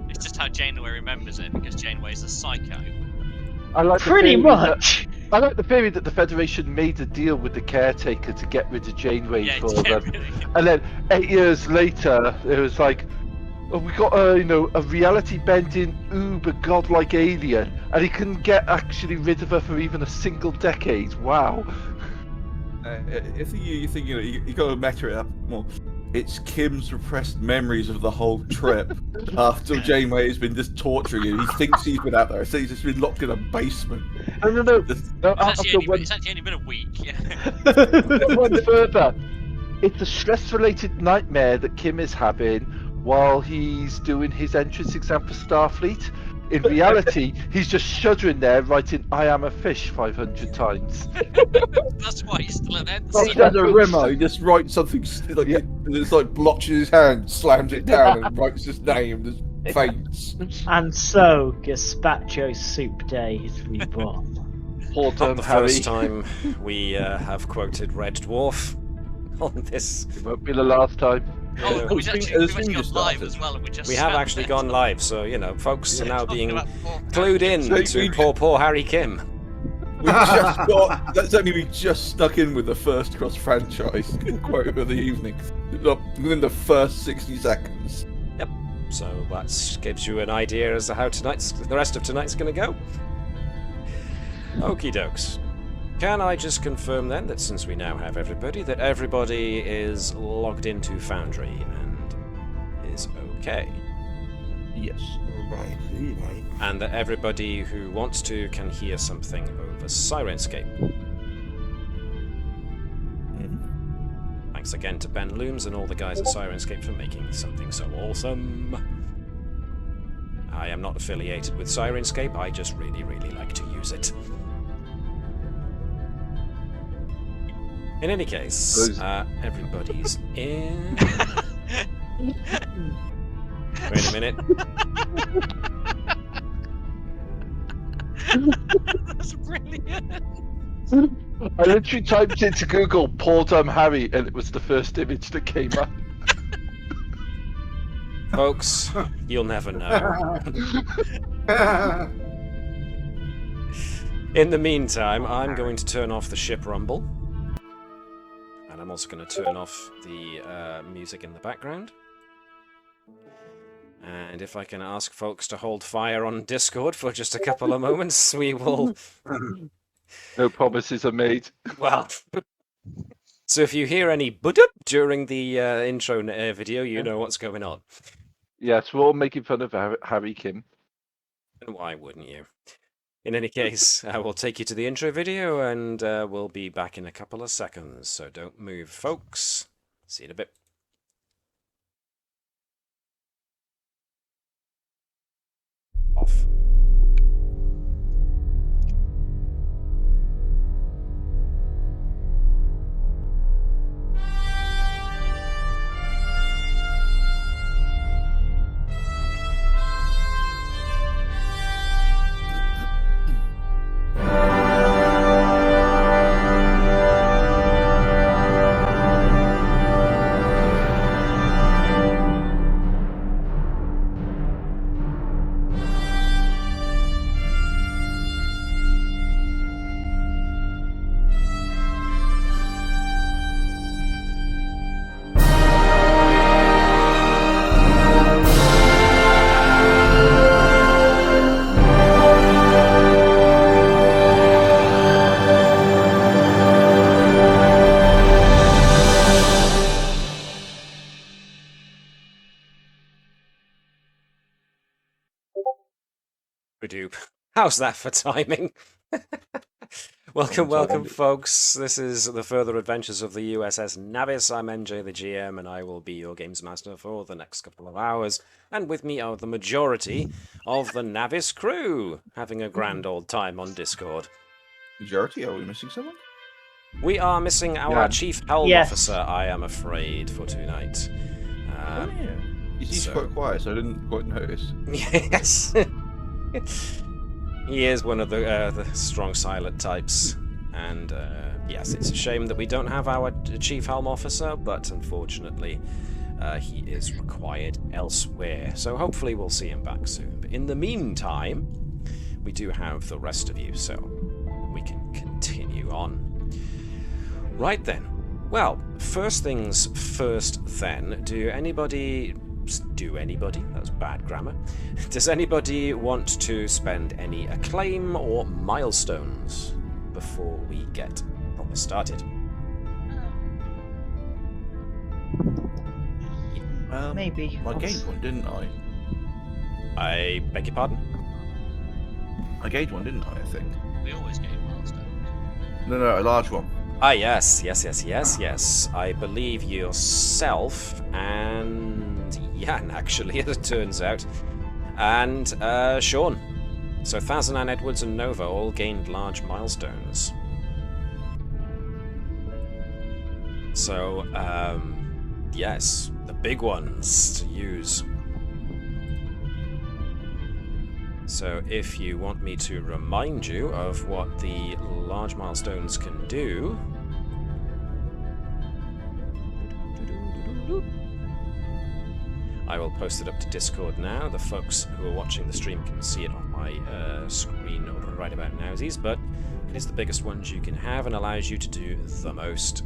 It's just how Janeway remembers it, because Janeway's a psycho. Pretty much. I like the theory that the Federation made a deal with the caretaker to get rid of Janeway Yeah, for to them, get rid of him. and then 8 years later, it was like, oh, we got a reality-bending, uber godlike alien, and he couldn't get actually rid of her for even a single decade. Wow. I think you think you got to measure it up more. It's Kim's repressed memories of the whole trip after Janeway has been just torturing him. He thinks he's been out there. So he's just been locked in a basement. No. It's actually only been a week. Yeah. One further. It's a stress-related nightmare that Kim is having while he's doing his entrance exam for Starfleet. In reality, he's just shuddering there, writing "I am a fish" 500 times. That's why he's still at He Ensign. does a rimmer. He just writes something like it's like blotches his hand, slams it down, and writes his name. Just faints. And so, Gazpacho Soup Day is reborn. Poor Not dumb the Harry. first time we have quoted Red Dwarf on this. It won't be the last time. Oh, Oh, we've actually gone live as well, and we just We have spent actually it. gone live, so you know, folks are now Talking being about clued in to poor Harry Kim. We just got. That's only we just stuck in with the first cross franchise quote of the evening. Within the first 60 seconds. So that gives you an idea as to how the rest of tonight's going to go. Okie dokes. Can I just confirm then that since we now have everybody, that everybody is logged into Foundry and is okay? Yes. Right. And that everybody who wants to can hear something over Sirenscape. Thanks again to Ben Looms and all the guys at Sirenscape for making something so awesome. I am not affiliated with Sirenscape, I just really, really like to use it. In any case, everybody's in. Wait a minute. That's brilliant. I literally typed into Google "poor dumb Harry" and it was the first image that came up. Folks, you'll never know. In the meantime, I'm going to turn off the ship rumble. And I'm also going to turn off the music in the background. And if I can ask folks to hold fire on Discord for just a couple of moments, we will... No promises are made. Well... So if you hear any budup during the intro video, you know what's going on. Yes, we're all making fun of Harry Kim. And why wouldn't you? In any case, I will take you to the intro video, and we'll be back in a couple of seconds. So don't move, folks. See you in a bit. Off. How's that for timing? Welcome, folks. This is the further adventures of the USS Navis. I'm NJ, the GM, and I will be your games master for the next couple of hours. And with me are the majority of the Navis crew, having a grand old time on Discord. Majority? Are we missing someone? We are missing our Chief Helm Officer, I am afraid, for tonight. He's quite quiet, so I didn't quite notice. Yes. He is one of the strong silent types, and yes, it's a shame that we don't have our Chief Helm Officer, but unfortunately, he is required elsewhere. So hopefully we'll see him back soon. But in the meantime, we do have the rest of you, so we can continue on. Right then. Well, first things first then. Do anybody... That was bad grammar. Does anybody want to spend any acclaim or milestones before we get proper started? Maybe. I gained one, didn't I? I beg your pardon? I gained one, didn't I think? We always gain milestones. No, a large one. Ah, yes. I believe yourself and Jan, actually, as it turns out, and Sean. So Thazanan, Edwards, and Nova all gained large milestones. So, yes, the big ones to use. So if you want me to remind you of what the large milestones can do... I will post it up to Discord now. The folks who are watching the stream can see it on my screen right about nowsies, but it is the biggest ones you can have and allows you to do the most.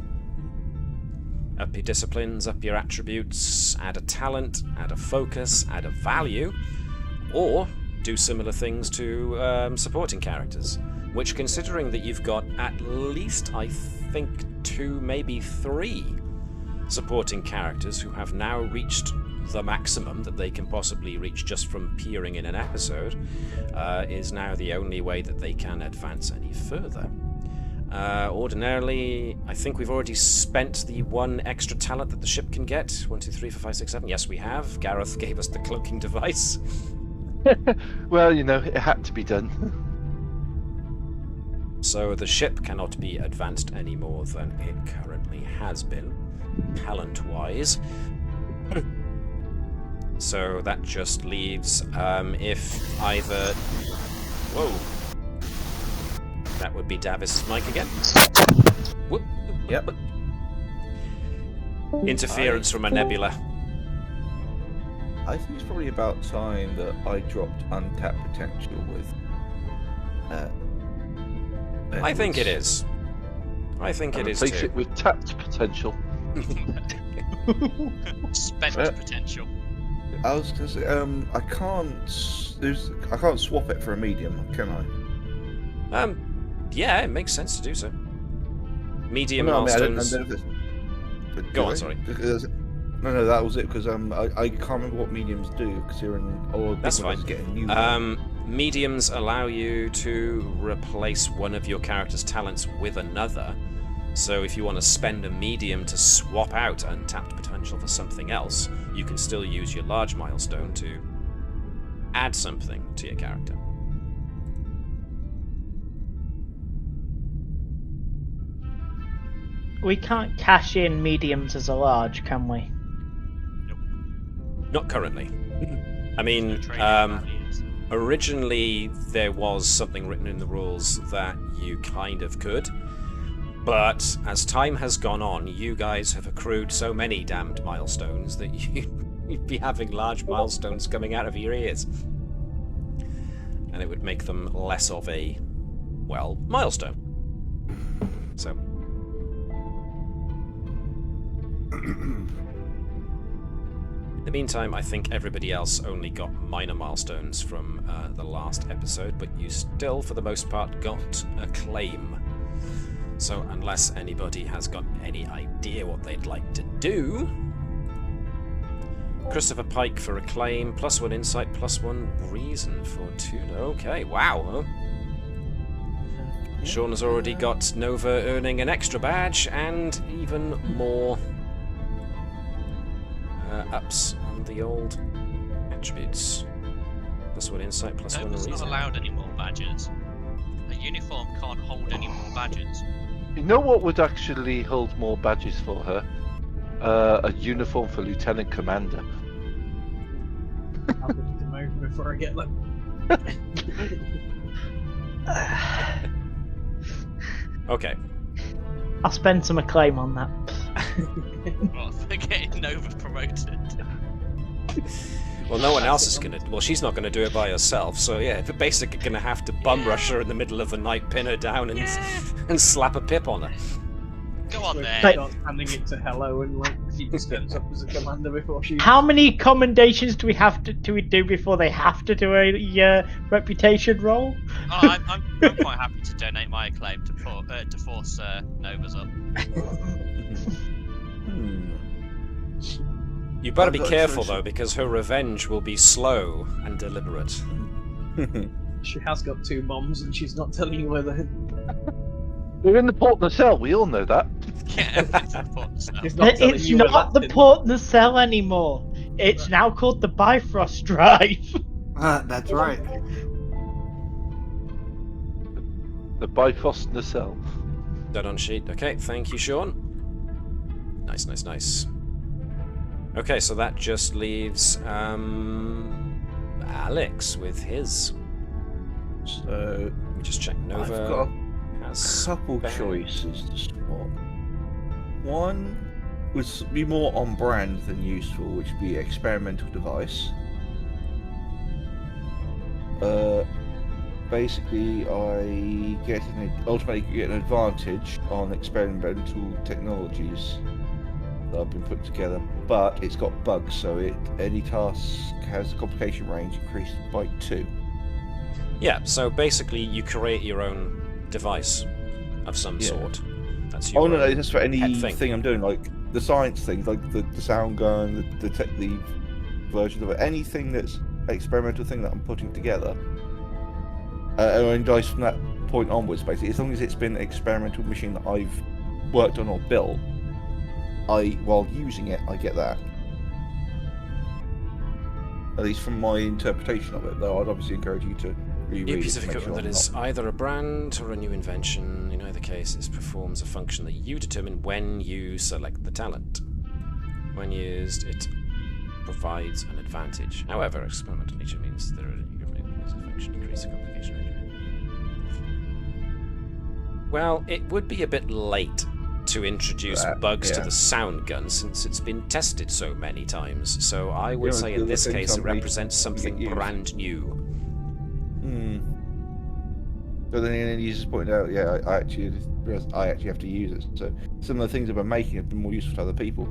Up your disciplines, up your attributes, add a talent, add a focus, add a value, or do similar things to supporting characters, which, considering that you've got at least, I think, 2, maybe 3 supporting characters who have now reached the maximum that they can possibly reach just from appearing in an episode, is now the only way that they can advance any further. Ordinarily, I think we've already spent the 1 extra talent that the ship can get. 1, 2, 3, 4, 5, 6, 7. Yes, we have. Gareth gave us the cloaking device. Well, you know, it had to be done. So the ship cannot be advanced any more than it currently has been, talent-wise. So that just leaves, if either... Whoa. That would be Davis's mic again. Whoop. Yep. Interference from a nebula. I think it's probably about time that I dropped untapped potential with. I think it is. I think it is Replace too. it with tapped potential. Spent potential. I was gonna say, I can't swap it for a medium, can I? Yeah, it makes sense to do so. Medium Well, no, I mean, milestones. Go on, sorry. No, that was it, because I can't remember what mediums do, because you're in... That's fine. Getting new Mediums allow you to replace one of your character's talents with another. So if you want to spend a medium to swap out untapped potential for something else, you can still use your large milestone to add something to your character. We can't cash in mediums as a large, can we? Not currently. I mean, originally there was something written in the rules that you kind of could, but as time has gone on, you guys have accrued so many damned milestones that you'd be having large milestones coming out of your ears. And it would make them less of a, well, milestone. So... In the meantime, I think everybody else only got minor milestones from the last episode, but you still, for the most part, got acclaim. So unless anybody has got any idea what they'd like to do... Christopher Pike for acclaim, +1 insight, +1 reason for 2. Okay, wow. Sean has already got Nova earning an extra badge and even more ups on the old attributes. +1 insight, +1 Nova's reason. not allowed any more badges. A uniform can't hold any more badges. You know what would actually hold more badges for her? A uniform for Lieutenant Commander. I'll look at them over before I get them. Okay. I'll spend some acclaim on that. Well, forget Nova promoted. Well, no one else is gonna. Well, she's not gonna do it by herself. So yeah, they're basically gonna have to bum rush her in the middle of the night, pin her down, and slap a pip on her. Go on Where there. she starts handing it to Hello, and like she just turns up as a commander before she. How many commendations do we do before they have to do a reputation roll? Oh, I'm quite happy to donate my acclaim to force Nova's up. You better be I've got careful social- though, because her revenge will be slow and deliberate. She has got 2 bombs, and she's not telling you where they're. We're in the port nacelle. We all know that. Yeah, everything's important now. She's not telling It's you where not that's the in. port nacelle anymore. It's now called the Bifrost Drive. That's right. The Bifrost nacelle. Dead on sheet. Okay, thank you, Sean. Nice, nice, nice. Okay, so that just leaves Alex with his. So Let me just check. I've Nova got has a couple bang. choices to swap. One would be more on brand than useful, which would be experimental device. Basically, I ultimately get an advantage on experimental technologies that I've been putting together, but it's got bugs, so any task has the complication range increased by 2. Yeah, so basically you create your own device of some Yeah. sort. That's your Oh no, own that's for pet anything I'm doing, like the science things, like the sound gun, the version of it, anything that's experimental thing that I'm putting together. And dice from that point onwards, basically, as long as it's been an experimental machine that I've worked on or built, while using it, I get that. At least from my interpretation of it, though, I'd obviously encourage you to reread New it piece to of make equipment sure that I'm is not- either a brand or a new invention. In either case, it performs a function that you determine when you select the talent. When used, it provides an advantage. However, experimental nature means there are a function increase the complication rate. Well, it would be a bit late to introduce bugs to yeah. the sound gun since it's been tested so many times. So I would Yeah, say the in this things case it I'm making represents get something used. brand new. But then you just pointed out, yeah, I actually have to use it. So some of the things I've been making have been more useful to other people.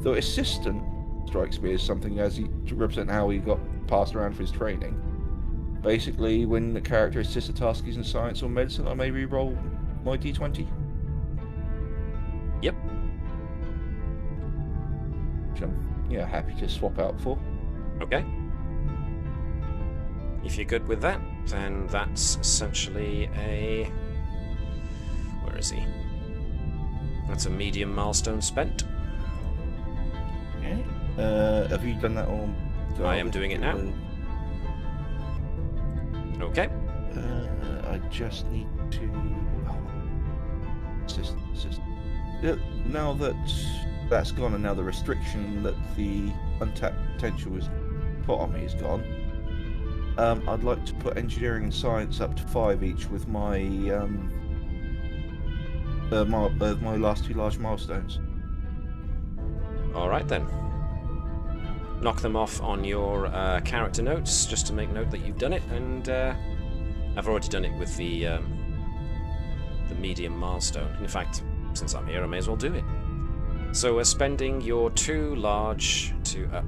Though assistant strikes me as something to represent how he got passed around for his training. Basically, when the character assists a task in science or medicine, I may re-roll my d20. Yep. Which I'm happy to swap out for. Okay. If you're good with that, then that's essentially a... Where is he? That's a medium milestone spent. Okay. Have you done that on? I am doing it now. Okay. I just need to. Assist. Yeah, now that that's gone, and now the restriction that the untapped potential was put on me is gone. I'd like to put engineering and science up to 5 each with my my last 2 large milestones. All right then. Knock them off on your character notes, just to make note that you've done it. And I've already done it with the medium milestone. In fact, since I'm here, I may as well do it. So we're spending your 2 large to up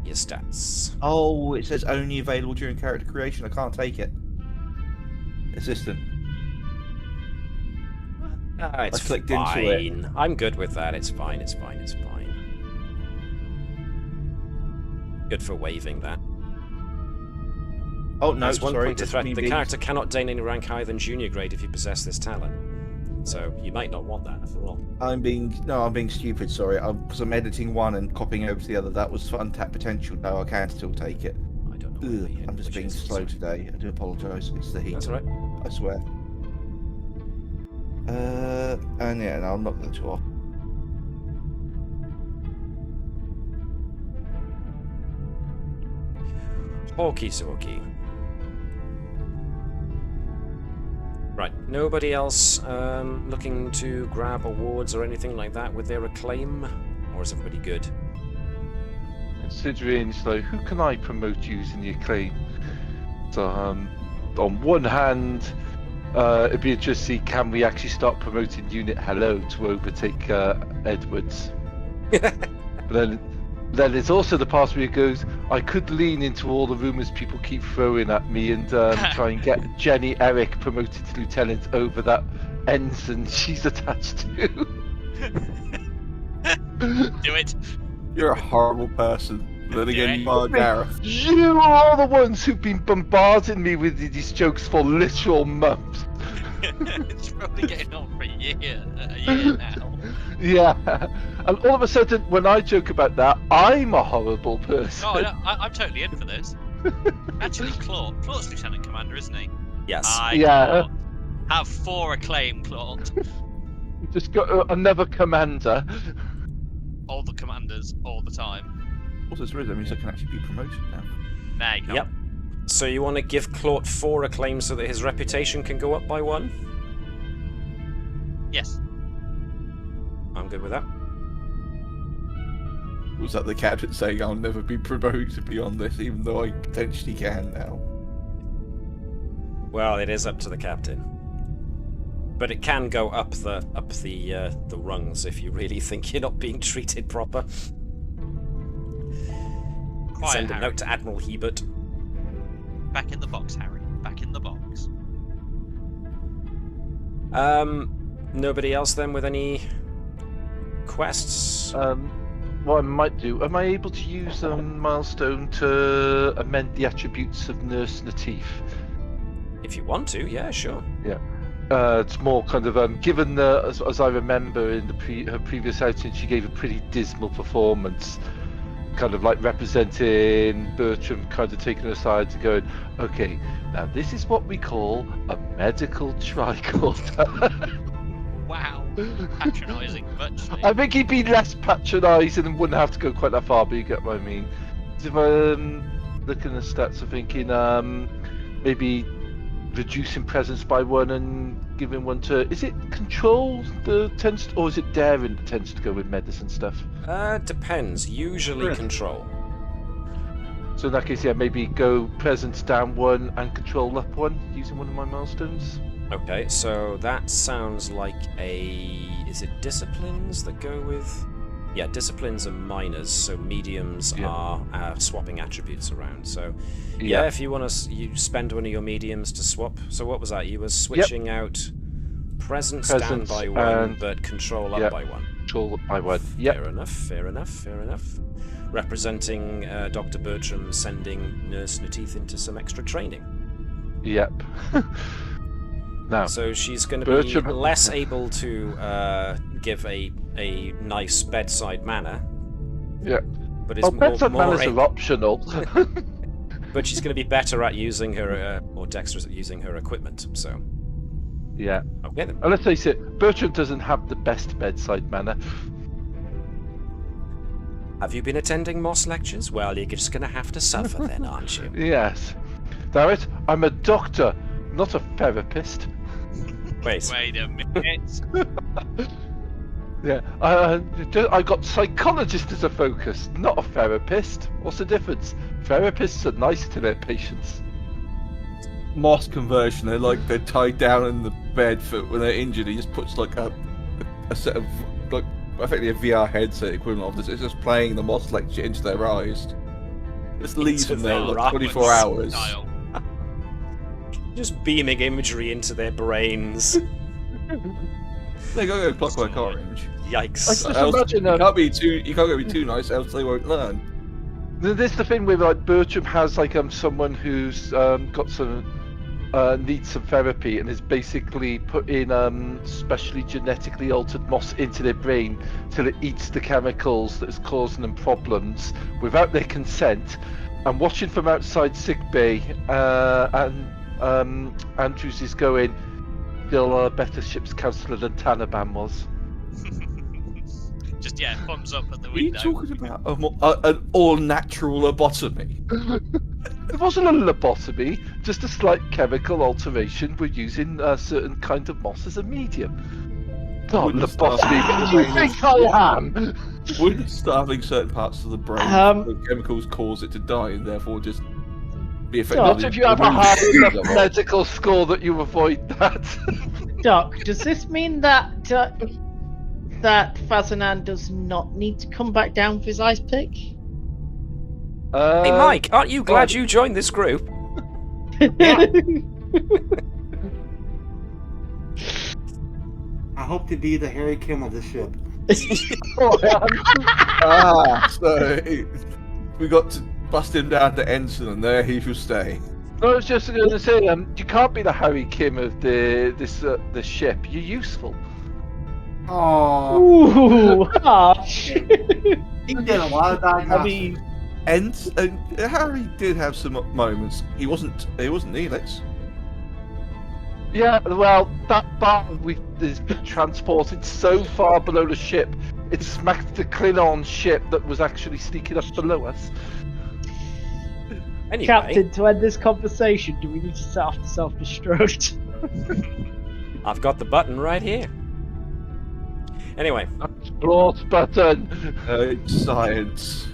your stats. Oh, it says only available during character creation. I can't take it. Assistant. It's clicked fine. into it. I'm good with that. It's fine. It's fine. It's fine. Good for waiving that. Oh no, As one sorry. point to it's threat, me the being- character cannot gain any rank higher than junior grade if you possess this talent. So you might not want that after all. I'm being stupid. Sorry, because I'm editing one and copying over to the other. That was for untapped potential. No, I can still take it. I don't know. Ugh, I'm just being slow today. I do apologise. It's the heat. That's all right. I swear. And yeah, no, I'm not going to off. Okie dokie. Right. Nobody else looking to grab awards or anything like that with their acclaim? Or is everybody good? Considering, so who can I promote using the acclaim? So, on one hand, it'd be interesting to see, can we actually start promoting Unit Hello to overtake Edwards? But then there's also the part where it goes, I could lean into all the rumours people keep throwing at me and try and get Jenny Eric promoted to lieutenant over that ensign she's attached to. Do it. You're a horrible person. Then again, you are Gareth. You are the ones who've been bombarding me with these jokes for literal months. It's probably getting on for a year now. Yeah, and all of a sudden, when I joke about that, I'm a horrible person. Oh, no, I'm totally in for this. Actually, Claude's Lieutenant Commander, isn't he? Yes. Yeah. Have 4 acclaim, Claude. Just got another commander. All the commanders, all the time. Also, there is, that means I can actually be promoted now. Nah, you can't. Yep. So you want to give Claude 4 acclaim so that his reputation can go up by 1? Yes. I'm good with that. Was that the captain saying I'll never be promoted beyond this, even though I potentially can now? Well, it is up to the captain. But it can go up the rungs if you really think you're not being treated proper. Quiet, Send a Harry. note to Admiral Hebert. Back in the box, Harry. Back in the box. Nobody else then with any quests? What I might do, am I able to use Milestone to amend the attributes of Nurse Natif? If you want to, yeah, sure. Yeah. It's more kind of, given as I remember in her previous outing, she gave a pretty dismal performance, kind of like representing Bertram, kind of taking her aside and going, okay, now this is what we call a medical tricorder. Wow. Patronising virtually. I think he'd be less patronising and wouldn't have to go quite that far, but you get what I mean. So if I'm looking at the stats, I'm thinking maybe reducing presence by 1 and giving 1 to... Is it control that tends to, or is it daring that tends to go with medicine stuff? Depends. Usually Really? control. So in that case, yeah, maybe go presence down 1 and control up 1 using one of my milestones. Okay, so that sounds like a... Is it disciplines that go with... Yeah, disciplines are minors, so mediums are swapping attributes around. So, yeah, if you want to, you spend one of your mediums to swap. So what was that? You were switching out presence down by 1, but control up by 1. Control up by 1. Yep. Fair enough, fair enough, fair enough. Representing Dr. Bertram sending Nurse Natif into some extra training. Yep. Now, so she's going to be Bertram... less able to give a nice bedside manner. Yeah. But it's bedside more manners are optional. But she's going to be better at using her, or dexterous at using her equipment. So. Yeah. Okay then. And let's face it, Bertram doesn't have the best bedside manner. Have you been attending Moss lectures? Well, you're just going to have to suffer then, aren't you? Yes. Gareth, I'm a doctor, not a therapist. Wait a minute. Yeah, I got psychologist as a focus, not a therapist. What's the difference? Therapists are nice to their patients. Moss conversion, they're tied down in the bed for when they're injured. He just puts like a set of like effectively a VR headset equivalent of this. It's just playing the Moss lecture into their eyes. Just leaves them there like 24 hours. Style. Just beaming imagery into their brains. They go clockwork orange. Yikes. I just imagine You can't be too nice, else they won't learn. This is the thing where like Bertram has like someone who's got some needs some therapy and is basically putting specially genetically altered moss into their brain till it eats the chemicals that is causing them problems without their consent, and watching from outside sickbay, and Andrews is going, still a better ship's counsellor than Tanaban was. Just thumbs up at the What are you window. talking about? An all-natural lobotomy? It wasn't a lobotomy. just a slight chemical alteration. We're using a certain kind of moss as a medium. Oh, Wouldn't the boss me. starve What do you think I am? Wouldn't starving certain parts of the brain, the chemicals cause it to die, and therefore just be affected? Not if you have a high enough medical score that you avoid that. Doc, does this mean that that Fazanan does not need to come back down with his ice pick? Hey, Mike, aren't you glad you joined this group? I hope to be the Harry Kim of the ship. So we got to bust him down to ensign, and there he shall stay. I was just going to say, you can't be the Harry Kim of this ship. You're useful. Oh, Ooh, harsh. he did a lot of diagnostics. I mean, and Harry did have some moments. He wasn't Neelix. Yeah, well, that bar has been transported so far below the ship, it smacked the Klingon ship that was actually sneaking up below us. Anyway, Captain, to end this conversation, do we need to set off the self-destruct? I've got the button right here. Anyway. Explore button! It's science.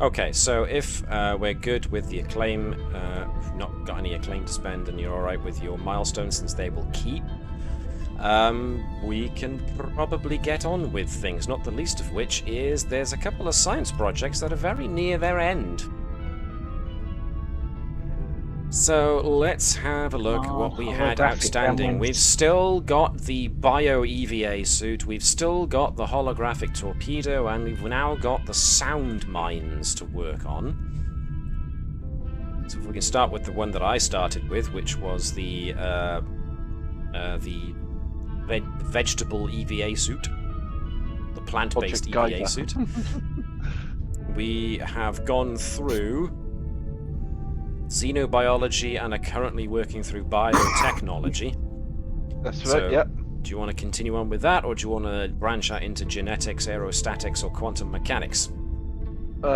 Okay, so if we're good with the acclaim, we've not got any acclaim to spend, and you're alright with your milestones since they will keep, we can probably get on with things, not the least of which is there's a couple of science projects that are very near their end. So let's have a look at what we had holographic outstanding. gremlins. We've still got the bio-EVA suit, we've still got the holographic torpedo, and we've now got the sound mines to work on. So if we can start with the one that I started with, which was the vegetable EVA suit, the plant-based EVA suit. We have gone through xenobiology and are currently working through biotechnology. That's right, So, yep. do you want to continue on with that, or do you want to branch out into genetics, aerostatics, or quantum mechanics? We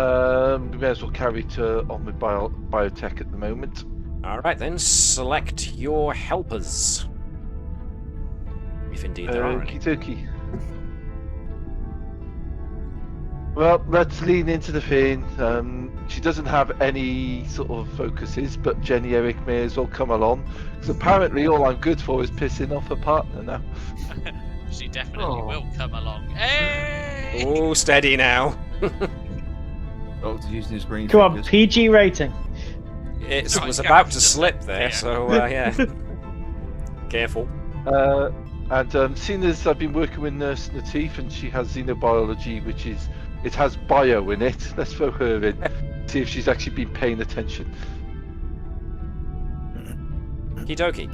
may as well carry on with biotech at the moment. Alright then, select your helpers. If indeed there are any. Okie dokie. Well, let's lean into the thing. She doesn't have any sort of focuses, but Jenny Eric may as well come along. Because apparently all I'm good for is pissing off her partner now. She definitely will come along. Hey! Oh, steady now. Doctor's using his green Come on, fingers. PG rating. It Sorry, was Gareth, about to just- slip there, yeah. so yeah. Careful. And seeing as I've been working with Nurse Natif and she has xenobiology, which is, it has bio in it, let's throw her in, see if she's actually been paying attention. Okie dokie.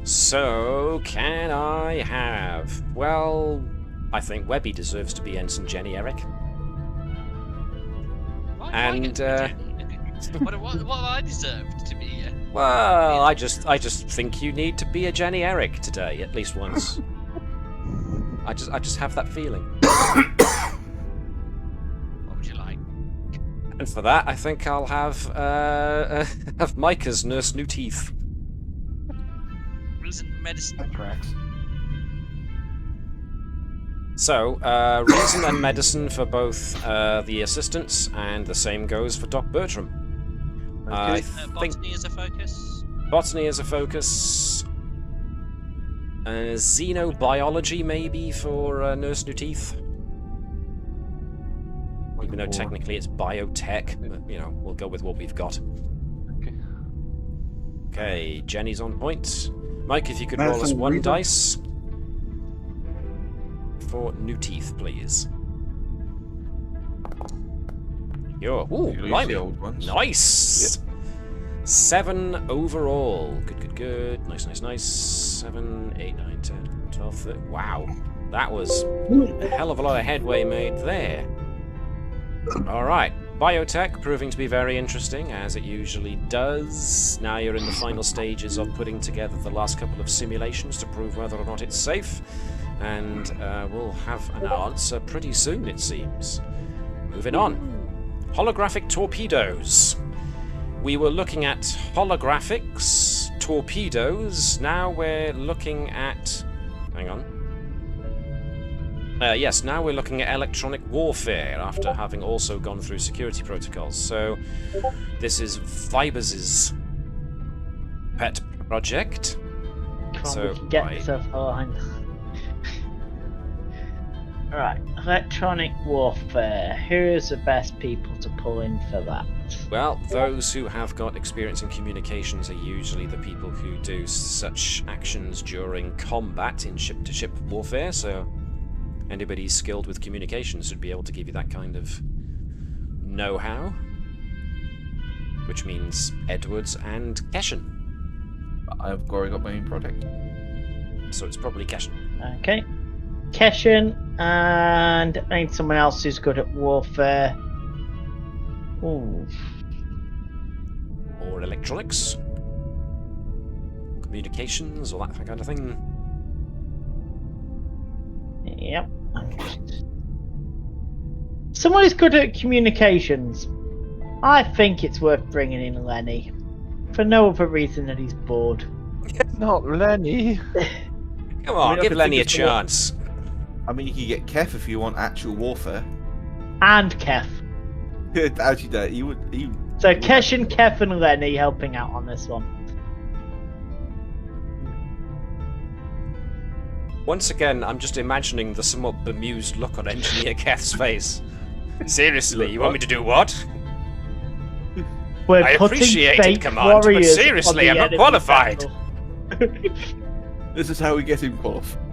So, can I have... Well, I think Webby deserves to be Ensign Jenny Eric. Why get to be Jenny? What have I deserved to be? Well, I just think you need to be a Jenny Eric today, at least once. I just have that feeling. What would you like? And for that, I think I'll have Micah's Nurse New Teeth. Reason medicine. That tracks. So, reason and medicine for both the assistants, and the same goes for Doc Bertram. I think Botany is a focus. botany is a focus. Xenobiology maybe for Nurse New Teeth. Even though technically it's biotech, but, you know, we'll go with what we've got. Okay, Jenny's on point. Mike, if you could roll us Medicine one reader. dice for New Teeth, please. Yo, ooh, You lose the blimey. old ones. Nice! 7 overall. Good. Nice. 7, 8, 9, 10, 12, 13. Wow. That was a hell of a lot of headway made there. Alright. Biotech proving to be very interesting, as it usually does. Now you're in the final stages of putting together the last couple of simulations to prove whether or not it's safe. And we'll have an answer pretty soon, it seems. Moving on. Holographic torpedoes. we were looking at holographics, torpedoes. Now we're looking at... Hang on. Yes, now we're looking at electronic warfare after having also gone through security protocols. So this is Vibers' pet project. We can get right. so far. Right, electronic warfare. Who's the best people to pull in for that? Well, those who have got experience in communications are usually the people who do such actions during combat in ship-to-ship warfare, so anybody skilled with communications should be able to give you that kind of know-how. Which means Edwards and Keshen. I've already got my own project. So it's probably Keshen. Okay. Keshen, and I need someone else who's good at warfare. Ooh. Or electronics. Communications, or that kind of thing. Yep. Someone who's good at communications. I think it's worth bringing in Lenny. For no other reason than he's bored. Not Lenny. Come on, I give could Lenny a think of someone- chance. I mean, you can get Kev if you want actual warfare. And Kef. Actually, no, he would. So Keshen, Kef, and Lenny helping out on this one. Once again, I'm just imagining the somewhat bemused look on Engineer Keth's face. Seriously, you want me to do what? We're I putting appreciate it, fake Command, but warriors seriously, on the I'm not enemy qualified. battle. This is how we get him qualified.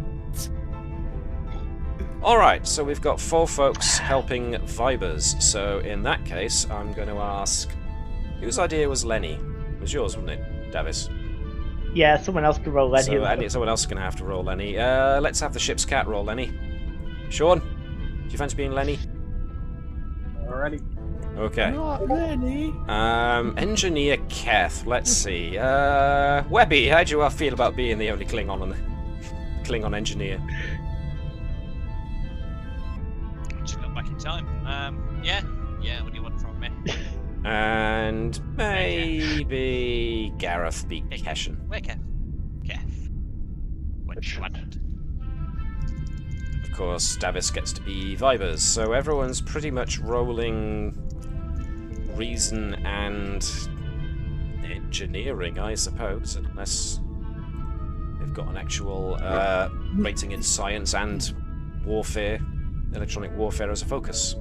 Alright, so we've got 4 folks helping Vibers, so in that case, I'm going to ask... Whose idea was Lenny? It was yours, wasn't it, Davis? Yeah, someone else can roll Lenny. So someone else is going to have to roll Lenny. Let's have the ship's cat roll Lenny. Sean, do you fancy being Lenny? Alrighty. Okay. Not Lenny. Engineer Keth, let's see. Webby, how do you feel about being the only Klingon on the Klingon engineer? Just got back in time. Yeah, what do you want from me? And maybe Gareth be Hey, Keshen. Where Kev? What do you want? Of course, Davis gets to be Vibers, so everyone's pretty much rolling reason and engineering, I suppose, unless they've got an actual rating in science and warfare, electronic warfare as a focus.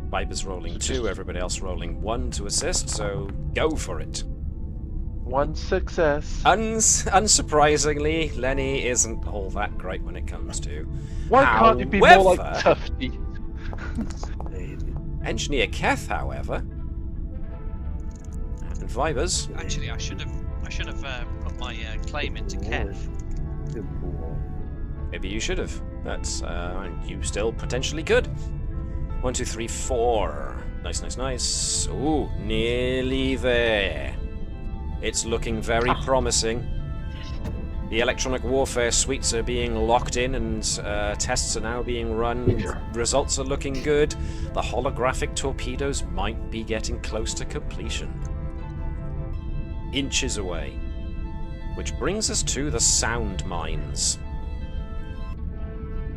Vibers rolling 2, everybody else rolling 1 to assist, so go for it. 1 success. Unsurprisingly, Lenny isn't all that great when it comes to. Why can't you be more like However- Tufty? Engineer Keth, however, and Vibers. Actually, I should have put my claim into Kev. Maybe you should have. That's you still potentially could. 1, 2, 3, 4. Nice. Ooh, nearly there. It's looking very promising. The electronic warfare suites are being locked in and tests are now being run. Results are looking good. The holographic torpedoes might be getting close to completion. Inches away. Which brings us to the sound mines.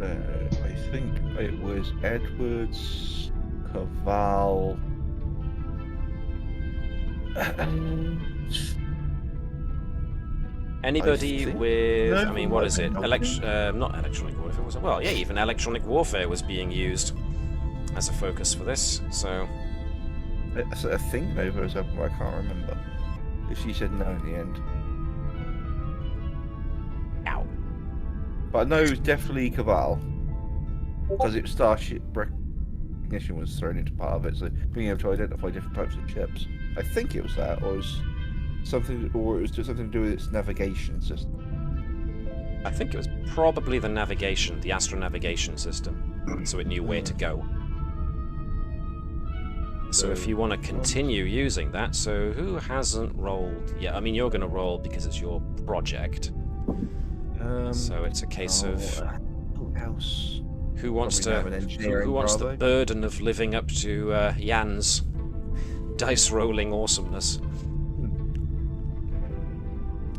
I think it was Edwards, Caval. Anybody think- with, no, I mean, what is it? no. Not electronic warfare, was it? Well, yeah, even electronic warfare was being used as a focus for this, so... I think Nova was open, but I can't remember. If she said no in the end. Ow. But I know it was definitely Caval. Because it was Starship recognition was thrown into part of it, so being able to identify different types of ships. I think it was that, or it was something to do with its navigation system. I think it was probably the navigation, the astronavigation system, so it knew where to go. So if you want to continue using that, so who hasn't rolled? Yeah, I mean, you're going to roll because it's your project. So it's a case of... Who else? Who wants Probably have an to? engineering Who wants the Bravo. burden of living up to Jan's dice rolling awesomeness?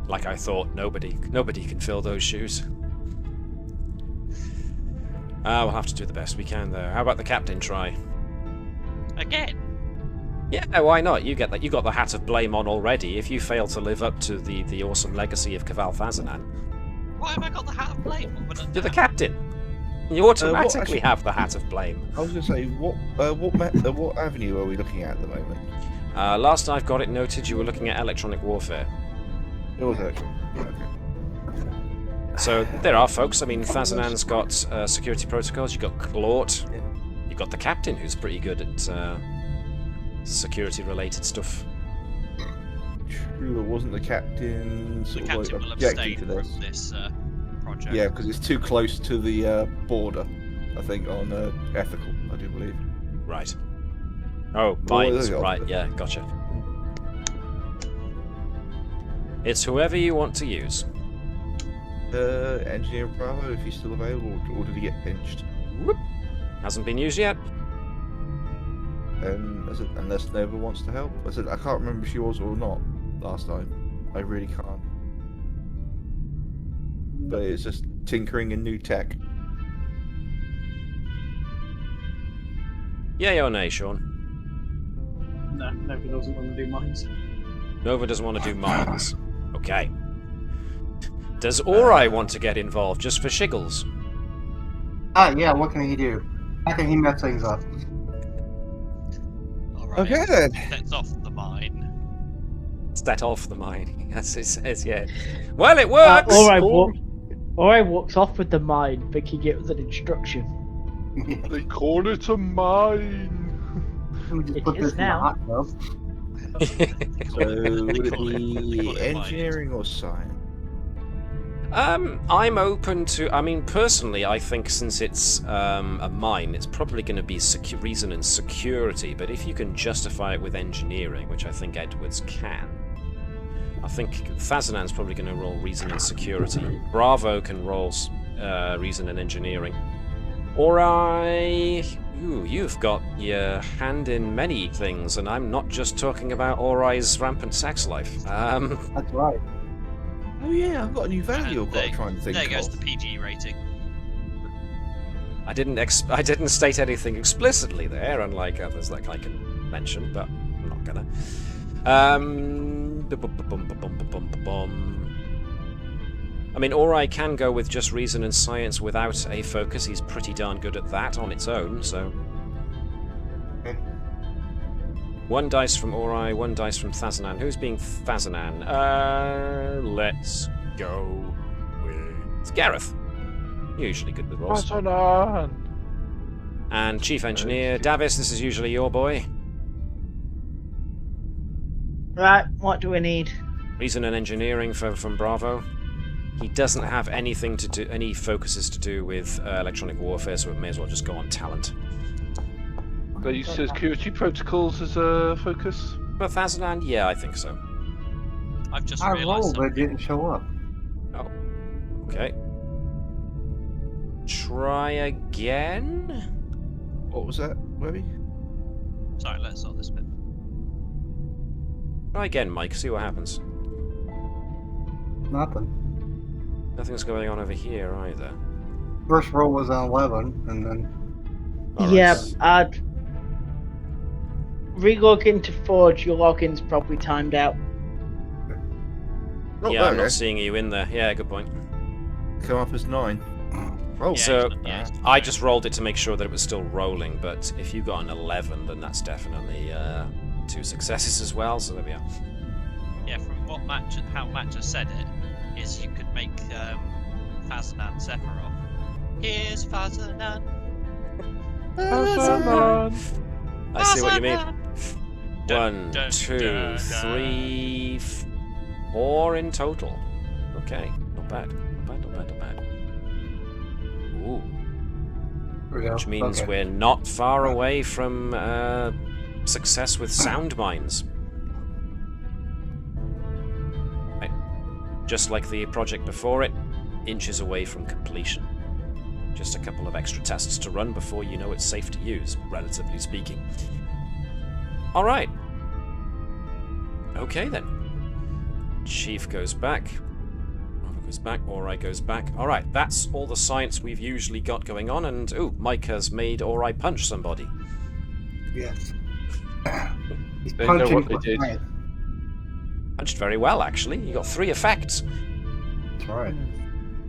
Like I thought, nobody can fill those shoes. We'll have to do the best we can there. How about the captain try? Again? Yeah, why not? You get that. You got the hat of blame on already. If you fail to live up to the awesome legacy of Caval Fazanan, Why have I got the hat of blame? What have I you're the done? captain. You automatically actually- have the hat of blame. I was going to say, what avenue are we looking at the moment? Last I've got it noted, you were looking at electronic warfare. It was actually. Okay. So there are folks. I mean, Fazanan's got security protocols. You've got Claude. Yeah. You've got the captain, who's pretty good at security-related stuff. True, it wasn't the captain The sort of captain like will objecting abstain to from this. this project. Yeah, because it's too close to the border, I think, on ethical, I do believe. Right. Oh, Well, mines. yeah. Right, yeah, gotcha. It's whoever you want to use. Engineer Bravo, if he's still available, or did he get pinched? Whoop. Hasn't been used yet. Unless Nova wants to help. I can't remember if she was or not last time. I really can't. But it's just tinkering in new tech. Yay or nay, Sean? No, nobody doesn't want to do mines. Nova doesn't want to do mines. Okay. Does Ori want to get involved just for shiggles? Yeah, what can he do? How can he mess things up? Alright. Okay then. Sets off the mine. Set off the mine, as it says, yeah. Well, it works! Ori walks off with the mine, thinking it was an instruction. They call it a mine. We just It put is this in the now. hot tub. So would it call it be mine. engineering or science? I'm open to. I mean, personally, I think since it's a mine, it's probably going to be reason and security. But if you can justify it with engineering, which I think Edwards can, I think Fazanan's probably going to roll reason and security. Bravo can roll reason and engineering. Ori, you've got your hand in many things, and I'm not just talking about Ori's rampant sex life. That's right. Oh yeah, I've got a new value I've got to There- try and think There goes of. the PG rating. I didn't state anything explicitly there, unlike others like I can mention, but I'm not gonna. I mean, Ori can go with just reason and science without a focus. He's pretty darn good at that on its own, so. Okay. 1 dice from Ori, 1 dice from Thazanan. Who's being Thazanan? Let's go with Gareth. Usually good with rolls. Fazanan. And Chief Engineer, Davis, this is usually your boy. Right, what do we need? Reason and engineering from Bravo. He doesn't have anything to do, any focuses to do with electronic warfare, so it may as well just go on talent. They use security protocols as a focus. But Thazanan, yeah, I think so. I've just I realised rolled, but it something. didn't show up. Oh, okay. Try again. What was that, Webby? Sorry, let's sort this bit. Try again, Mike. See what happens. Nothing. Nothing's going on over here either. First roll was an 11, and then All right. Yeah, I'd re-log into Forge. Your login's probably timed out. Oh, Yeah, there I'm we go. not seeing you in there. Yeah, good point. Come up as 9. Oh, Yeah, So, yeah, I just rolled it to make sure that it was still rolling, but if you got an 11, then that's definitely 2 successes as well, so there we are. Yeah, from what how Matt just said it, is you could make Fazanan Sephiroth. Here's Fazanan. Fazanan. I see what you mean. Dun, 1, dun, 2, dun, 3, 4 in total. Okay, not bad. Not bad, not bad, not bad. Ooh, there we go. which means Okay. we're not far away from success with sound mines. Right. Just like the project before it, inches away from completion. Just a couple of extra tests to run before you know it's safe to use, relatively speaking. Alright. Okay then. Chief goes back. Robert goes back. Ori goes back. Alright, that's all the science we've usually got going on, and ooh, Mike has made Ori punch somebody. Yes. He's They know punching what they for did. science. Punched very well, actually. You got 3 effects. That's right.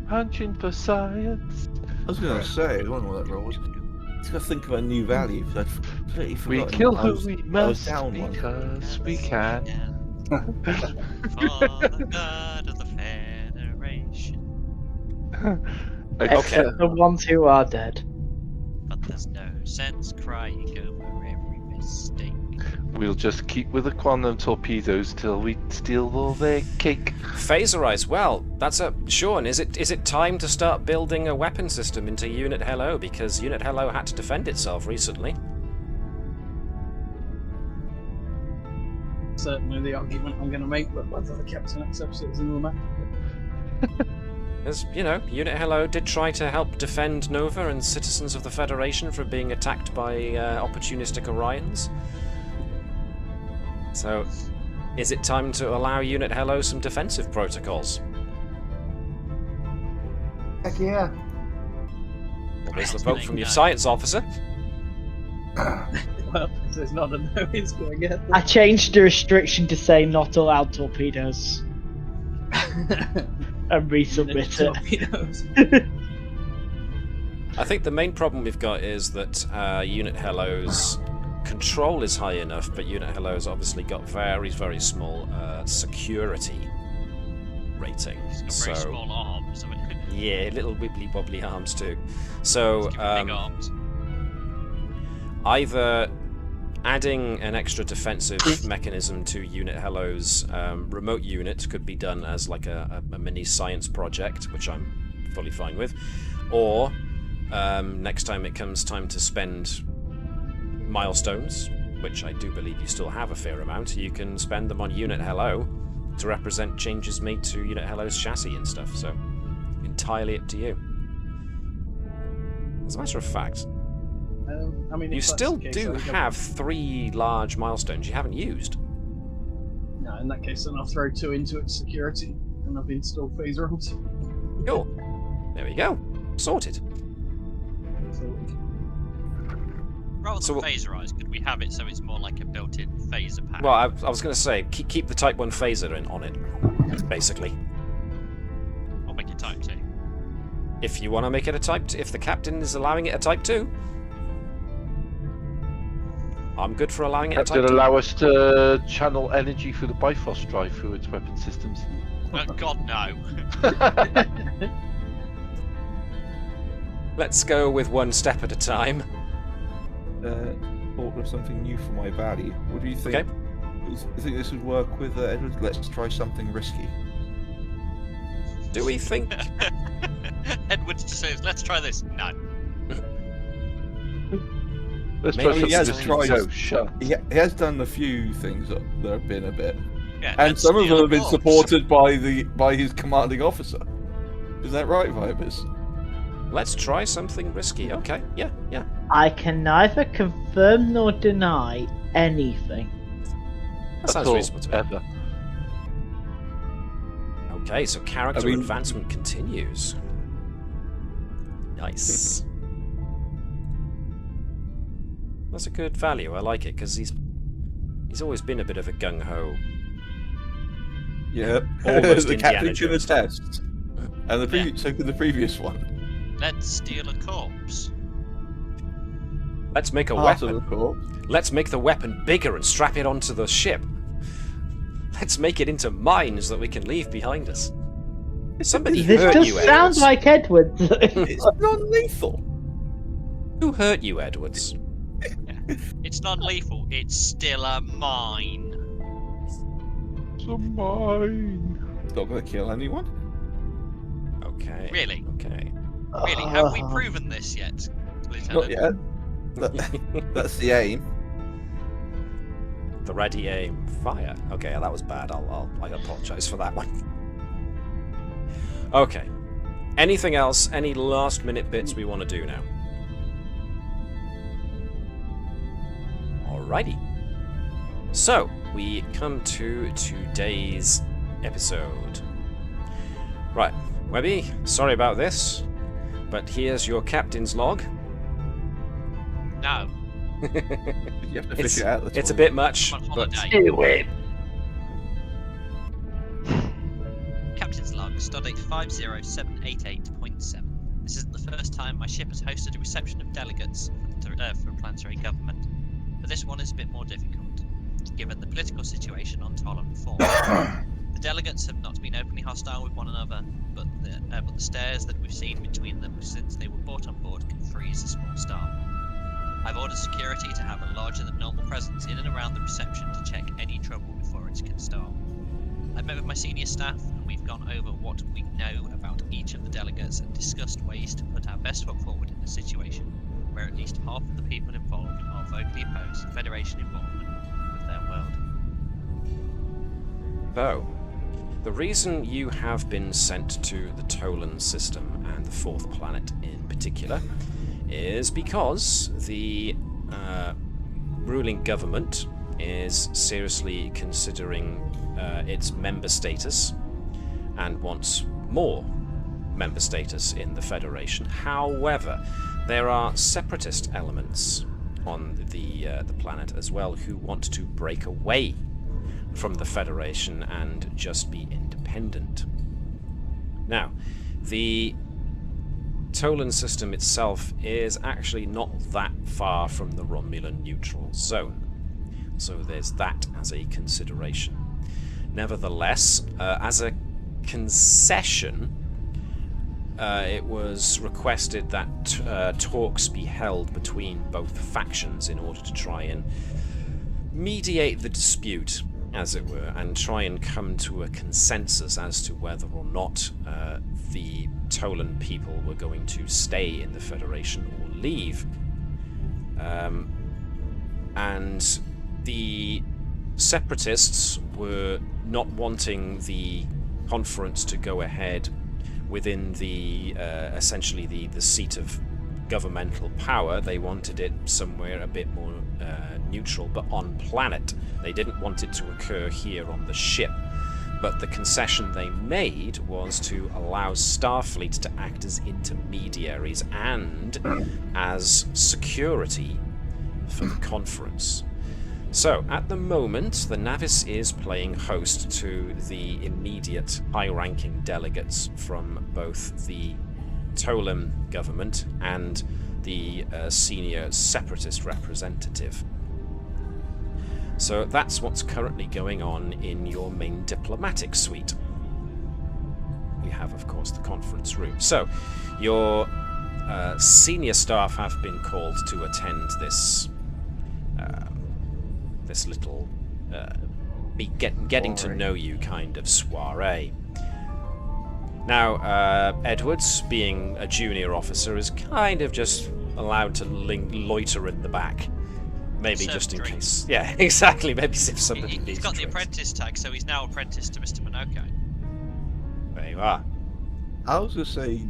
Punching for science. I was going to say, I don't know what that roll was. Just got to think of a new value. I'd completely We forgotten. kill I who was- we I was must down one. because we can. For the good of the Federation. Except the ones who are dead. But there's no sense crying over every mistake. We'll just keep with the quantum torpedoes till we steal all their cake. Phaserize, well, that's a... Sean, is it time to start building a weapon system into Unit Hello? Because Unit Hello had to defend itself recently. Certainly the argument I'm going to make, but whether the captain accepts it is another matter. As, you know, Unit Hello did try to help defend Nova and citizens of the Federation from being attacked by opportunistic Orions. So, is it time to allow Unit Hello some defensive protocols? Heck yeah. There's the vote from your science officer. Well, there's not a no, it's going to get I changed the restriction to say not allowed torpedoes and resubmit it. I think the main problem we've got is that Unit Hello's control is high enough, but Unit Hello's obviously got very, very small security rating. It's got very small arms. I mean, Yeah, little wibbly wobbly arms too. So big arms. either adding an extra defensive mechanism to Unit Hello's remote unit could be done as like a mini science project, which I'm fully fine with, or next time it comes time to spend milestones, which I do believe you still have a fair amount, you can spend them on Unit Hello to represent changes made to Unit Hello's chassis and stuff, so entirely up to you. As a matter of fact, I mean, you if that's still the case, do I think have 3 large milestones you haven't used. No, in that case, then I'll throw 2 into its security, and I've installed phase rolls. Cool. There we go. Sorted. Rather So than what- phaserize, could we have it so it's more like a built-in phaser pack? Well, I was going to say, keep the Type 1 phaser on it, basically. Or make it Type 2. If you want to make it a Type 2, if the captain is allowing it a Type 2, I'm good for allowing it a That Type would 2. allow us to channel energy through the Bifrost drive through its weapon systems. God, no. Let's go with one step at a time. Thought of something new for my value. What do you think? Okay. You think this would work with Edward? Let's try something risky. Do we think... Edward says, let's try this. No. Let's Maybe try he has something. tried- So shut. He has done a few things that have been a bit, Yeah, and let's some of steal them a have been corpse. supported by his commanding officer. Is that right, Vibers? Let's try something risky. Okay, yeah. I can neither confirm nor deny anything. That sounds At all, reasonable to me. ever. Okay, so character I mean- advancement continues. Nice. That's a good value. I like it because he's always been a bit of a gung ho. Yeah. Almost the Indiana captain can Jones. attest. And so could the previous one. Let's steal a corpse. Let's make a Part weapon. of the corpse. Let's make the weapon bigger and strap it onto the ship. Let's make it into mines that we can leave behind us. Somebody This hurt does you, sound Edwards. like Edwards. It's non-lethal. Who hurt you, Edwards? It's non-lethal. It's still a mine. It's a mine. It's not going to kill anyone. Okay. Really? Okay. Really? Have we proven this yet, Not Lieutenant? yet. That's the aim. The ready aim fire. Okay, that was bad. I apologize for that one. Okay. Anything else? Any last-minute bits we want to do now? Alrighty. So, we come to today's episode. Right, Webby, sorry about this, but here's your captain's log. No. You have to fish it out. It's a bit much, I'm on but holiday. Captain's log, stardate 50788.7. This isn't the first time my ship has hosted a reception of delegates for planetary government, but this one is a bit more difficult, given the political situation on Tolen IV. The delegates have not been openly hostile with one another, but the stares that we've seen between them since they were brought on board can freeze a small star. I've ordered security to have a larger than normal presence in and around the reception to check any trouble before it can start. I've met with my senior staff, and we've gone over what we know about each of the delegates and discussed ways to put our best foot forward in a situation where at least half of the people involved are vocally opposed to Federation involvement with their world. So, the reason you have been sent to the Tolen system, and the fourth planet in particular, is because the ruling government is seriously considering its member status and wants more member status in the Federation. However, there are separatist elements on the planet as well who want to break away from the Federation and just be independent. Now, the Tolen system itself is actually not that far from the Romulan neutral zone, so there's that as a consideration. Nevertheless, as a concession, it was requested that talks be held between both factions in order to try and mediate the dispute, as it were, and try and come to a consensus as to whether or not the Tolen people were going to stay in the Federation or leave. And the separatists were not wanting the conference to go ahead within the essentially the seat of governmental power. They wanted it somewhere a bit more neutral, but on planet. They didn't want it to occur here on the ship. But the concession they made was to allow Starfleet to act as intermediaries and as security for the conference. So, at the moment, the Navis is playing host to the immediate high-ranking delegates from both the Tolen government and the senior separatist representative. So that's what's currently going on in your main diplomatic suite. We have, of course, the conference room. So, your senior staff have been called to attend this this little getting to know you kind of soiree. Now, Edwards, being a junior officer, is kind of just allowed to loiter in the back. Maybe Serve just in drinks. case. Yeah, exactly. Maybe if somebody needs He's got the drinks. apprentice tag, so he's now apprentice to Mr. Minoko. There you are. I was going to say,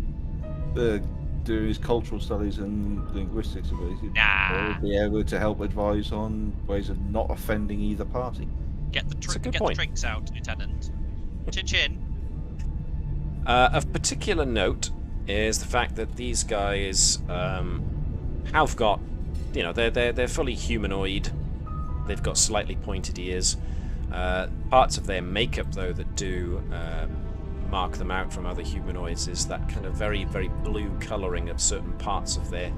doing his cultural studies and linguistics ability, Nah. will be able to help advise on ways of not offending either party. Get the That's a good get point. the drinks out, Lieutenant. Chin chin. Of particular note is the fact that these guys have got, you know, they're fully humanoid. They've got slightly pointed ears. Parts of their makeup, though, that do mark them out from other humanoids is that kind of very, very blue colouring of certain parts of their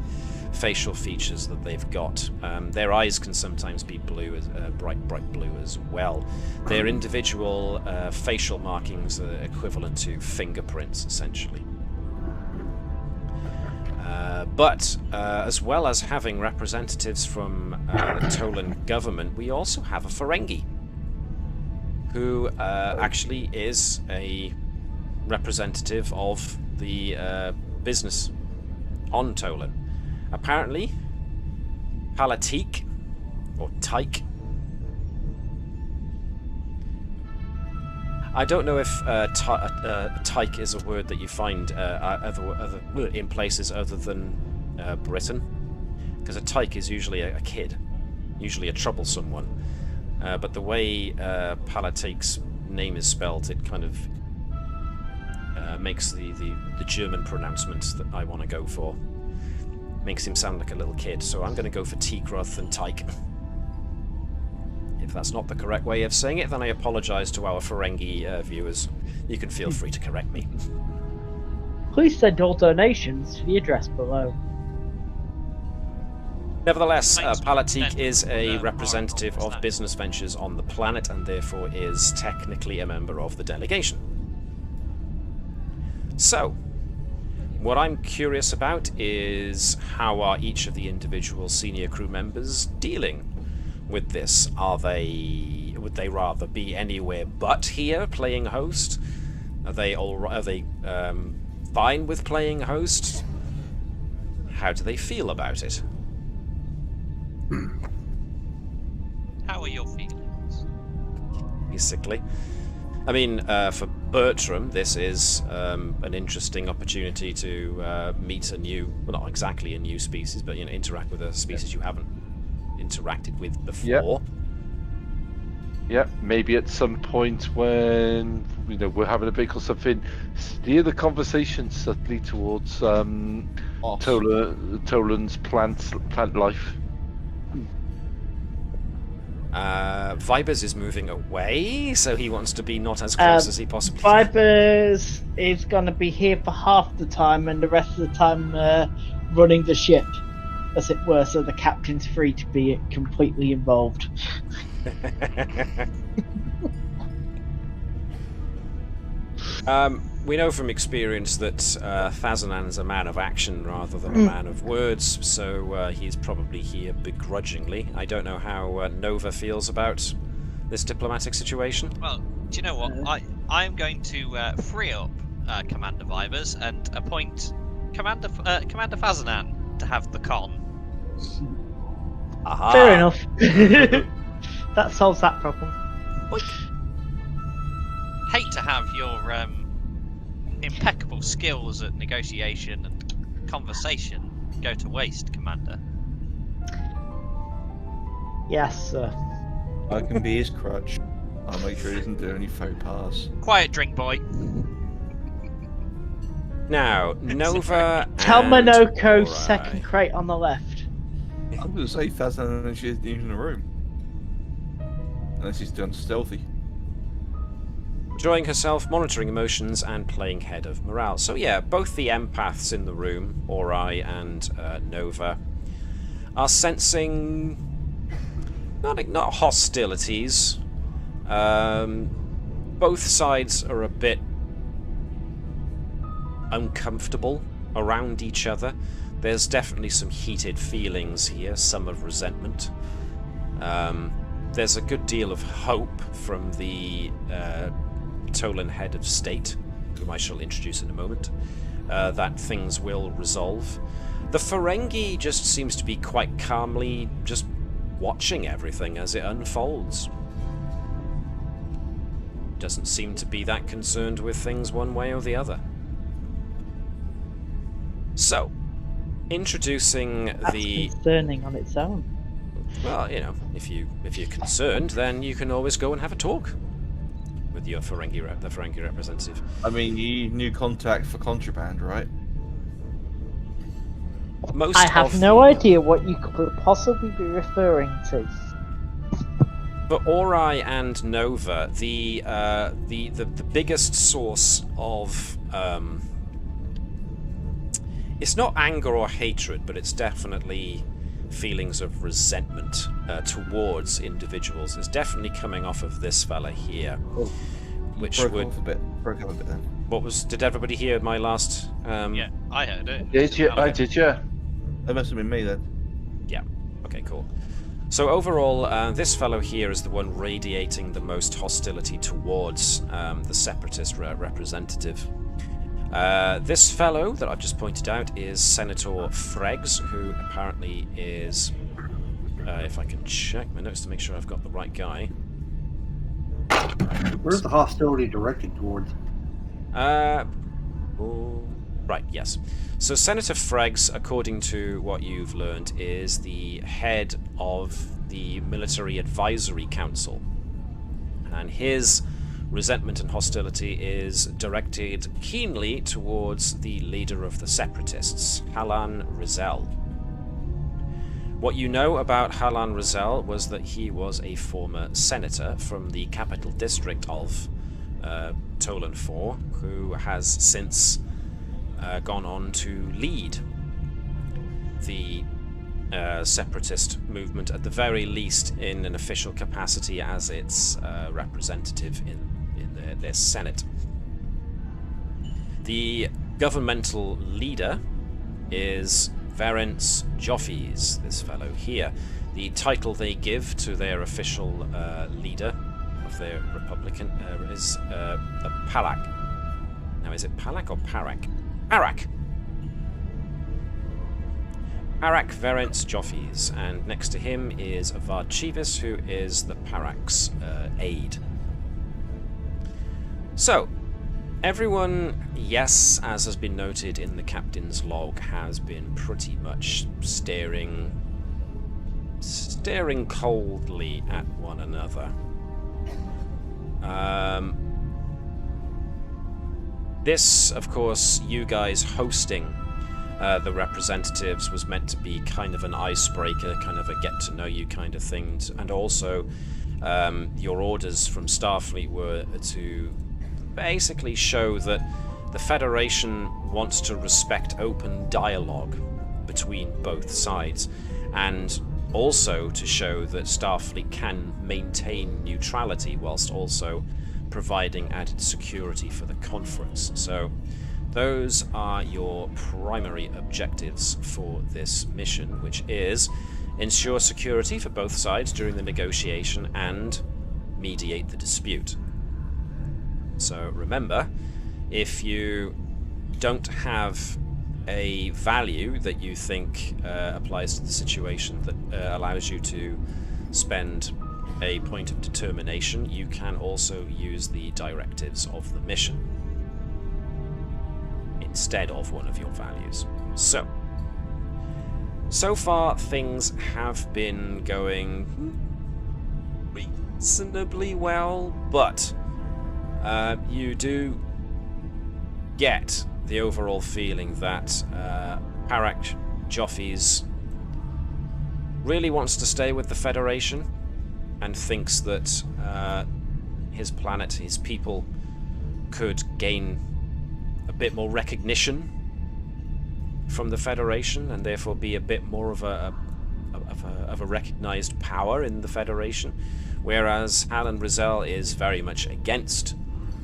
facial features that they've got. Their eyes can sometimes be blue, as bright blue as well. Their individual facial markings are equivalent to fingerprints, essentially. But as well as having representatives from the Tolen government, we also have a Ferengi, who actually is a representative of the business on Tolen. Apparently, Palatik, or Tyke, I don't know if tyke is a word that you find in places other than Britain, because a tyke is usually a kid, usually a troublesome one. But the way Palatik's name is spelled, it kind of makes the German pronouncement that I want to go for. Makes him sound like a little kid, so I'm going to go for teak rather than tyke. If that's not the correct way of saying it, then I apologise to our Ferengi viewers. You can feel free to correct me. Please send all donations to the address below. Nevertheless, Thanks, Palatik Ben. is a Alright, representative what was of that? business ventures on the planet and therefore is technically a member of the delegation. So, what I'm curious about is how are each of the individual senior crew members dealing with this? Would they rather be anywhere but here playing host? Are they fine with playing host? How do they feel about it? How are your feelings? Basically, I mean, for Bertram, this is an interesting opportunity to meet a new, well, not exactly a new species, but interact with a species you haven't interacted with before. Yeah, maybe at some point when we're having a break or something, steer the conversation subtly towards Tolan's plant life. Vibers is moving away, so he wants to be not as close as he possibly can. Vibers is going to be here for half the time and the rest of the time running the ship, as it were, so the captain's free to be completely involved. We know from experience that Fazanan's a man of action rather than a man of words, so he's probably here begrudgingly. I don't know how Nova feels about this diplomatic situation. Well, do you know what? I'm going to free up Commander Vibers and appoint Commander Fazanan to have the con. Aha. Fair enough. That solves that problem. Hate to have your impeccable skills at negotiation and conversation go to waste, Commander. Yes, sir. I can be his crutch. I'll make sure he doesn't do any faux pas. Quiet, drink boy. Now, Nova Tell and Monoko Ori. second crate on the left. I'm going to say Fazan and she's in the room. Unless he's done stealthy. Enjoying herself, monitoring emotions, and playing head of morale. So yeah, both the empaths in the room, Ori and Nova, are sensing not hostilities. Both sides are a bit uncomfortable around each other. There's definitely some heated feelings here, some of resentment. There's a good deal of hope from the Tolen head of state, whom I shall introduce in a moment, that things will resolve. The Ferengi just seems to be quite calmly just watching everything as it unfolds. Doesn't seem to be that concerned with things one way or the other. So, introducing That's the... concerning on its own. Well, if you're concerned, then you can always go and have a talk with your the Ferengi representative. I mean, you need new contact for contraband, right? I have no idea what you could possibly be referring to. For Ori and Nova, the biggest source of it's not anger or hatred, but it's definitely feelings of resentment towards individuals. It's definitely coming off of this fella here, which Broke would up a bit then. What was? Did everybody hear my last? Yeah, I heard it. Did you? I did, yeah. That must have been me then. Yeah. Okay. Cool. So overall, this fellow here is the one radiating the most hostility towards the separatist representative. This fellow that I've just pointed out is Senator Freggs, who apparently is, if I can check my notes to make sure I've got the right guy. Where's the hostility directed towards? Right, yes. So Senator Freggs, according to what you've learned, is the head of the Military Advisory Council. And his resentment and hostility is directed keenly towards the leader of the separatists, Halan Rizal. What you know about Halan Rizal was that he was a former senator from the capital district of Tolen IV, who has since gone on to lead the separatist movement, at the very least in an official capacity as its representative in their Senate. The governmental leader is Verence Joffes, this fellow here. The title they give to their official leader of their Republican is a Palak. Now, is it Palak or Parak? Parak! Parak Verence Joffes, and next to him is Avad Chivis, who is the Parak's aide. So, everyone, yes, as has been noted in the captain's log, has been pretty much staring coldly at one another. This, of course, you guys hosting the representatives was meant to be kind of an icebreaker, kind of a get-to-know-you kind of thing, and also your orders from Starfleet were to basically show that the Federation wants to respect open dialogue between both sides, and also to show that Starfleet can maintain neutrality whilst also providing added security for the conference. So those are your primary objectives for this mission, which is ensure security for both sides during the negotiation and mediate the dispute. So remember, if you don't have a value that you think applies to the situation that allows you to spend a point of determination, you can also use the directives of the mission instead of one of your values. So far things have been going reasonably well, but you do get the overall feeling that Parak Joffes really wants to stay with the Federation and thinks that his planet, his people, could gain a bit more recognition from the Federation and therefore be a bit more of a recognized power in the Federation, whereas Halan Rizal is very much against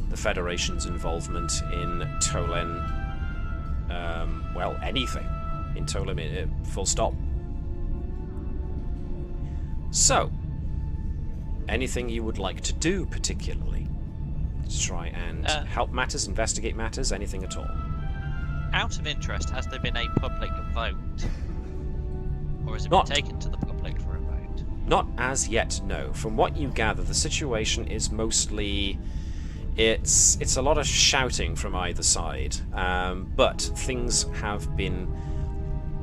the Federation's involvement in Tolen, anything in Tolen, full stop. So, anything you would like to do particularly to try and help matters, investigate matters, anything at all? Out of interest, has there been a public vote? Or has it been taken to the public for a vote? Not as yet, no. From what you gather, the situation is mostly... It's a lot of shouting from either side, but things have been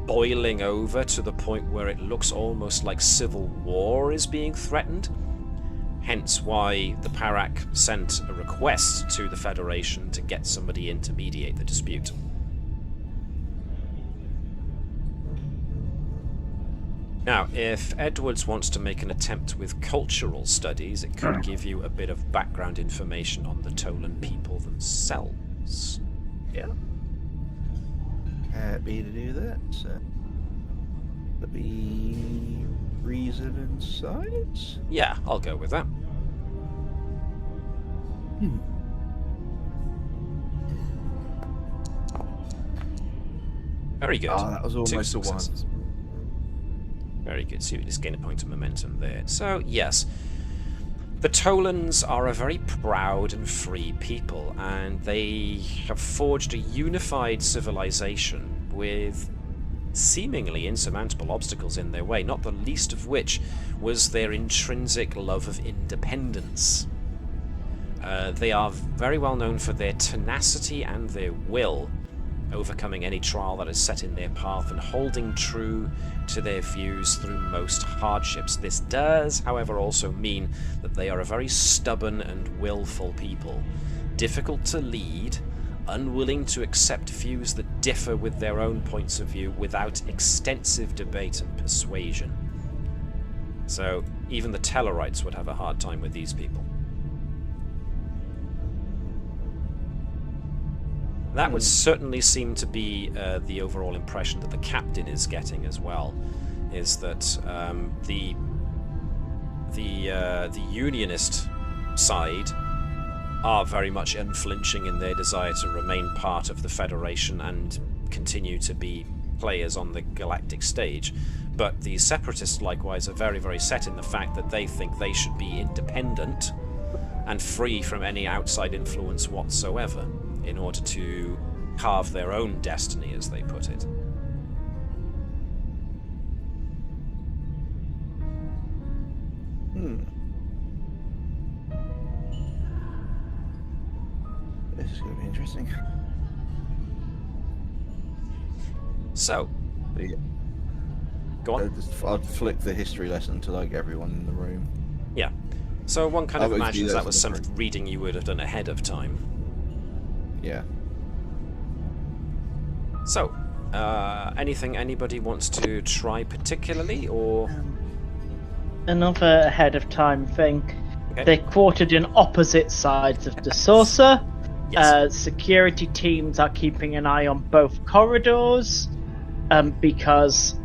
boiling over to the point where it looks almost like civil war is being threatened. Hence why the Parak sent a request to the Federation to get somebody in to mediate the dispute. Now, if Edwards wants to make an attempt with cultural studies, it could give you a bit of background information on the Tolen people themselves. Yeah. Happy to do that. So, that'd be reason and science? Yeah, I'll go with that. Very good. Oh, that was almost a one. Very good. So you just gain a point of momentum there. So, yes. The Tolens are a very proud and free people, and they have forged a unified civilization with seemingly insurmountable obstacles in their way, not the least of which was their intrinsic love of independence. They are very well known for their tenacity and their will, overcoming any trial that is set in their path and holding true to their views through most hardships. This does, however, also mean that they are a very stubborn and willful people, difficult to lead, unwilling to accept views that differ with their own points of view without extensive debate and persuasion. So even the Tellarites would have a hard time with these people. That would certainly seem to be the overall impression that the captain is getting as well, is that the Unionist side are very much unflinching in their desire to remain part of the Federation and continue to be players on the galactic stage. But the Separatists likewise are very, very set in the fact that they think they should be independent and free from any outside influence whatsoever, in order to carve their own destiny, as they put it. This is going to be interesting. So, Yeah. go on. I'd flick the history lesson to like everyone in the room. Yeah. So one kind of Oh, imagines yes, that was some that's right. reading you would have done ahead of time. Yeah. So, anything anybody wants to try particularly, or... Another ahead of time thing. Okay. They're quartered in opposite sides of the saucer. Yes. Security teams are keeping an eye on both corridors, because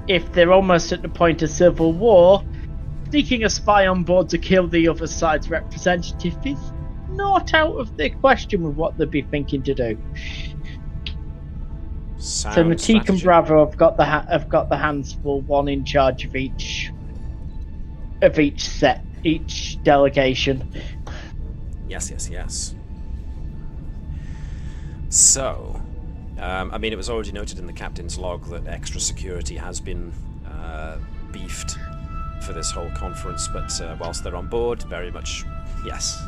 if they're almost at the point of civil war, sneaking a spy on board to kill the other side's representative is not out of the question with what they'd be thinking to do. Sound So Matique and strategy. Bravo have got the hands full, one in charge of each delegation. Yes. So, I mean, it was already noted in the captain's log that extra security has been beefed for this whole conference, but whilst they're on board, very much yes.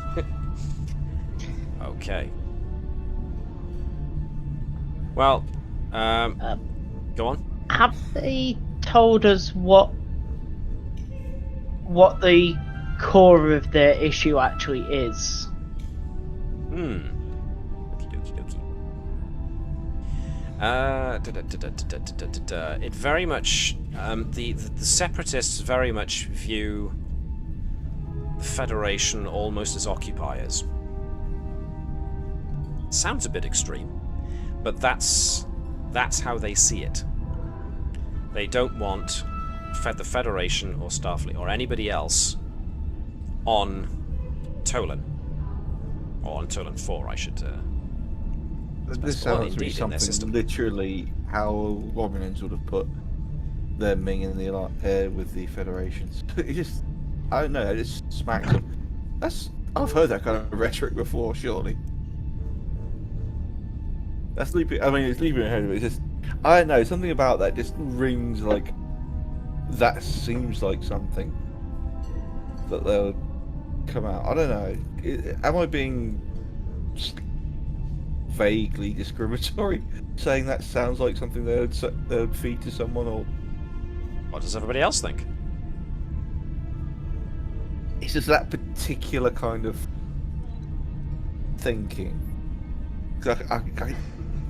Okay. Well, go on. Have they told us what the core of their issue actually is? Okie dokie. It very much the separatists very much view the Federation almost as occupiers. Sounds a bit extreme, but that's how they see it. They don't want the Federation or Starfleet or anybody else on Tolen, or on Tolen IV, I should. This specify. sounds to be Indeed, in their system. something literally how Romulans would have put their Ming in the air with the Federations. It just, I don't know, it just smacks them. I've heard that kind of rhetoric before, surely. That's leaping. I mean, it's leaping ahead of it. It's just, I don't know, something about that just rings like that seems like something that they'll come out. I don't know. Am I being vaguely discriminatory, saying that sounds like something they would feed to someone, or What does everybody else think? it's just that particular kind of thinking? 'Cause I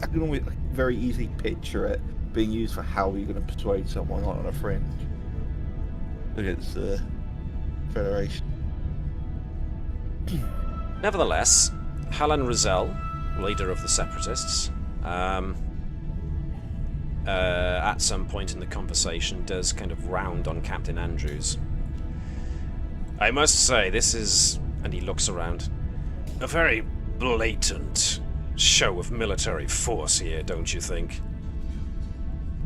can always very easily picture it being used for how you're going to persuade someone on a fringe against the Federation. Nevertheless, Helen Rizal, leader of the Separatists, at some point in the conversation does kind of round on Captain Andrews. I must say, this is, and he looks around, a very blatant show of military force here, don't you think?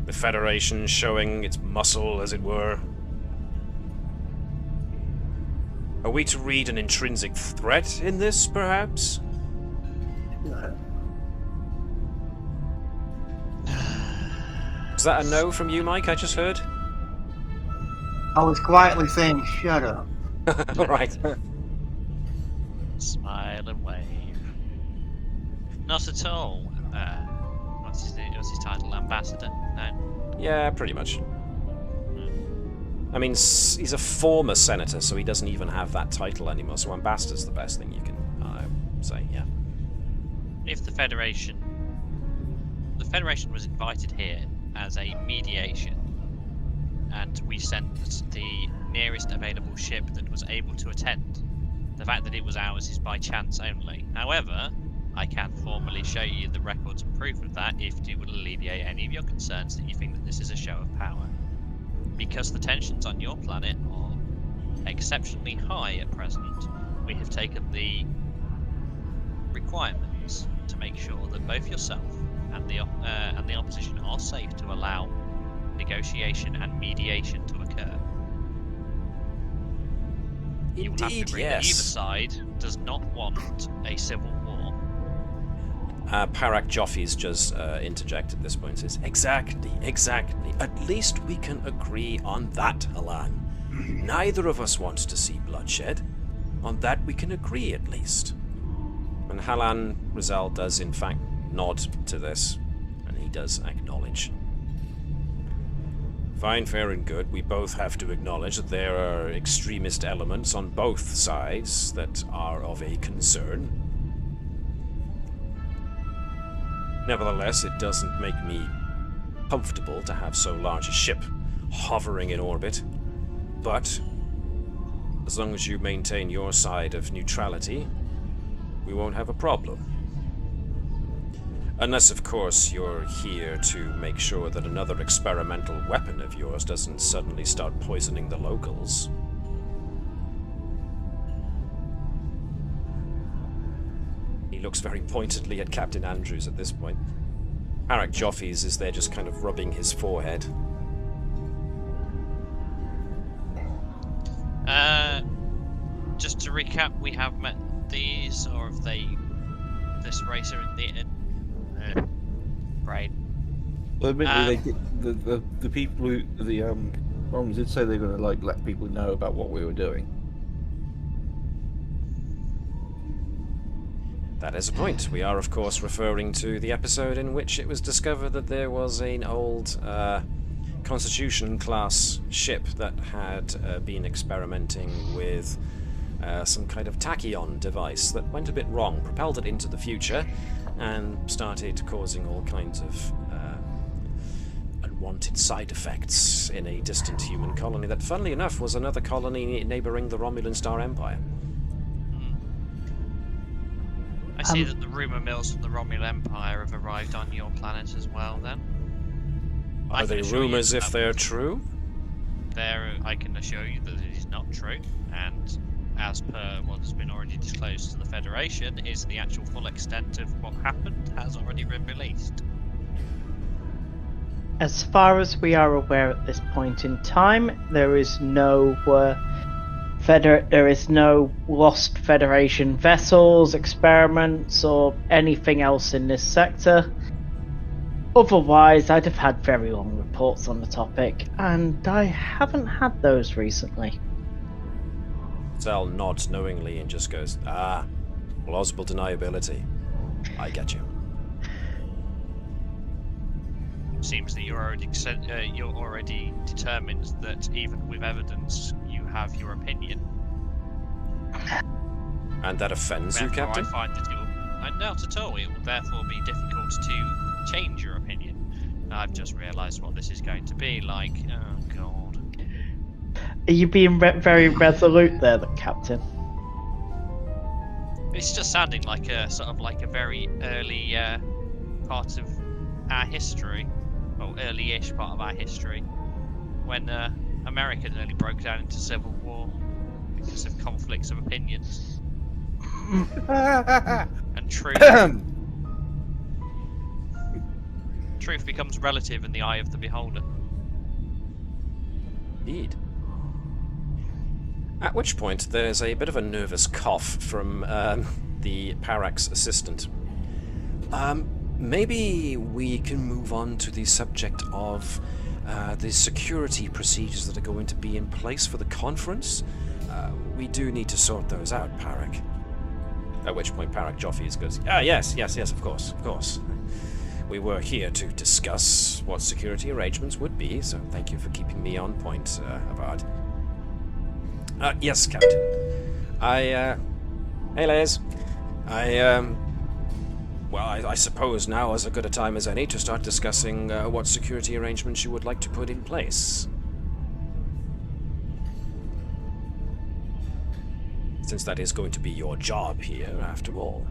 The Federation showing its muscle, as it were. Are we to read an intrinsic threat in this, perhaps? Is that a no from you, Mike, I just heard? I was quietly saying, shut up. Right. Smile and wave. Not at all. What's his title? Ambassador? No. Yeah, pretty much. I mean, he's a former senator, so he doesn't even have that title anymore, so ambassador's the best thing you can say, yeah. If the Federation was invited here as a mediation, and we sent the nearest available ship that was able to attend. The fact that it was ours is by chance only. However, I can formally show you the records and proof of that if it will alleviate any of your concerns that you think that this is a show of power. Because the tensions on your planet are exceptionally high at present, we have taken the requirements to make sure that both yourself and the opposition are safe to allow negotiation and mediation to occur. You will have to agree that either side does not want a civil war. Parak Joffy's just interject at this point and says, Exactly. At least we can agree on that, Halan. Neither of us wants to see bloodshed. On that we can agree at least. And Halan Rizal does in fact nod to this, and he does acknowledge. Fine, fair and good. We both have to acknowledge that there are extremist elements on both sides that are of a concern. Nevertheless, it doesn't make me comfortable to have so large a ship hovering in orbit. But as long as you maintain your side of neutrality, we won't have a problem. Unless, of course, you're here to make sure that another experimental weapon of yours doesn't suddenly start poisoning the locals. He looks very pointedly at Captain Andrews at this point. Parak Joffy's is there just kind of rubbing his forehead. Just to recap, we have met these, or have they, this racer in the brain. Well, admittedly, they did, the people who the Romans did say they're going to let people know about what we were doing. That is a point. We are, of course, referring to the episode in which it was discovered that there was an old Constitution-class ship that had been experimenting with some kind of tachyon device that went a bit wrong, propelled it into the future, and started causing all kinds of unwanted side effects in a distant human colony that, funnily enough, was another colony neighbouring the Romulan Star Empire. I see that the rumour mills from the Romulan Empire have arrived on your planet as well, then. Are they rumours if they're true? I can assure you that it is not true, and as per what has been already disclosed to the Federation, is the actual full extent of what happened has already been released. As far as we are aware at this point in time, there is no lost Federation vessels, experiments, or anything else in this sector. Otherwise, I'd have had very long reports on the topic, and I haven't had those recently. Sal nods knowingly and just goes, plausible deniability. I get you. Seems that you're already determined that even with evidence, you have your opinion. And that offends you, Captain? I find that not at all. It will therefore be difficult to change your opinion. I've just realised what this is going to be like. Oh God. Are you being very resolute there, Captain? It's just sounding like a sort of like a very early part of our history, or early-ish part of our history, when America nearly broke down into civil war because of conflicts of opinions. And truth becomes relative in the eye of the beholder. Indeed. At which point, there's a bit of a nervous cough from the Parak's assistant. Maybe we can move on to the subject of the security procedures that are going to be in place for the conference. We do need to sort those out, Parak. At which point Parak Joffies goes, yes, of course. We were here to discuss what security arrangements would be, so thank you for keeping me on point, Abad. Yes, Captain. Hey, Les. I suppose now is as good a time as any to start discussing what security arrangements you would like to put in place. Since that is going to be your job here, after all.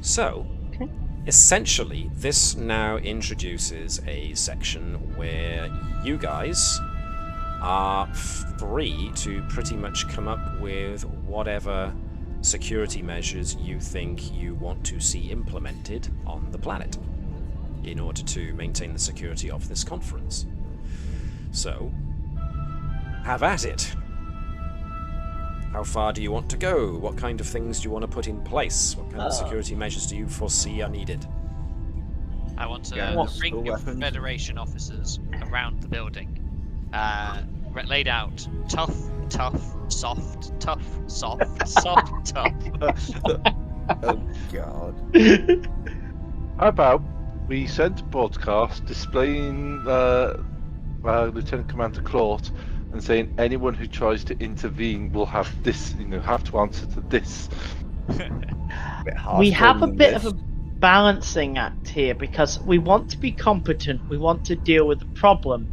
So, essentially, this now introduces a section where you guys are free to pretty much come up with whatever security measures you think you want to see implemented on the planet in order to maintain the security of this conference. So, have at it. How far do you want to go? What kind of things do you want to put in place? What kind of security measures do you foresee are needed? I want a ring of Federation officers around the building. Laid out tough, soft, tough, soft, soft, tough. Oh, God. How about we send a broadcast displaying Lieutenant Commander Claude and saying anyone who tries to intervene will have this, have to answer to this. We have a bit of a balancing act here because we want to be competent, we want to deal with the problem.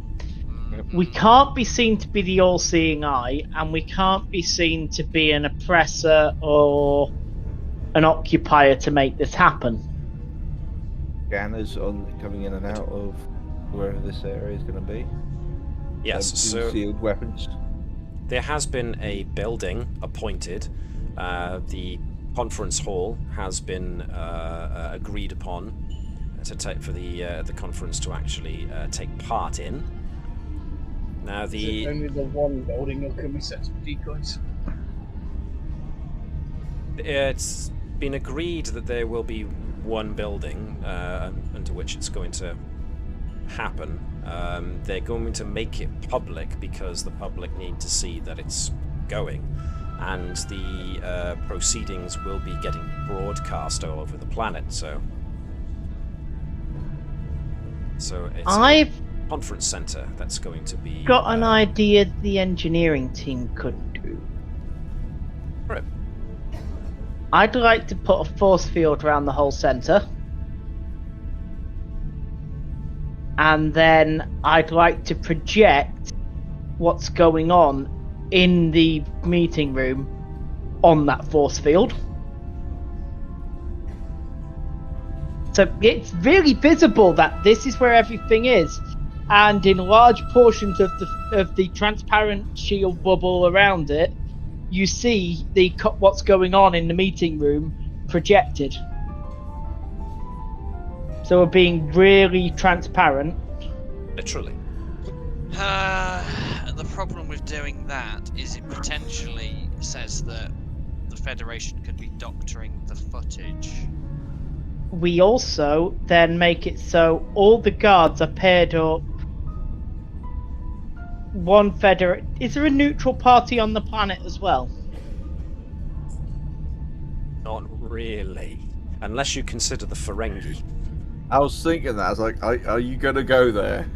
We can't be seen to be the all-seeing eye, and we can't be seen to be an oppressor or an occupier to make this happen. Scanners coming in and out of wherever this area is going to be. Yes, so sealed weapons. there has been a building appointed. The conference hall has been agreed upon for the conference to actually take part in. Now Is it only the one building, or can we set some decoys? It's been agreed that there will be one building under which it's going to happen. They're going to make it public because the public need to see that it's going, and the proceedings will be getting broadcast all over the planet. So it's a conference center that's going to be got an idea the engineering team could do. Right. I'd like to put a force field around the whole center. And then I'd like to project what's going on in the meeting room on that force field. So it's really visible that this is where everything is. And in large portions of the transparent shield bubble around it, you see what's going on in the meeting room projected. So we're being really transparent. Literally. The problem with doing that is it potentially says that the Federation could be doctoring the footage. We also then make it so all the guards are paired up. Is there a neutral party on the planet as well? Not really. Unless you consider the Ferengi. I was thinking that. I was like, are you going to go there?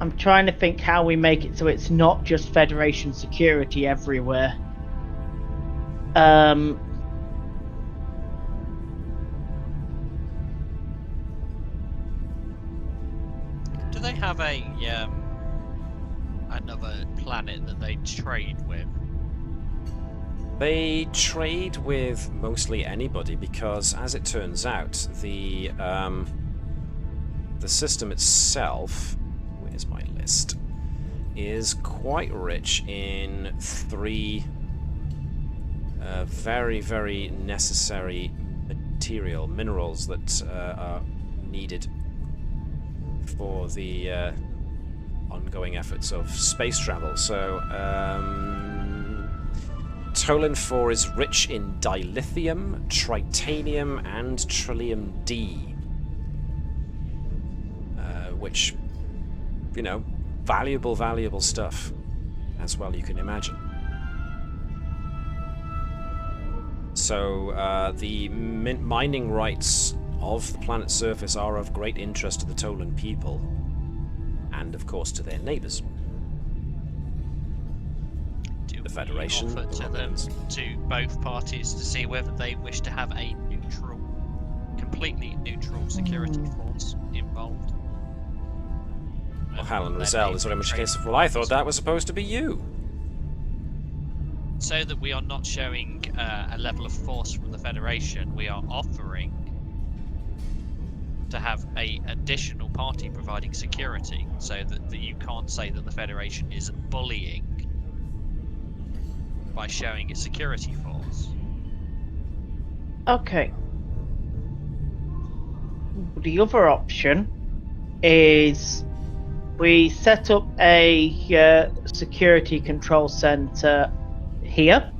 I'm trying to think how we make it so it's not just Federation security everywhere. Do they have another planet that they trade with? They trade with mostly anybody because, as it turns out, the system itself, where's my list, is quite rich in 3 very, very necessary minerals that are needed for the ongoing efforts of space travel. So, Tolen IV is rich in dilithium, tritanium, and trillium D. which, valuable stuff, as well you can imagine. So the mining rights of the planet's surface are of great interest to the Tolen people, and of course to their neighbours. The Federation. Offer to them, to both parties, to see whether they wish to have a completely neutral security force involved. Well, Alan Rizal is very much a case of, well, I thought that was supposed to be you. So that we are not showing a level of force from the Federation, we are offering to have a additional party providing security, so that you can't say that the Federation is bullying by showing its security force. Okay. The other option is we set up a security control center here.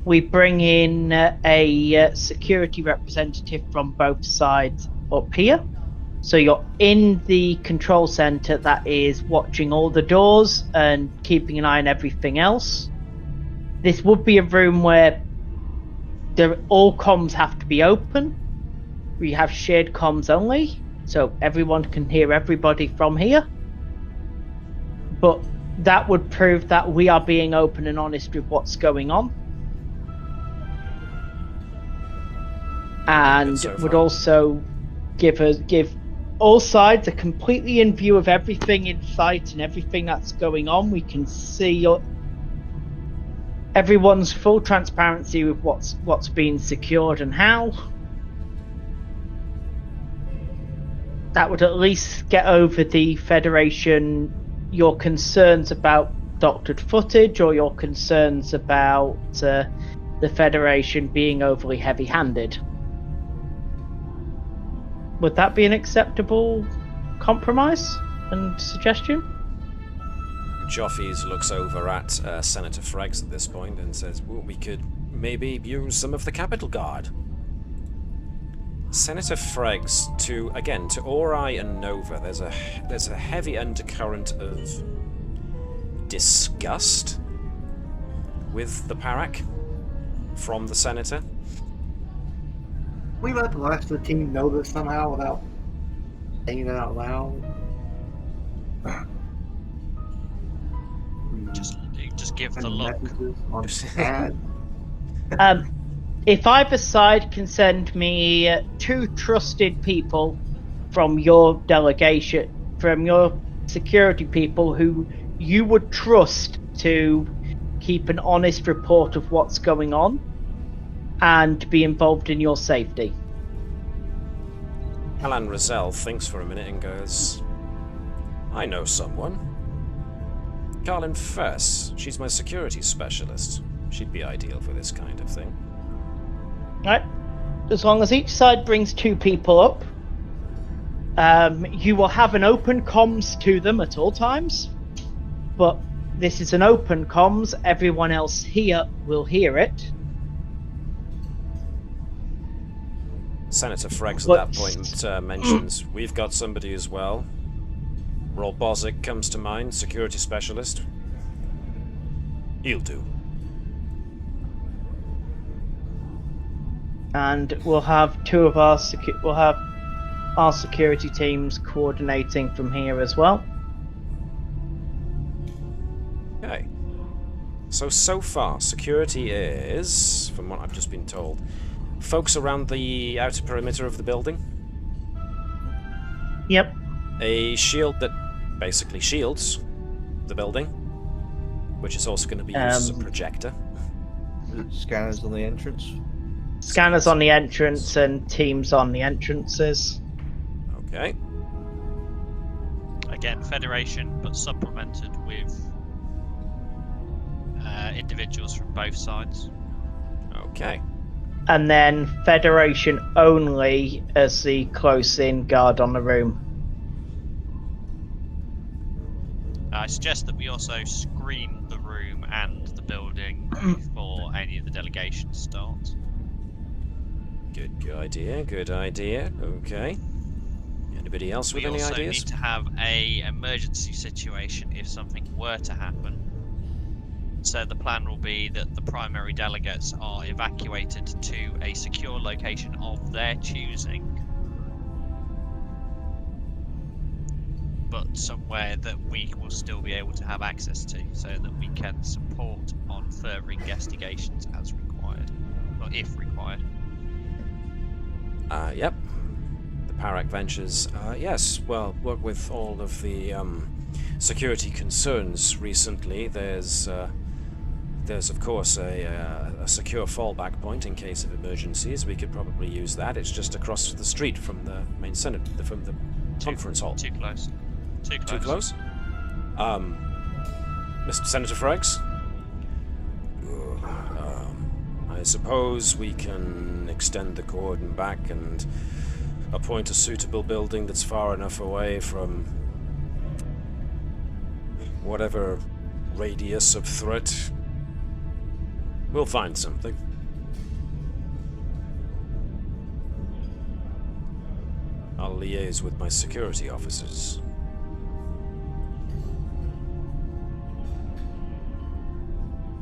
We bring in a security representative from both sides up here. So you're in the control center that is watching all the doors and keeping an eye on everything else. This would be a room where all comms have to be open. We have shared comms only, so everyone can hear everybody from here. But that would prove that we are being open and honest with what's going on. And would also give all sides a completely in view of everything in sight and everything that's going on. We can see everyone's full transparency with what's being secured and how. That would at least get over the Federation, your concerns about doctored footage or your concerns about the Federation being overly heavy-handed. Would that be an acceptable compromise and suggestion? Joffies looks over at Senator Freggs at this point and says, well, we could maybe use some of the Capital Guard. Senator Freggs, to Ori and Nova, there's a heavy undercurrent of disgust with the Parak from the Senator. We let the rest of the team know this somehow without saying it out loud. Just give the look. If either side can send me 2 trusted people from your delegation, from your security people who you would trust to keep an honest report of what's going on and be involved in your safety. Alan Rizal thinks for a minute and goes, I know someone. Carlin Fess. She's my security specialist. She'd be ideal for this kind of thing. Right. As long as each side brings 2 people up, you will have an open comms to them at all times. But this is an open comms. Everyone else here will hear it. Senator Freggs at that point mentions, we've got somebody as well. Roll Bozic comes to mind, security specialist. He'll do. And we'll have our security teams coordinating from here as well. Okay. So far, security is, from what I've just been told, folks around the outer perimeter of the building. Yep. A shield that basically shields the building, which is also going to be used as a projector. Scanners on the entrance. Scanners on the entrance and teams on the entrances. Okay. Again, Federation, but supplemented with individuals from both sides. Okay. And then Federation only as the close-in guard on the room. I suggest that we also screen the room and the building before any of the delegations start. Good idea, good idea. Okay. Anybody else with We any also ideas? need to have a emergency situation if something were to happen. So the plan will be that the primary delegates are evacuated to a secure location of their choosing, but somewhere that we will still be able to have access to, so that we can support on further investigations as required, or if required. Yep. The Parak Ventures, yes, well, work with all of the security concerns recently. There's of course a secure fallback point in case of emergencies. We could probably use that. It's just across the street from the main Senate, from the conference hall. Too close. Too close. Too close? Mr. Senator Freggs? I suppose we can extend the cordon back and appoint a suitable building that's far enough away from whatever radius of threat. We'll find something. I'll liaise with my security officers.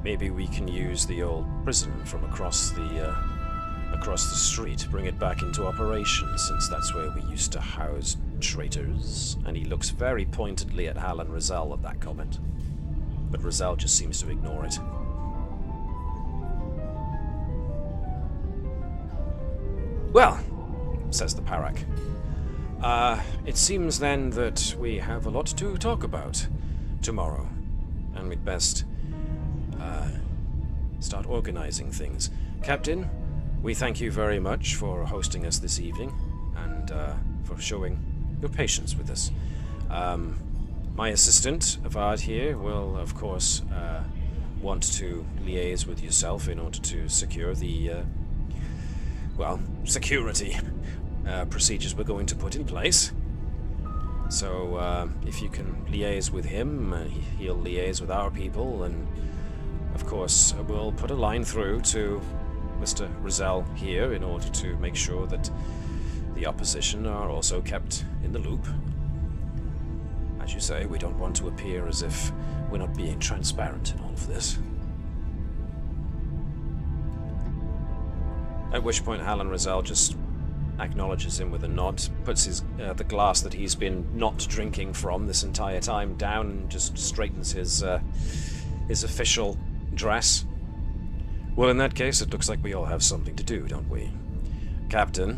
Maybe we can use the old prison from across the street, bring it back into operation, since that's where we used to house traitors. And he looks very pointedly at Hal and Rizal at that comment. But Rizal just seems to ignore it. Well, says the Parak. It seems then that we have a lot to talk about tomorrow, and we'd best start organizing things. Captain, we thank you very much for hosting us this evening, and for showing your patience with us. My assistant, Avad here, will of course want to liaise with yourself in order to secure the security procedures we're going to put in place. So if you can liaise with him, he'll liaise with our people, and of course we'll put a line through to Mr. Rizal here in order to make sure that the opposition are also kept in the loop. As you say, we don't want to appear as if we're not being transparent in all of this. At which point Hal and Rizal just acknowledges him with a nod, puts his the glass that he's been not drinking from this entire time down, and just straightens his official dress. Well, in that case, it looks like we all have something to do, don't we? Captain,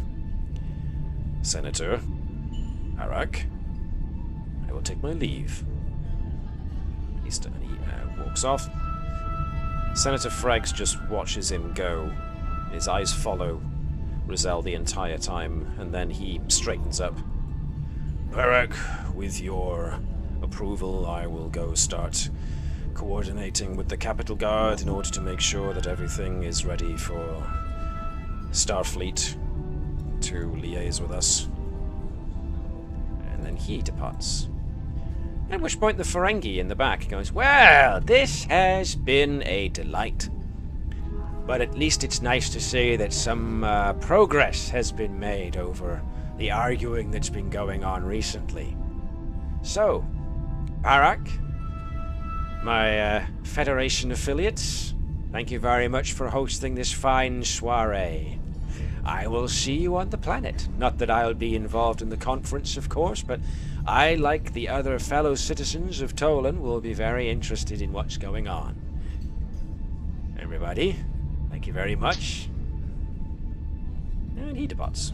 Senator, Parak, I will take my leave. He walks off. Senator Freggs just watches him go. His eyes follow Rizal the entire time, and then he straightens up. Parak, with your approval, I will go start coordinating with the Capital Guard in order to make sure that everything is ready for Starfleet to liaise with us. And then he departs. At which point the Ferengi in the back goes, "Well, this has been a delight. But at least it's nice to see that some progress has been made over the arguing that's been going on recently. So, Parak, my Federation affiliates, thank you very much for hosting this fine soiree. I will see you on the planet. Not that I'll be involved in the conference, of course, but I, like the other fellow citizens of Tolen, will be very interested in what's going on. Everybody, thank you very much." And he departs.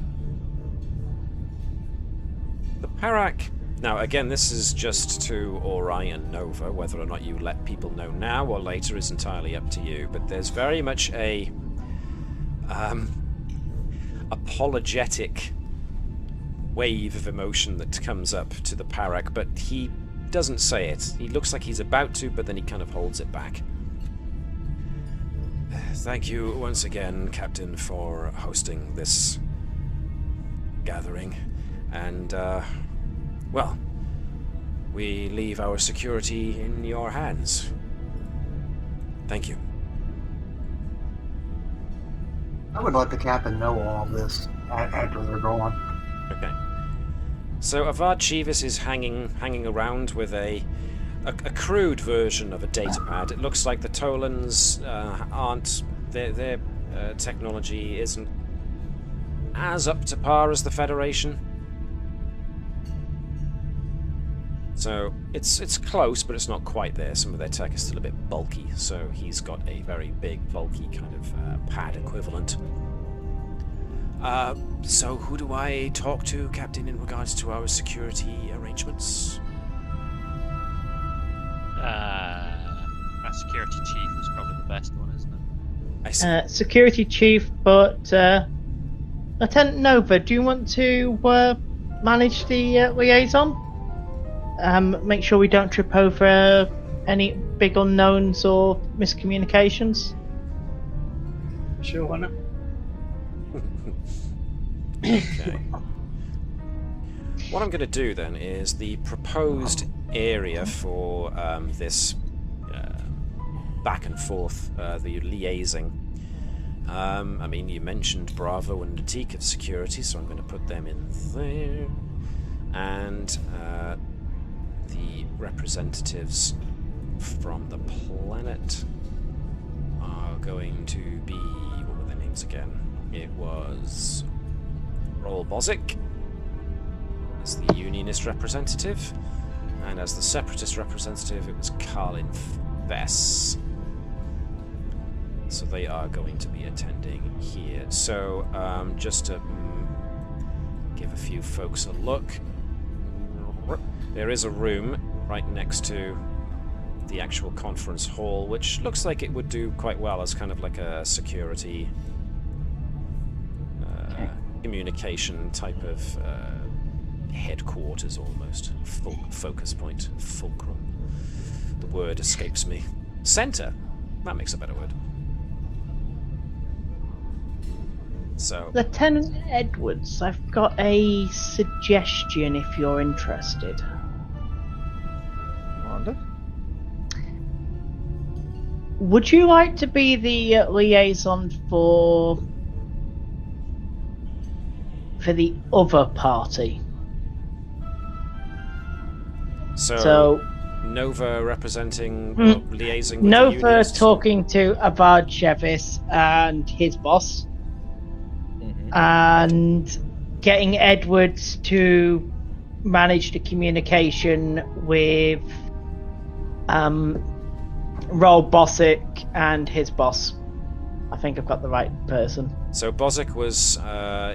The Parak... Now, again, this is just to Orion Nova. Whether or not you let people know now or later is entirely up to you. But there's very much a... apologetic wave of emotion that comes up to the Parak, but he doesn't say it. He looks like he's about to, but then he kind of holds it back. Thank you once again, Captain, for hosting this gathering. And, well, we leave our security in your hands. Thank you. I would let the captain know all of this after they're gone. Okay. So Avard is hanging around with a crude version of a datapad. It looks like the Tolens aren't... Their technology isn't as up to par as the Federation. So it's close, but it's not quite there. Some of their tech is still a bit bulky, so he's got a very big, bulky kind of pad equivalent. So who do I talk to, Captain, in regards to our security arrangements? Our security chief is probably the best one, isn't it? I see. Security chief, but Lieutenant Nova, do you want to manage the liaison? Make sure we don't trip over any big unknowns or miscommunications. Sure, why not? Okay. What I'm going to do then is the proposed area for this back and forth, the liaising. I mean, you mentioned Bravo and Natik of security, so I'm going to put them in there. And the representatives from the planet are going to be... what were their names again? It was Roll Bozic as the Unionist representative, and as the Separatist representative it was Carlin Vess. So they are going to be attending here. So just to give a few folks a look, there is a room right next to the actual conference hall, which looks like it would do quite well as kind of like a security communication type of headquarters, almost. Focus point. Fulcrum. The word escapes me. Center. That makes a better word. So, Lieutenant Edwards, I've got a suggestion if you're interested. Wanda? Would you like to be the liaison for the other party? So Nova representing, liaising with Nova the Unionists? talking to Avad Chevis and his boss, and getting Edwards to manage the communication with Roll Bozic and his boss. I think I've got the right person. So Bozic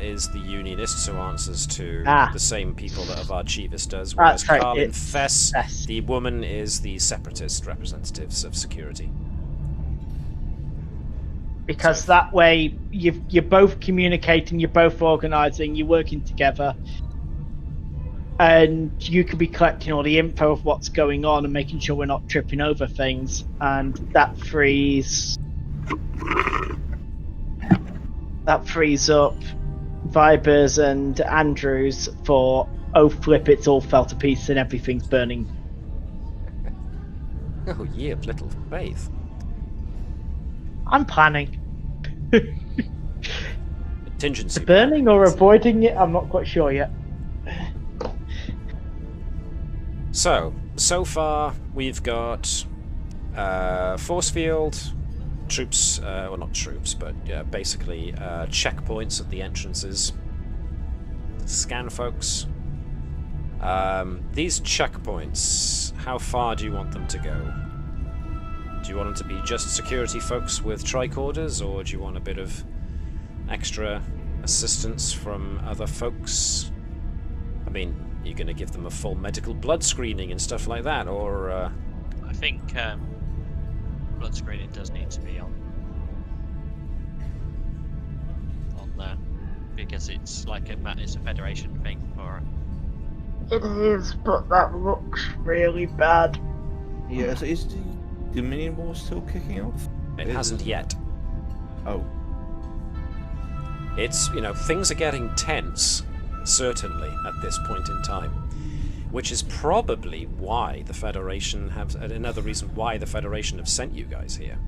is the Unionist, so answers to the same people that Avad Chevis does, whereas That's right, Carlin it's Fess, Fess. the woman, is the Separatist representatives of security. Because that way you're both communicating, you're both organising, you're working together, and you could be collecting all the info of what's going on and making sure we're not tripping over things, and that frees up Vibers and Andrews for flip, it's all fell to pieces and everything's burning. Oh, ye of little faith. I'm planning. Contingency Burning or avoiding it, I'm not quite sure yet. So far we've got force field, troops, well not troops, but basically checkpoints at the entrances. Scan folks. These checkpoints, how far do you want them to go? Do you want them to be just security folks with tricorders, or do you want a bit of extra assistance from other folks? I mean, you're going to give them a full medical blood screening and stuff like that, or... I think blood screening does need to be on there, because it's like it's a Federation thing for... It is, but that looks really bad. Yeah, so is the Dominion War still kicking off? It hasn't yet. Oh. It's, things are getting tense, certainly, at this point in time. Which is probably why the Federation another reason why the Federation have sent you guys here.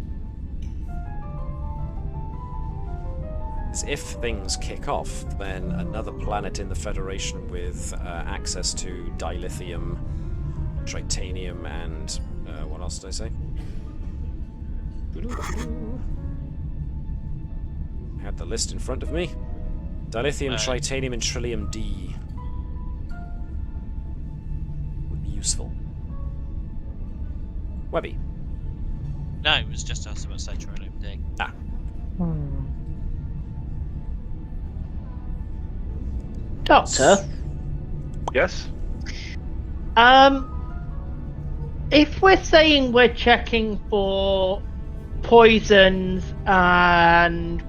is if things kick off, then another planet in the Federation with access to dilithium, tritanium, and what else did I say? I had the list in front of me. Dilithium, tritanium, and trillium D would be useful. Webby. No, it was just us about to say trillium D. Ah. Doctor? Yes? If we're saying we're checking for poisons and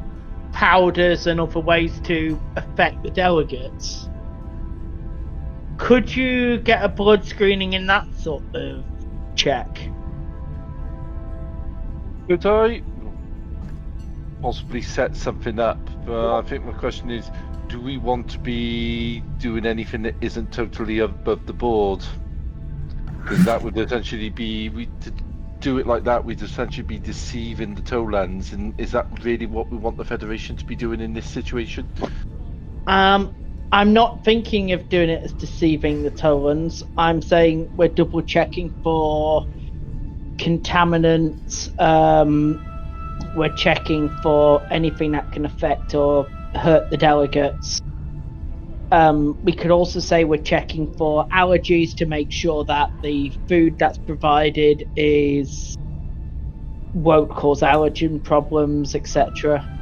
powders and other ways to affect the delegates, could you get a blood screening in that sort of check? Could I possibly set something up? I think my question is, do we want to be doing anything that isn't totally above the board? Because that would essentially be, to do it like that, we'd essentially be deceiving the Tolans, and is that really what we want the Federation to be doing in this situation? I'm not thinking of doing it as deceiving the Tolans. I'm saying we're double checking for contaminants. We're checking for anything that can affect or hurt the delegates. We could also say we're checking for allergies to make sure that the food that's provided won't cause allergen problems, etc.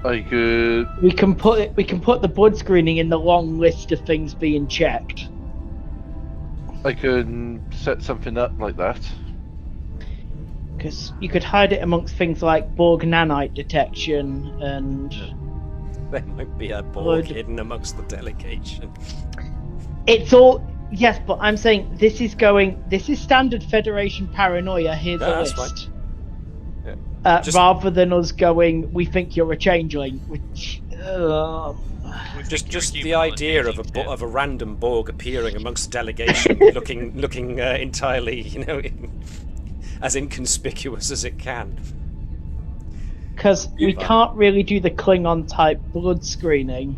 I could. We can put the blood screening in the long list of things being checked. I can set something up like that. Because you could hide it amongst things like Borg nanite detection and... There might be a Borg hidden amongst the delegation. It's all... Yes, but I'm saying this is standard Federation paranoia. Here's a list. Fine. Rather than us going, we think you're a changeling, which... Just the idea of a random Borg appearing amongst the delegation, looking entirely, as inconspicuous as it can. Because we can't really do the Klingon type blood screening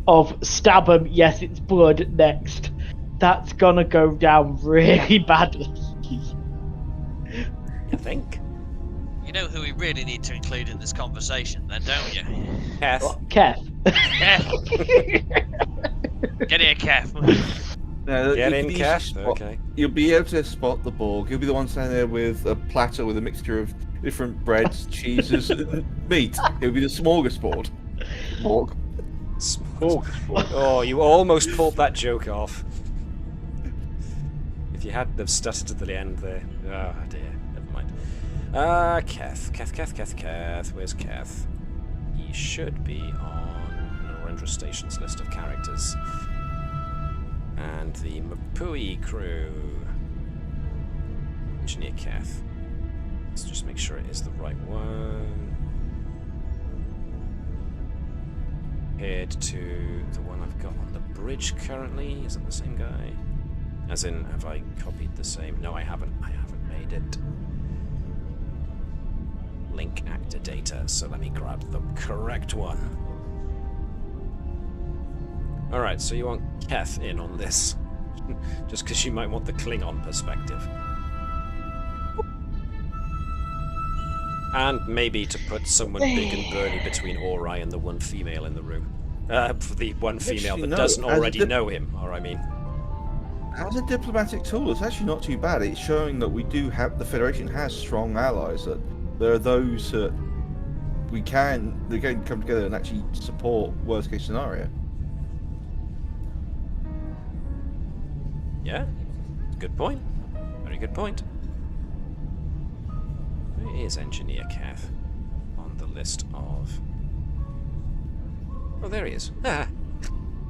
of stab 'em, yes, it's blood, next. That's gonna go down really badly. You think? You know who we really need to include in this conversation, then, don't you? Kath. Kev. Get here, Kev. No, Get you in, can Kath. spot- Okay. You'll be able to spot the Borg. You'll be the one standing there with a platter with a mixture of different breads, cheeses, and meat. It'll be the smorgasbord. Borg. Oh, you almost pulled that joke off. If you hadn't have stuttered to the end there. Oh dear, never mind. Kath. Where's Kath? He should be on Narendra Station's list of characters. And the Mapui crew. Engineer Kath. Let's just make sure it is the right one. Head to the one I've got on the bridge currently. Is it the same guy? As in, have I copied the same? No, I haven't. I haven't made it. Link actor data, so let me grab the correct one. Alright, so you want Kath in on this. Just because you might want the Klingon perspective. And maybe to put someone big and burly between Ori and the one female in the room. The one female that doesn't already know him, or I mean. As a diplomatic tool, it's actually not too bad. It's showing that we do have, the Federation has strong allies, that there are those that they can come together and actually support worst case scenario. Yeah, good point. Very good point. Where is Engineer Kath on the list of... Oh, there he is. Oh,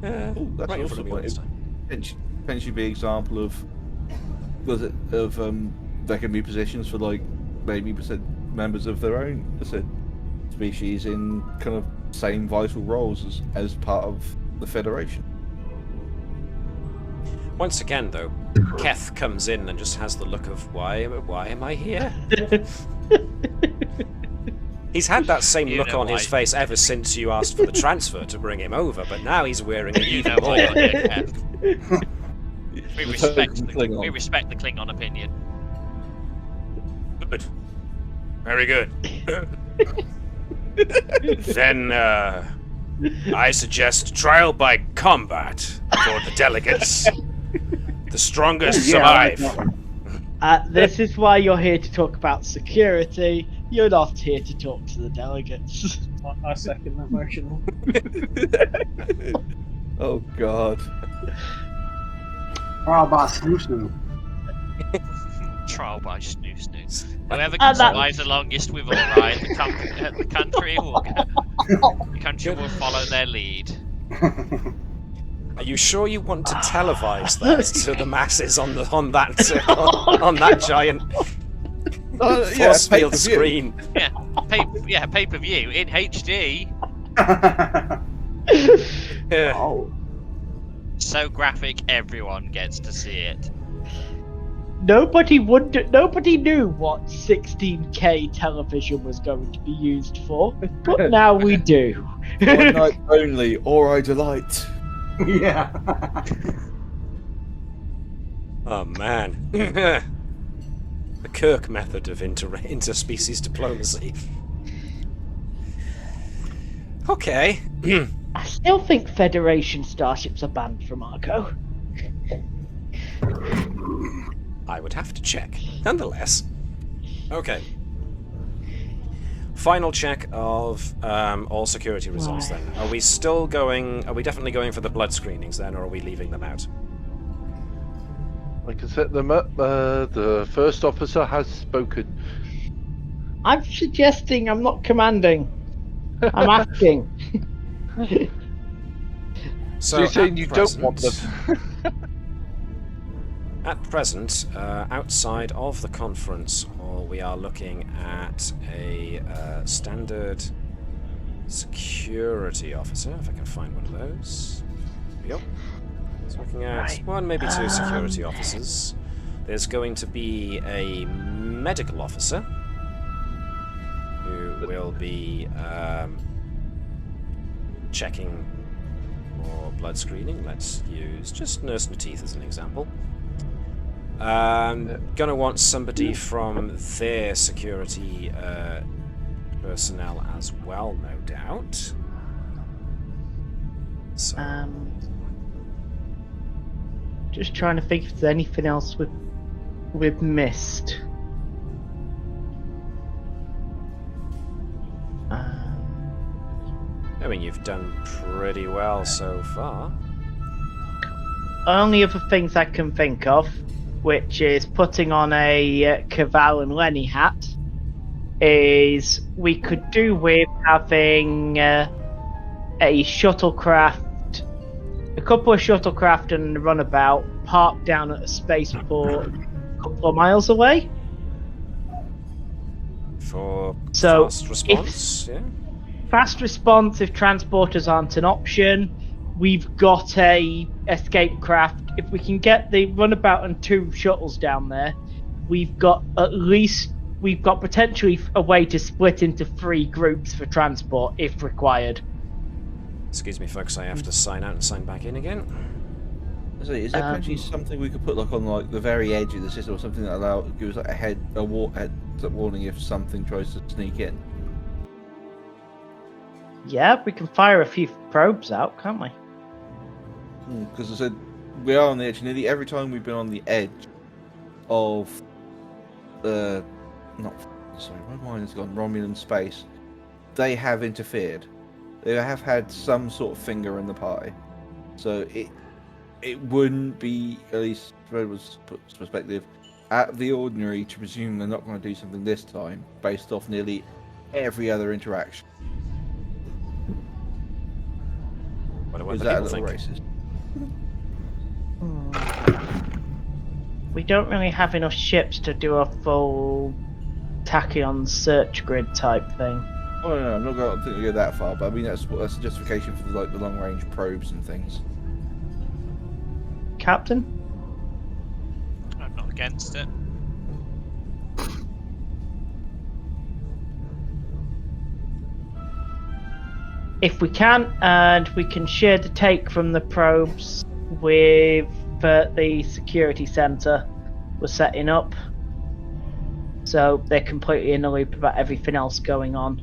that's right in front also of me all this time. potentially be an example of there can be positions for like maybe members of their own species in kind of same vital roles as part of the Federation. Once again, though, Keth comes in and just has the look of why am I here? He's had that same You look know on his why. face ever since you asked for the transfer to bring him over, but now he's wearing it You even know more. why, Kev. We The respect token the Klingon. we respect the Klingon opinion. Good. Very good. Then, I suggest trial by combat for the delegates. The strongest survive. This is why you're here to talk about security. You're not here to talk to the delegates. I second that motion. Oh God. Trial by snoo. Trial by snoo. Whoever And can that- survive the longest with all right, the country will follow their lead. Are you sure you want to televise that to the masses on that giant force field pay-per-view. screen? Pay per view in HD. Yeah. Oh, So graphic, everyone gets to see it. Nobody knew what 16K television was going to be used for, but now we do. One night only, or I delight. yeah. Oh man. The Kirk method of interspecies diplomacy. Okay. I still think Federation starships are banned from Argo. I would have to check. Nonetheless. Okay. Final check of all security results then. Are we definitely going for the blood screenings then, or are we leaving them out? I can set them up. The first officer has spoken. I'm suggesting, I'm not commanding. I'm asking. So you're saying you don't want them? At present, outside of the conference hall, we are looking at a standard security officer, if I can find one of those. Yep. It's looking at one, maybe two security officers. There's going to be a medical officer who will be checking for blood screening. Let's use just Nurse Nateeth as an example. Gonna want somebody from their security personnel as well, no doubt. So, Just trying to think if there's anything else we've missed. I mean, you've done pretty well so far. Only other things I can think of, which is putting on a Caval and Lenny hat, is we could do with having a shuttlecraft, a couple of shuttlecraft and a runabout parked down at a spaceport a couple of miles away. For So, fast response, yeah? Fast response if transporters aren't an option. We've got a escape craft. If we can get the runabout and two shuttles down there, we've got potentially a way to split into 3 groups for transport if required. Excuse me, folks, I have to sign out and sign back in again. Is there actually something we could put on the very edge of the system, or something that gives a head warning if something tries to sneak in? Yeah, we can fire a few probes out, can't we? Because I said we are on the edge. Nearly every time we've been on the edge of my mind has gone. Romulan space. They have interfered. They have had some sort of finger in the pie. So it wouldn't be, at least from Redwood's perspective, out of the ordinary to presume they're not going to do something this time, based off nearly every other interaction. What Is do that a people little think? racist? We don't really have enough ships to do a full tachyon search grid type thing. Oh no, I'm not going to go that far, but I mean that's a justification for the long range probes and things. Captain? I'm not against it. if we can, and we can share the take from the probes with the security center we're setting up. So they're completely in the loop about everything else going on.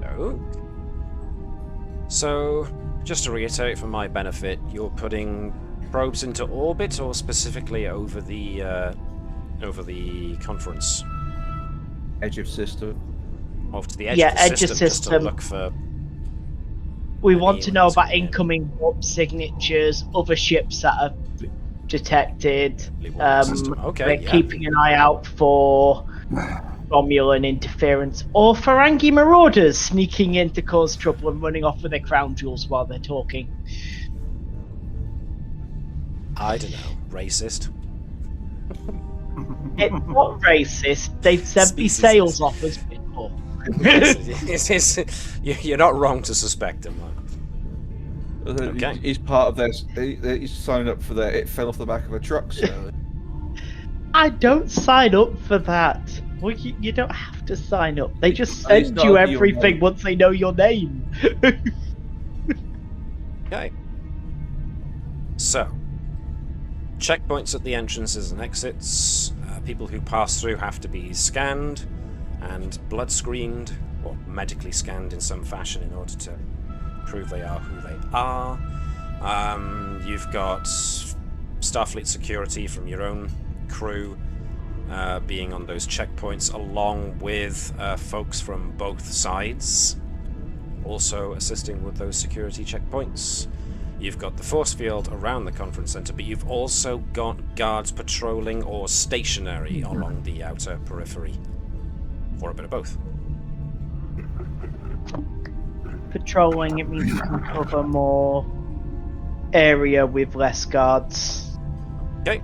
Oh. So, just to reiterate for my benefit, you're putting probes into orbit, or specifically over the conference? Edge of system. Off to the edge Yeah, of the edge of system, just to system. look for... We want to know aliens about coming in. incoming warp signatures, other ships that have detected. System. Okay, We're yeah. keeping an eye out for Romulan interference or Ferengi marauders sneaking in to cause trouble and running off with their crown jewels while they're talking. I don't know. Racist? It's not racist. They've sent me Speciesist. sales offers before. You're not wrong to suspect him. Okay. He's part of their. He's signed up for their. It fell off the back of a truck. So I don't sign up for that. Well, you don't have to sign up. They just It's send not you under your everything name. once they know your name. Okay. So, checkpoints at the entrances and exits. People who pass through have to be scanned and blood screened, or medically scanned in some fashion in order to prove they are who they are. You've got Starfleet security from your own crew being on those checkpoints, along with folks from both sides also assisting with those security checkpoints. You've got the force field around the conference center, but you've also got guards patrolling or stationary along the outer periphery, or a bit of both. Patrolling, it means you can cover more area with less guards. Okay.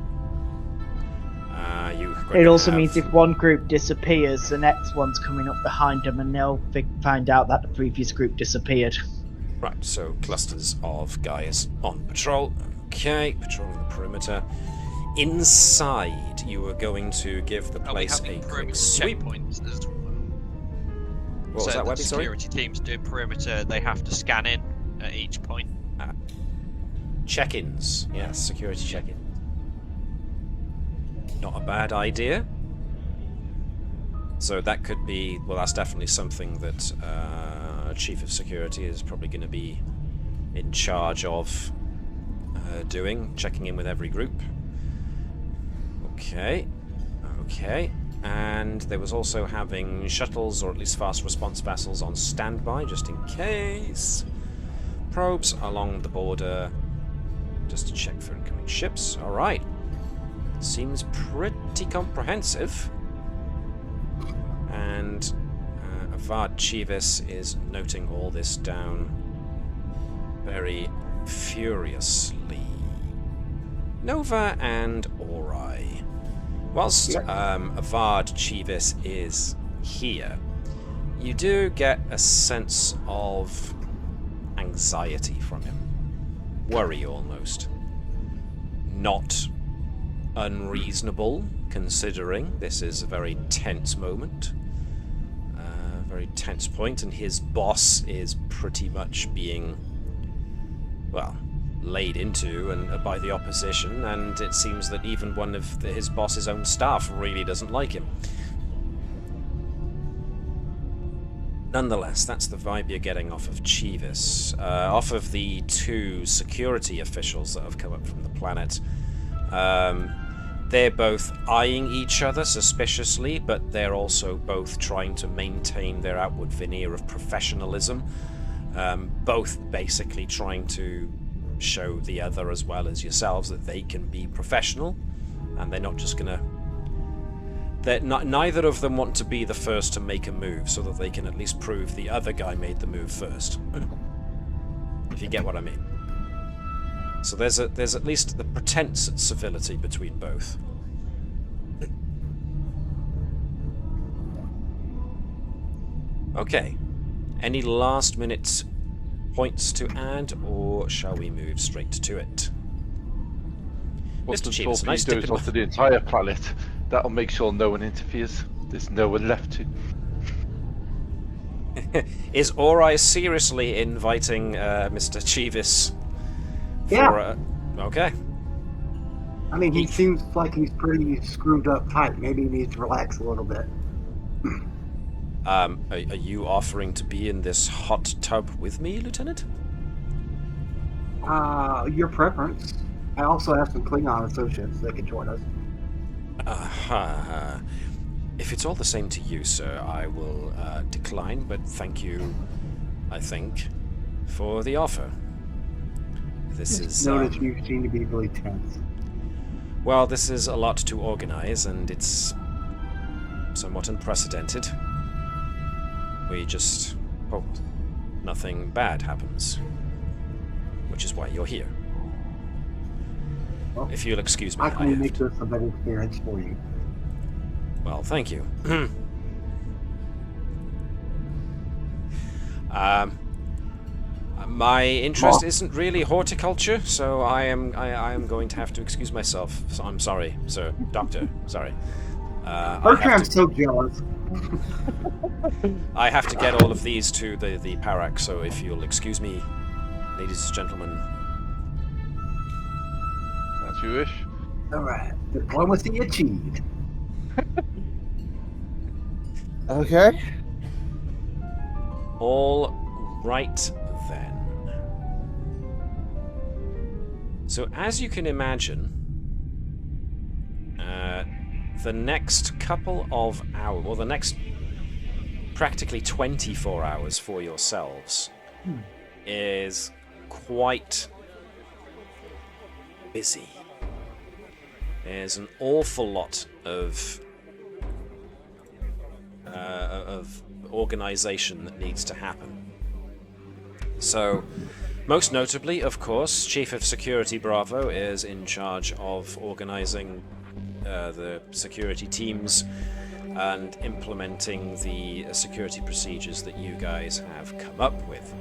It also means if one group disappears, the next one's coming up behind them, and they'll find out that the previous group disappeared. Right, so clusters of guys on patrol. Okay, patrolling the perimeter. Inside, you are going to give the Are we place a having quick perimeter sweep. checkpoints as well? What was So that, the Webby? Sorry? security teams do perimeter, they have to scan in at each point. Check-ins. Yes, security check-in. Not a bad idea. So that could be... Well, that's definitely something that Chief of Security is probably going to be in charge of doing, checking in with every group. Okay. Okay. And there was also having shuttles, or at least fast response vessels, on standby, just in case. Probes along the border, just to check for incoming ships. Alright. Seems pretty comprehensive. And Avad Chivis is noting all this down very furiously. Nova and Ori. Whilst Avad Chivis is here, you do get a sense of anxiety from him. Worry, almost. Not unreasonable, considering this is a very tense moment. Very tense point, and his boss is pretty much being, well, laid into and by the opposition, and it seems that even one of his boss's own staff really doesn't like him. Nonetheless, that's the vibe you're getting off of Chivis. Off of the two security officials that have come up from the planet. They're both eyeing each other suspiciously, but they're also both trying to maintain their outward veneer of professionalism. Both basically trying to show the other, as well as yourselves, that they can be professional, and they're not just gonna... Neither of them want to be the first to make a move, so that they can at least prove the other guy made the move first. If you get what I mean. So there's at least the pretense at civility between both. Okay. Any last minute points to add, or shall we move straight to it? What Mr. the Chiefs, nice torpedoes dipping onto the entire planet. That'll make sure no one interferes. There's no one left to. Is Ori seriously inviting Mr. Chivas? Yeah. Okay. I mean, he seems like he's pretty screwed up tight. Maybe he needs to relax a little bit. Are you offering to be in this hot tub with me, Lieutenant? Your preference. I also have some Klingon associates that can join us. If it's all the same to you, sir, I will decline, but thank you, I think, for the offer. This is... Notice you seem to be really tense. Well, this is a lot to organize, and it's somewhat unprecedented. We just hope nothing bad happens, which is why you're here. Well, if you'll excuse me, I can make this a better experience for you. Well, thank you. My interest isn't really horticulture, so I am going to have to excuse myself. So I'm sorry, sir. Doctor, sorry. Bertram's so jealous. I have to get all of these to the Parak, so if you'll excuse me, ladies and gentlemen. As you wish. Alright, diplomacy achieved. Okay. All right then. So as you can imagine, the next couple of hours, well, the next practically 24 hours for yourselves is quite busy. There's an awful lot of organization that needs to happen. So, most notably, of course, Chief of Security Bravo is in charge of organizing the security teams and implementing the security procedures that you guys have come up with.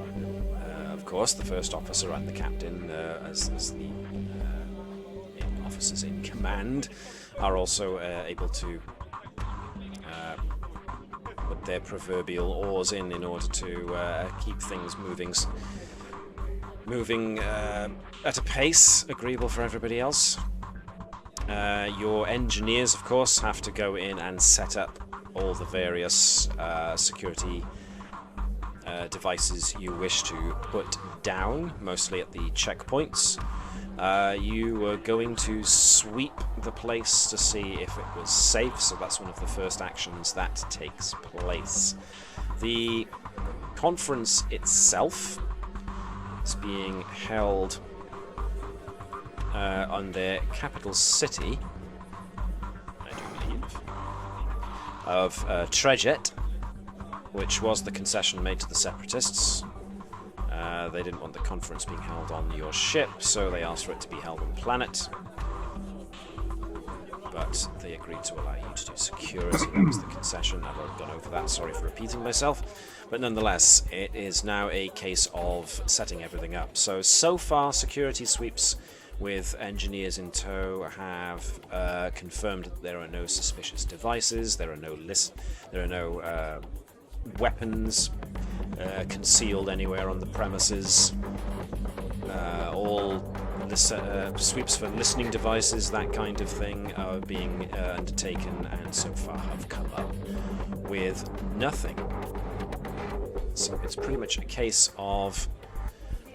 Of course, the first officer and the captain, as the officers in command, are also able to put their proverbial oars in order to keep things moving at a pace agreeable for everybody else. Your engineers, of course, have to go in and set up all the various security devices you wish to put down, mostly at the checkpoints. You were going to sweep the place to see if it was safe, so that's one of the first actions that takes place. The conference itself is being held on their capital city, I do believe, of Trejet, which was the concession made to the separatists. They didn't want the conference being held on your ship, so they asked for it to be held on planet. But they agreed to allow you to do security. That was the concession. I've already gone over that, sorry for repeating myself. But nonetheless, it is now a case of setting everything up. So far, security sweeps with engineers in tow have confirmed that there are no suspicious devices, there are no weapons concealed anywhere on the premises. All sweeps for listening devices, that kind of thing, are being undertaken, and so far have come up with nothing. So it's pretty much a case of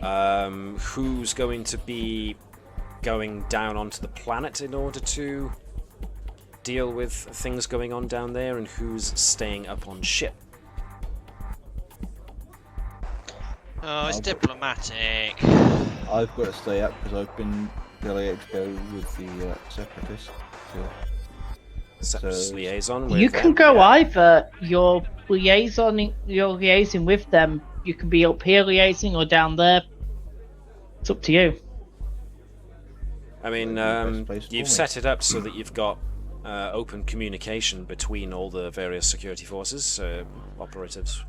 who's going to be going down onto the planet in order to deal with things going on down there, and who's staying up on ship. Oh, it's diplomatic. I've got to stay up because I've been delegated to go with the separatist. Separatist liaison. With You can go either. You're liaising with them. You can be up here liaising or down there. It's up to you. I mean, you've set it up so that you've got open communication between all the various security forces, operatives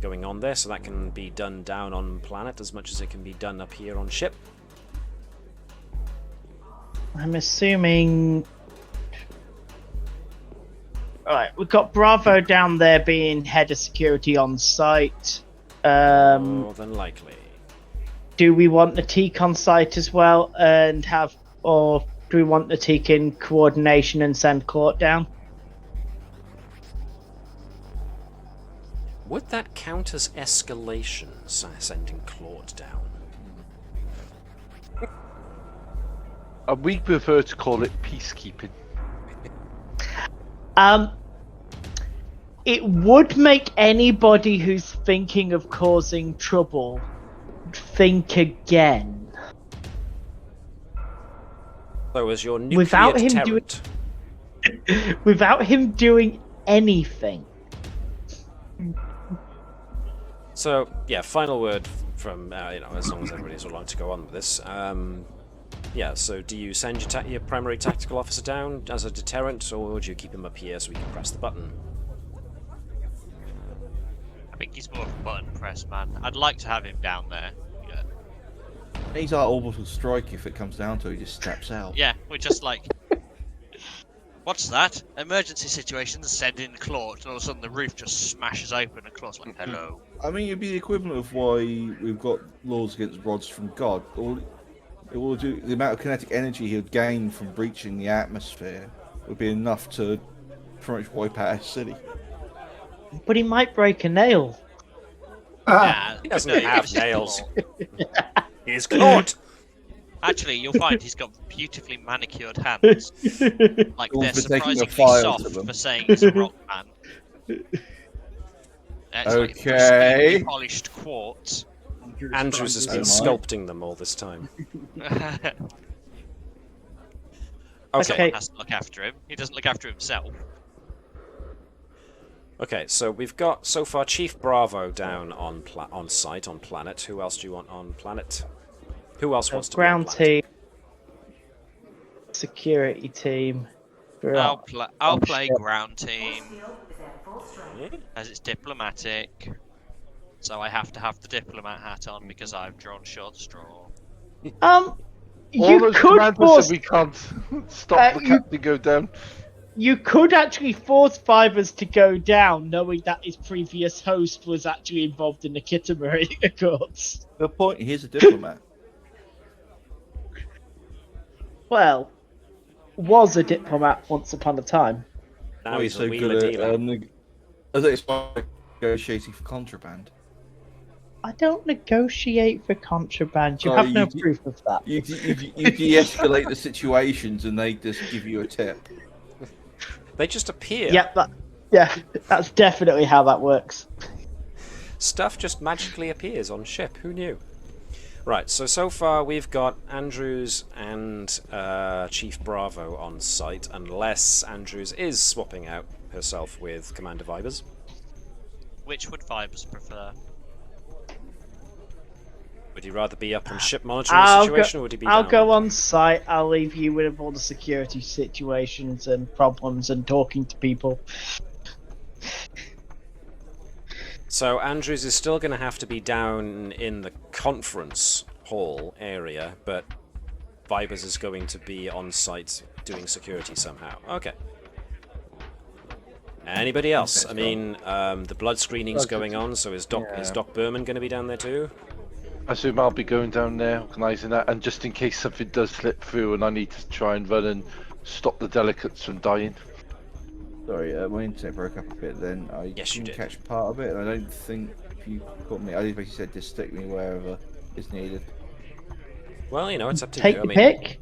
going on there, so that can be done down on planet as much as it can be done up here on ship. I'm assuming Right, we've got Bravo down there being head of security on site. More than likely. Do we want the Teak on site as well, or do we want the Teak in coordination and send Court down? Would that count as escalation, sending Claude down? We prefer to call it peacekeeping. It would make anybody who's thinking of causing trouble think again. So as your nuclear Without him deterrent. Without him doing anything. So, yeah, final word from, as long as everybody's willing to go on with this. Yeah, so do you send your primary tactical officer down as a deterrent, or would you keep him up here so we can press the button? I think he's more of a button press man. I'd like to have him down there. Yeah, He's our orbital strike if it comes down to it, he just steps out. yeah, we're just like... What's that? Emergency situations, send in Claude, and all of a sudden the roof just smashes open and Claude's like, hello. I mean, it'd be the equivalent of why we've got laws against rods from God. It will do the amount of kinetic energy he would gain from breaching the atmosphere would be enough to pretty much wipe out a city. But he might break a nail. Yeah, He doesn't have nails. He's Claude! Actually, you'll find he's got beautifully manicured hands. Like, All they're for taking a surprisingly file soft to them. for saying he's a rock man. It's like Okay. pristinely polished quartz. Andrews has been sculpting them all this time. Okay. Someone has to look after him. He doesn't look after himself. Okay, so we've got so far Chief Bravo down on site on planet. Who else do you want on planet? Who else wants to be on Ground planet? team, security team. I'll play ground team, Yeah. as it's diplomatic. So I have to have the diplomat hat on because I've drawn short straw. All You those could commanders force. said we can't stop the captain go down. You could actually force Fibers to go down, knowing that his previous host was actually involved in the Kittimeri Accords. The point, he's a diplomat. Well, was a diplomat once upon a time. Now Why he's are a you wheeler so dealer. good at it's like negotiating for contraband. I don't negotiate for contraband. You Oh, have no you- proof of that. You de-escalate the situations and they just give you a tip. They just appear. Yeah, that's definitely how that works. Stuff just magically appears on ship. Who knew? Right, so far we've got Andrews and Chief Bravo on site, unless Andrews is swapping out herself with Commander Vibers. Which would Fibers prefer? Would he rather be up on ship monitoring the situation, or would he be I'll down? go on site. I'll leave you with all the security situations and problems and talking to people. So Andrews is still going to have to be down in the conference hall area, but Vibers is going to be on site doing security somehow. Okay. Anybody else? I mean, the blood screening's going on, so is Doc Berman going to be down there too? I assume I'll be going down there, organising that, and just in case something does slip through and I need to try and run and stop the delegates from dying. Sorry, my internet broke up a bit then. I Yes, you didn't did. catch part of it, and I don't think you caught me. I basically said just stick me wherever is needed. Well, you know, it's up to Take you. your I mean, pick.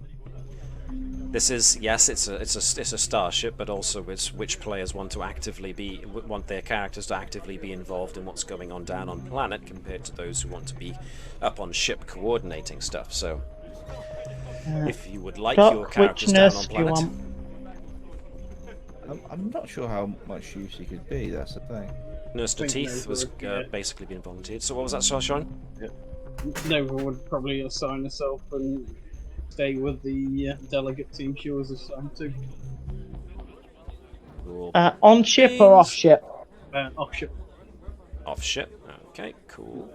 this is it's a starship, but also it's which players want their characters to actively be involved in what's going on down on planet, compared to those who want to be up on ship coordinating stuff. So, if you would like your Doc, characters which down on nurse do you planet, want? I'm not sure how much use he could be, that's the thing. Nurse think Teeth they was would, yeah. basically being volunteered. So what was that, Sean? Nova would probably assign herself and stay with the delegate team she was assigned to. Cool. On ship or off ship? Off ship. Off ship. Okay, cool.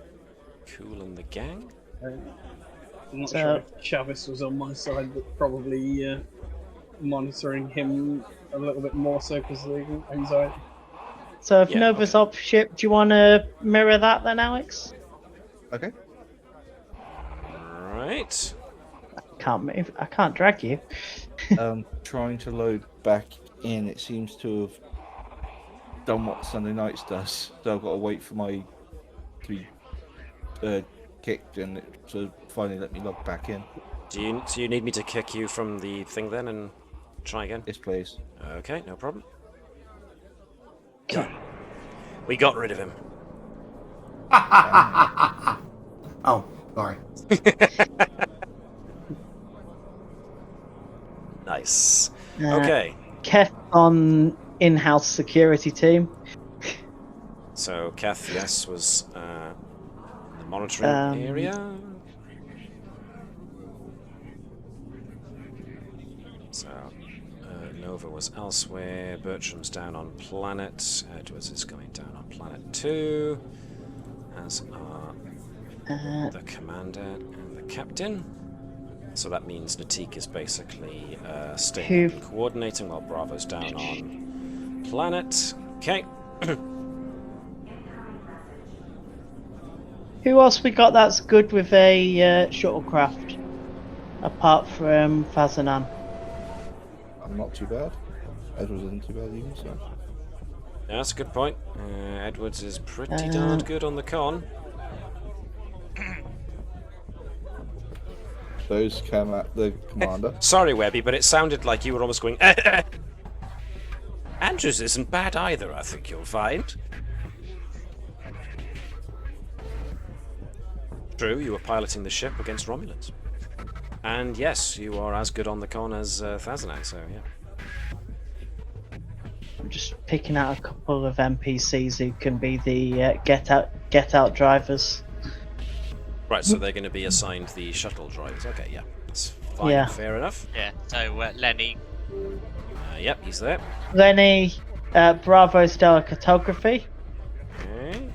Cool and the gang. I'm not sure if Chavis was on my side, but probably monitoring him a little bit more so because of the anxiety. So if Yeah, Nova's okay. off ship, do you want to mirror that then, Alex? Okay. Right. Can't move. I can't drag you. Trying to load back in. It seems to have done what Sunday Nights does. So I've got to wait for my to be kicked and to finally let me log back in. Do you need me to kick you from the thing then and try again? Yes, please. Okay, no problem. Done. We got rid of him. Oh, sorry. Nice. Okay. Keth on in-house security team. So Keth, yes, was the monitoring area. So Nova was elsewhere. Bertram's down on planet. Edwards is going down on planet 2. As are the commander and the captain. So that means Natik is basically staying up and coordinating while Bravo's down on planet. Okay. Who else we got that's good with a shuttlecraft? Apart from Fazanan. I'm not too bad. Edwards isn't too bad either, so. Yeah, that's a good point. Edwards is pretty darn good on the con. Those came at the commander. Sorry, Webby, but it sounded like you were almost going. Andrews isn't bad either, I think you'll find. True, you were piloting the ship against Romulans. And yes, you are as good on the con as Thazanan, so yeah. I'm just picking out a couple of NPCs who can be the get out drivers. Right, so they're going to be assigned the shuttle drivers. Okay, yeah, that's fine, Yeah. fair enough. Yeah, so Lenny. Yep, he's there. Lenny, Bravo Stellar Cartography. Okay.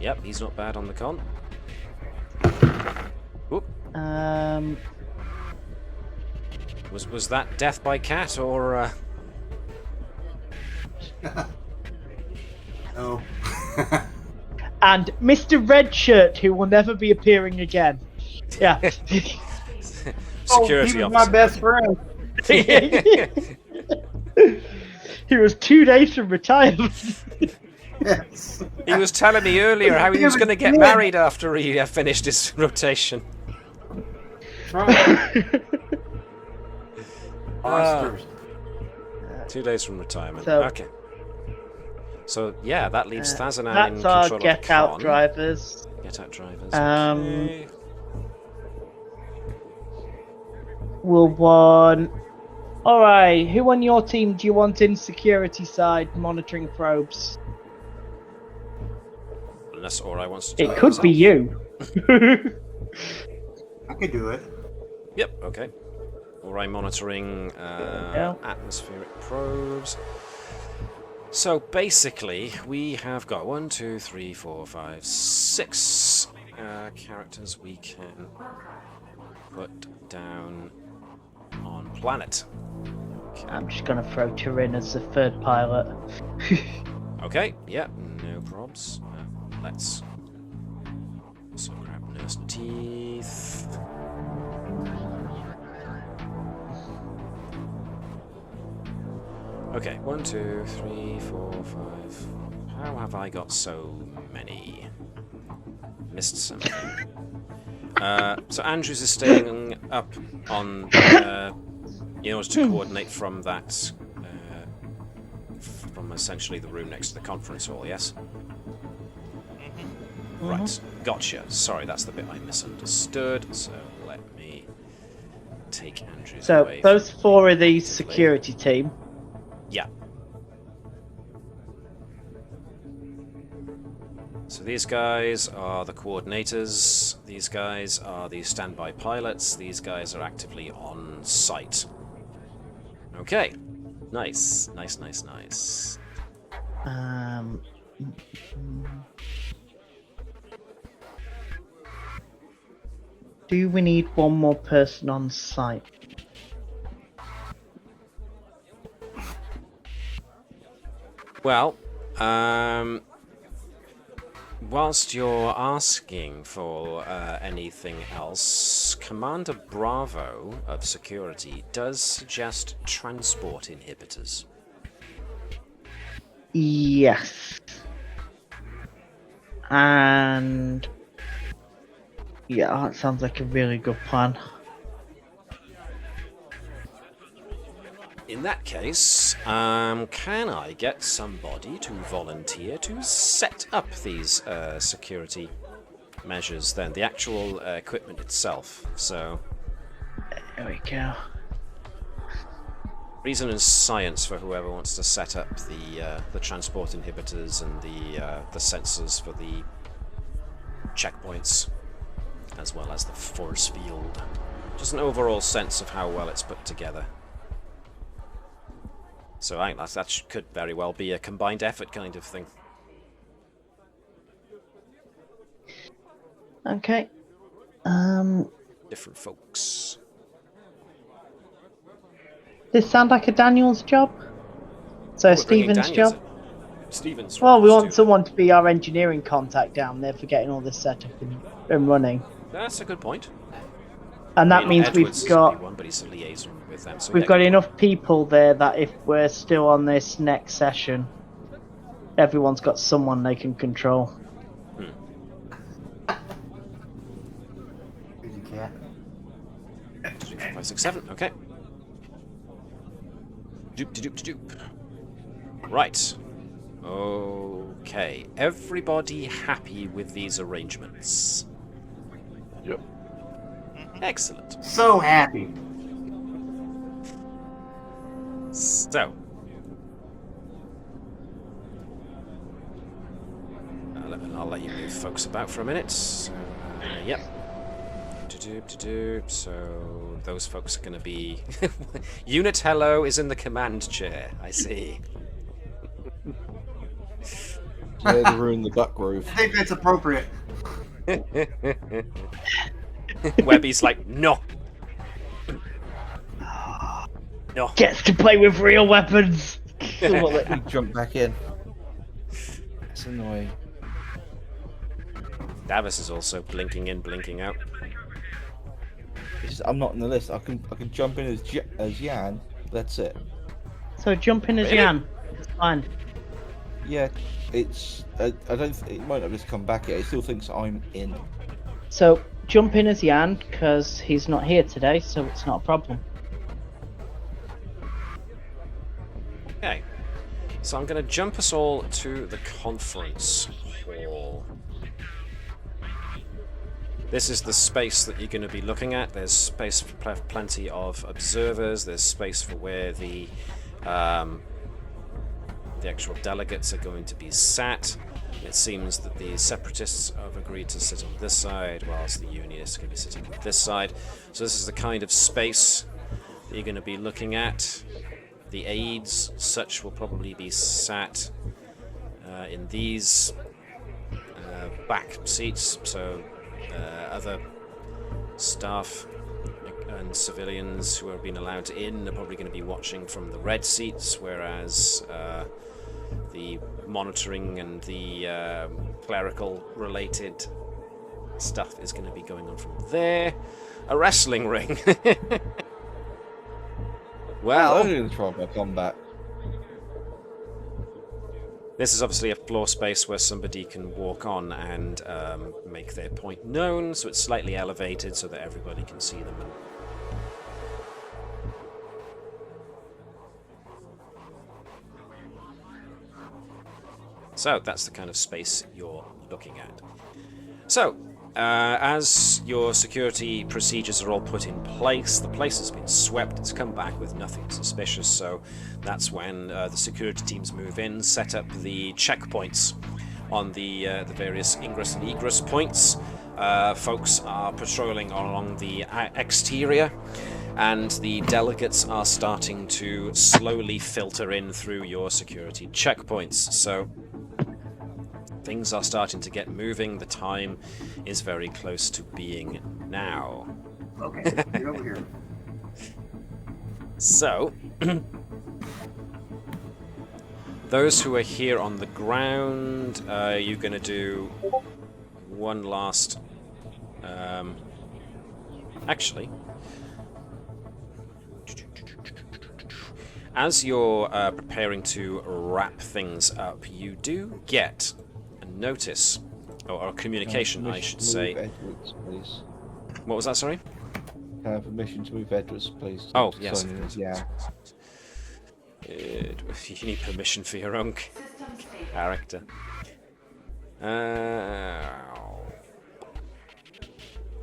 Yep, he's not bad on the con. Oop. Was that death by cat or? Oh. And Mr. Redshirt, who will never be appearing again. Yeah. Security he was officer. my best friend. He was 2 days from retirement. Yes. He was telling me earlier how he was going to get married after he finished his rotation. Monsters. 2 days from retirement. So- Okay. So yeah, that leaves Thazanan in That's our control of the get out con. drivers. Get out drivers. Um, Okay. We'll want. Alright, who on your team do you want in security side monitoring probes? Unless Ori wants to do It could be himself. you. I could do it. Yep, okay. Ori monitoring Yeah. atmospheric probes. So basically, we have got 1, 2, 3, 4, 5, 6 characters we can put down on planet. Okay. I'm just gonna throw Turin as the third pilot. Okay, yeah, no probs. Let's also grab Nurse Teeth. Okay, 1, 2, 3, 4, 5. How have I got so many? Missed something. So Andrews is staying up on in order to coordinate from that, from essentially the room next to the conference hall. Yes. Right, gotcha. Sorry, that's the bit I misunderstood. So let me take Andrews So away. those 4 are the security team. Yeah. So these guys are the coordinators, these guys are the standby pilots, these guys are actively on site. Okay. Nice, nice, nice, nice. Do we need one more person on site? Well, whilst you're asking for anything else, Commander Bravo of Security does suggest transport inhibitors. Yes. And yeah, that sounds like a really good plan. In that case, can I get somebody to volunteer to set up these security measures then? The actual equipment itself. So, There we go. reason and science for whoever wants to set up the transport inhibitors and the sensors for the checkpoints, as well as the force field. Just an overall sense of how well it's put together. So I think that could very well be a combined effort kind of thing. Okay. Different folks. This sound like a Daniel's job? So We're bringing Stephen's Daniels job? in. Stephen's Well, we roles want too. someone to be our engineering contact down there for getting all this set up and running. That's a good point. And I that mean, means Edwards we've got one, but he's a liaison with them. So we've yeah, got good enough people there that if we're still on this next session, everyone's got someone they can control. point. Here's your cat. 3, 4, 5, 6, 7. Okay. Doop. Right. Okay. Everybody happy with these arrangements? Yep. Excellent. So happy. So, I'll let you move folks about for a minute. So, yep. So, those folks are going to be... Unit Hello is in the command chair, I see. Yeah, to ruin the duck groove. I think that's appropriate. Webby's like, no. No. Gets to play with real weapons. Still won't let me jump back in. It's annoying. Navis is also blinking in, blinking out. It's just, I'm not on the list. I can jump in as Jan. That's it. So jump in as Really? Jan. It's fine. Yeah, it's. I don't. It might not just come back yet. It still thinks I'm in. So jump in as Jan because he's not here today, so it's not a problem. Okay. So I'm going to jump us all to the conference hall. This is the space that you're going to be looking at. There's space for plenty of observers. There's space for where the actual delegates are going to be sat. It seems that the separatists have agreed to sit on this side, whilst the unionists are going to be sitting on this side. So this is the kind of space that you're going to be looking at. The aides, such, will probably be sat in these back seats. So other staff and civilians who have been allowed in are probably going to be watching from the red seats, whereas the monitoring and the clerical related stuff is going to be going on from there. A wrestling ring. Well, I'm going to try my combat. this is obviously a floor space where somebody can walk on and make their point known, so it's slightly elevated so that everybody can see them. So that's the kind of space you're looking at. So, as your security procedures are all put in place, the place has been swept, it's come back with nothing suspicious, so that's when the security teams move in, set up the checkpoints on the various ingress and egress points. Folks are patrolling along the exterior, and the delegates are starting to slowly filter in through your security checkpoints. So things are starting to get moving. The time is very close to being now. Okay, get over here. Those who are here on the ground, you're going to do one last... actually, as you're preparing to wrap things up, you do get a notice, or a communication, I should say. Edwards, please. What was that, sorry? Can I have permission to move Edwards, please? Oh, yes. Yeah. You need permission for your own character.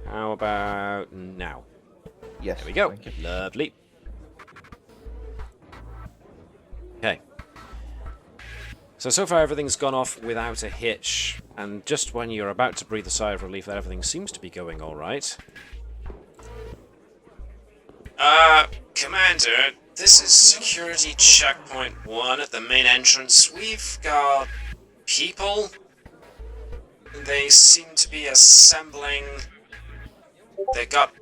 How about now? Yes. There we go. Thank you. Lovely. Okay. So far everything's gone off without a hitch, and just when you're about to breathe a sigh of relief that everything seems to be going alright. Commander, this is security checkpoint 1 at the main entrance. We've got people. They seem to be assembling. They got,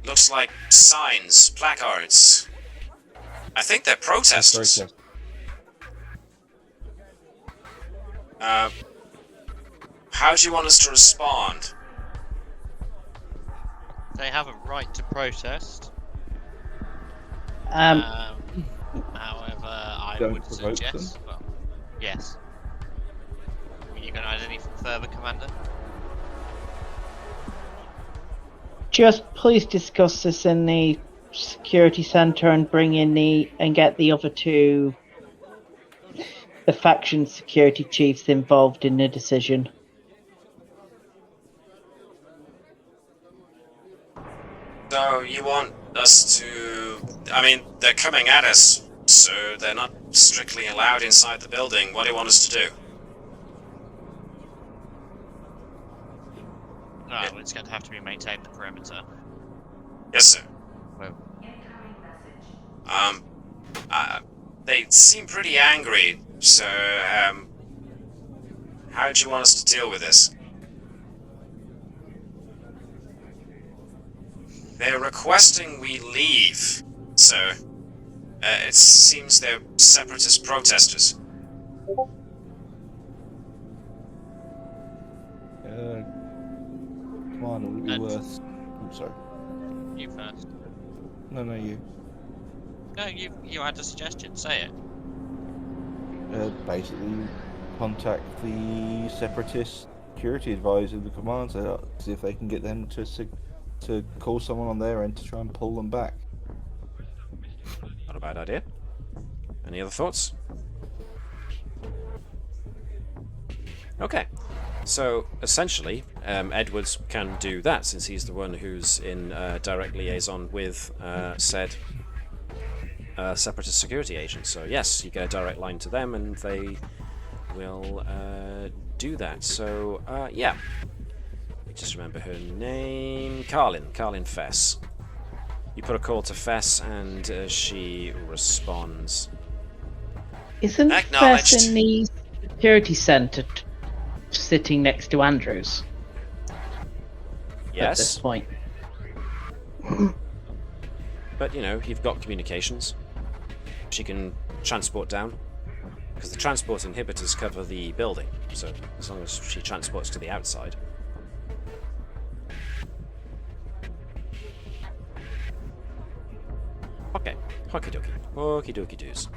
looks like signs, placards. I think they're protesters. How do you want us to respond? They have a right to protest. However, I Don't would provoke suggest, well, yes. Are you going to add anything further, Commander? Just please discuss this in the security center and bring in and get the other two, the faction security chiefs involved in the decision. So you want us to... I mean, they're coming at us, so they're not strictly allowed inside the building. What do you want us to do? Right, well, it's going to have to be maintained the perimeter. Yes, sir. Well, They seem pretty angry, so, how do you want us to deal with this? They're requesting we leave, sir. It seems they're separatist protesters. Come on, it would be worth... I'm sorry. you first. No, you. No, you had a suggestion. Say it. Basically, contact the separatist security advisor of the command center, see if they can get them to call someone on their end to try and pull them back. Not a bad idea. Any other thoughts? Okay. So, essentially, Edwards can do that, since he's the one who's in direct liaison with said separatist security agent. So, yes, you get a direct line to them, and they will do that. So, yeah. Just remember her name. Carlin Fess. You put a call to Fess, and she responds. Isn't Fess in the security center sitting next to Andrews? Yes. At this point. But, you know, you've got communications. She can transport down. Because the transport inhibitors cover the building. So, as long as she transports to the outside. Okay. Okie dokie. Okie dokie doos.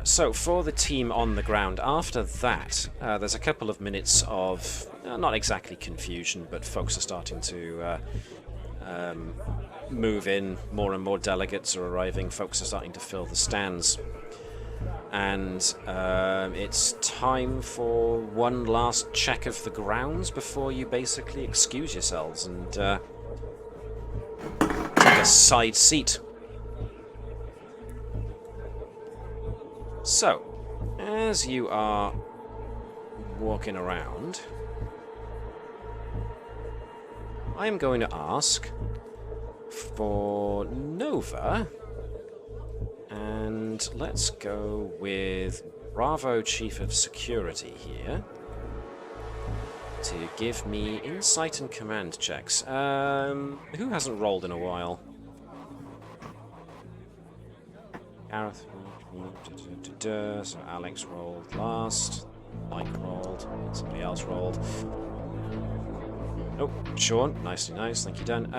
So, for the team on the ground, after that, there's a couple of minutes of, not exactly confusion, but folks are starting to move in. More and more delegates are arriving. Folks are starting to fill the stands. And it's time for one last check of the grounds before you basically excuse yourselves and take a side seat. So, as you are walking around, I am going to ask for Nova, and let's go with Bravo Chief of Security here to give me insight and command checks. Who hasn't rolled in a while? Gareth. So Alex rolled last. Mike rolled. Somebody else rolled. Oh, Sean. Nicely nice. Thank you, Dan.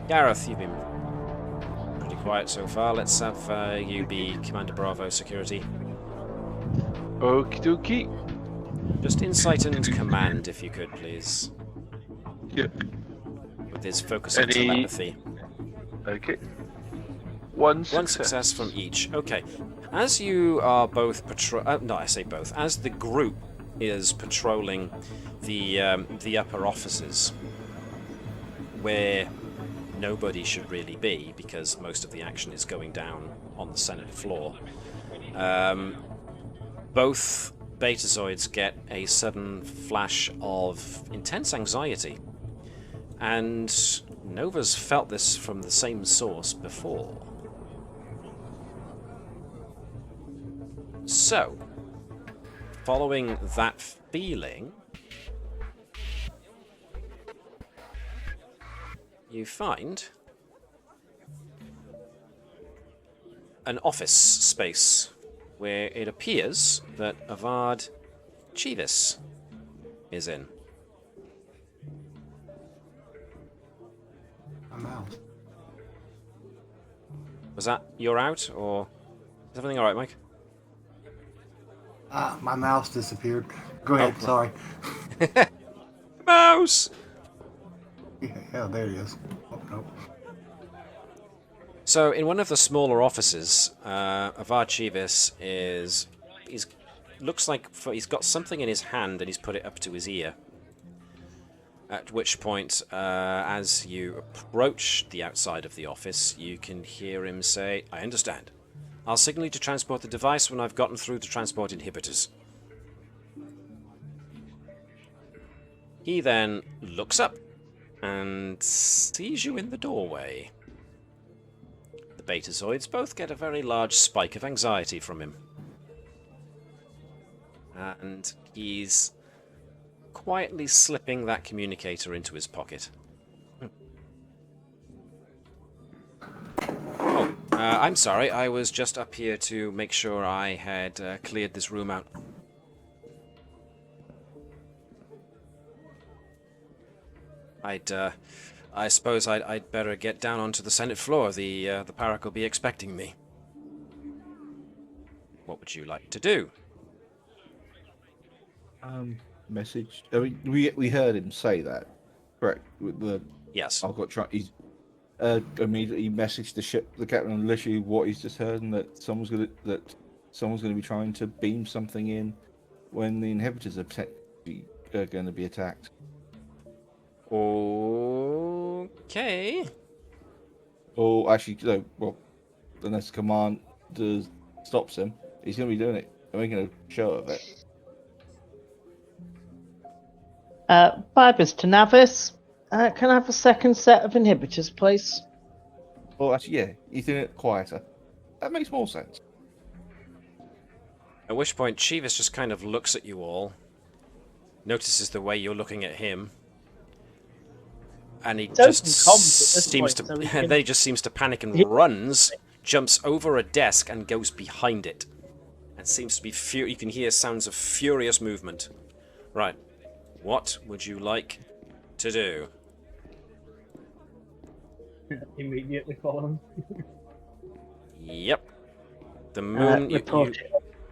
Gareth, you've been pretty quiet so far. Let's have you be Commander Bravo Security. Okie dokie. Just insight and command, if you could, please. Yeah. With his focus on Any- telepathy. Okay. One One success. success from each. Okay. As you are both no, I say both. As the group is patrolling the upper offices, where nobody should really be, because most of the action is going down on the Senate floor, both Betazoids get a sudden flash of intense anxiety. And Nova's felt this from the same source before. So, following that feeling, you find an office space where it appears that Avad Chivis is in. I'm out. Was that you're out, or is everything alright, Mike? My mouse disappeared. Go ahead, Oh, sorry. Mouse! Yeah, there he is. Oh, no. So, in one of the smaller offices, Avad Chivis looks like he's got something in his hand and he's put it up to his ear. At which point, as you approach the outside of the office, you can hear him say, "I understand. I'll signal you to transport the device when I've gotten through the transport inhibitors." He then looks up and sees you in the doorway. The Betazoids both get a very large spike of anxiety from him. And he's quietly slipping that communicator into his pocket. Oh, I'm sorry, I was just up here to make sure I had cleared this room out. I suppose I'd better get down onto the Senate floor. The Parak will be expecting me. What would you like to do? Message. I mean, we heard him say that, correct? With the Yes. I've got he's immediately messaged the ship, the captain, on literally what he's just heard, and that someone's gonna be trying to beam something in when the inhibitors are potentially going to be attacked. Okay. Or actually, no, well, unless the command stops him, he's going to be doing it. They're making a show of it. Vibers to Navis. Can I have a second set of inhibitors, please? Well, actually, yeah, he's doing it quieter. That makes more sense. At which point, Chivas just kind of looks at you all, notices the way you're looking at him, and he just seems to. Then he just seems to panic and runs, jumps over a desk and goes behind it, and seems to be you can hear sounds of furious movement. Right, what would you like to do? Immediately follow him. Yep. The moon. You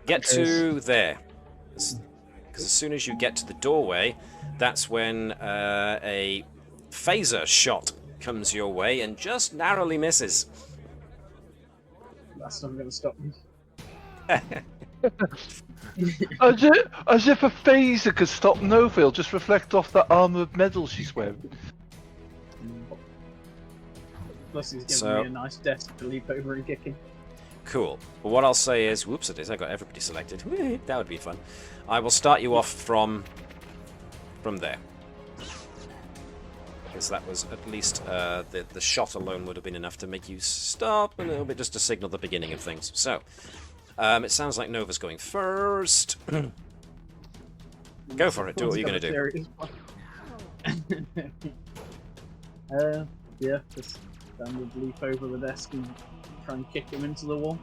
get to there. Because as soon as you get to the doorway, that's when a phaser shot comes your way and just narrowly misses. That's not going to stop me. As if a phaser could stop Nova, it'll just reflect off that armoured medal she's wearing. Plus he's giving me a nice desk to leap over and kick him. Cool. Well, what I'll say is, whoops, it is. I got everybody selected. That would be fun. I will start you off from there, because that was at least the shot alone would have been enough to make you stop a little bit, just to signal the beginning of things. So, it sounds like Nova's going first. Go for it. Do what you're going to do. Yeah, just Standard leap over the desk and try and kick him into the wall.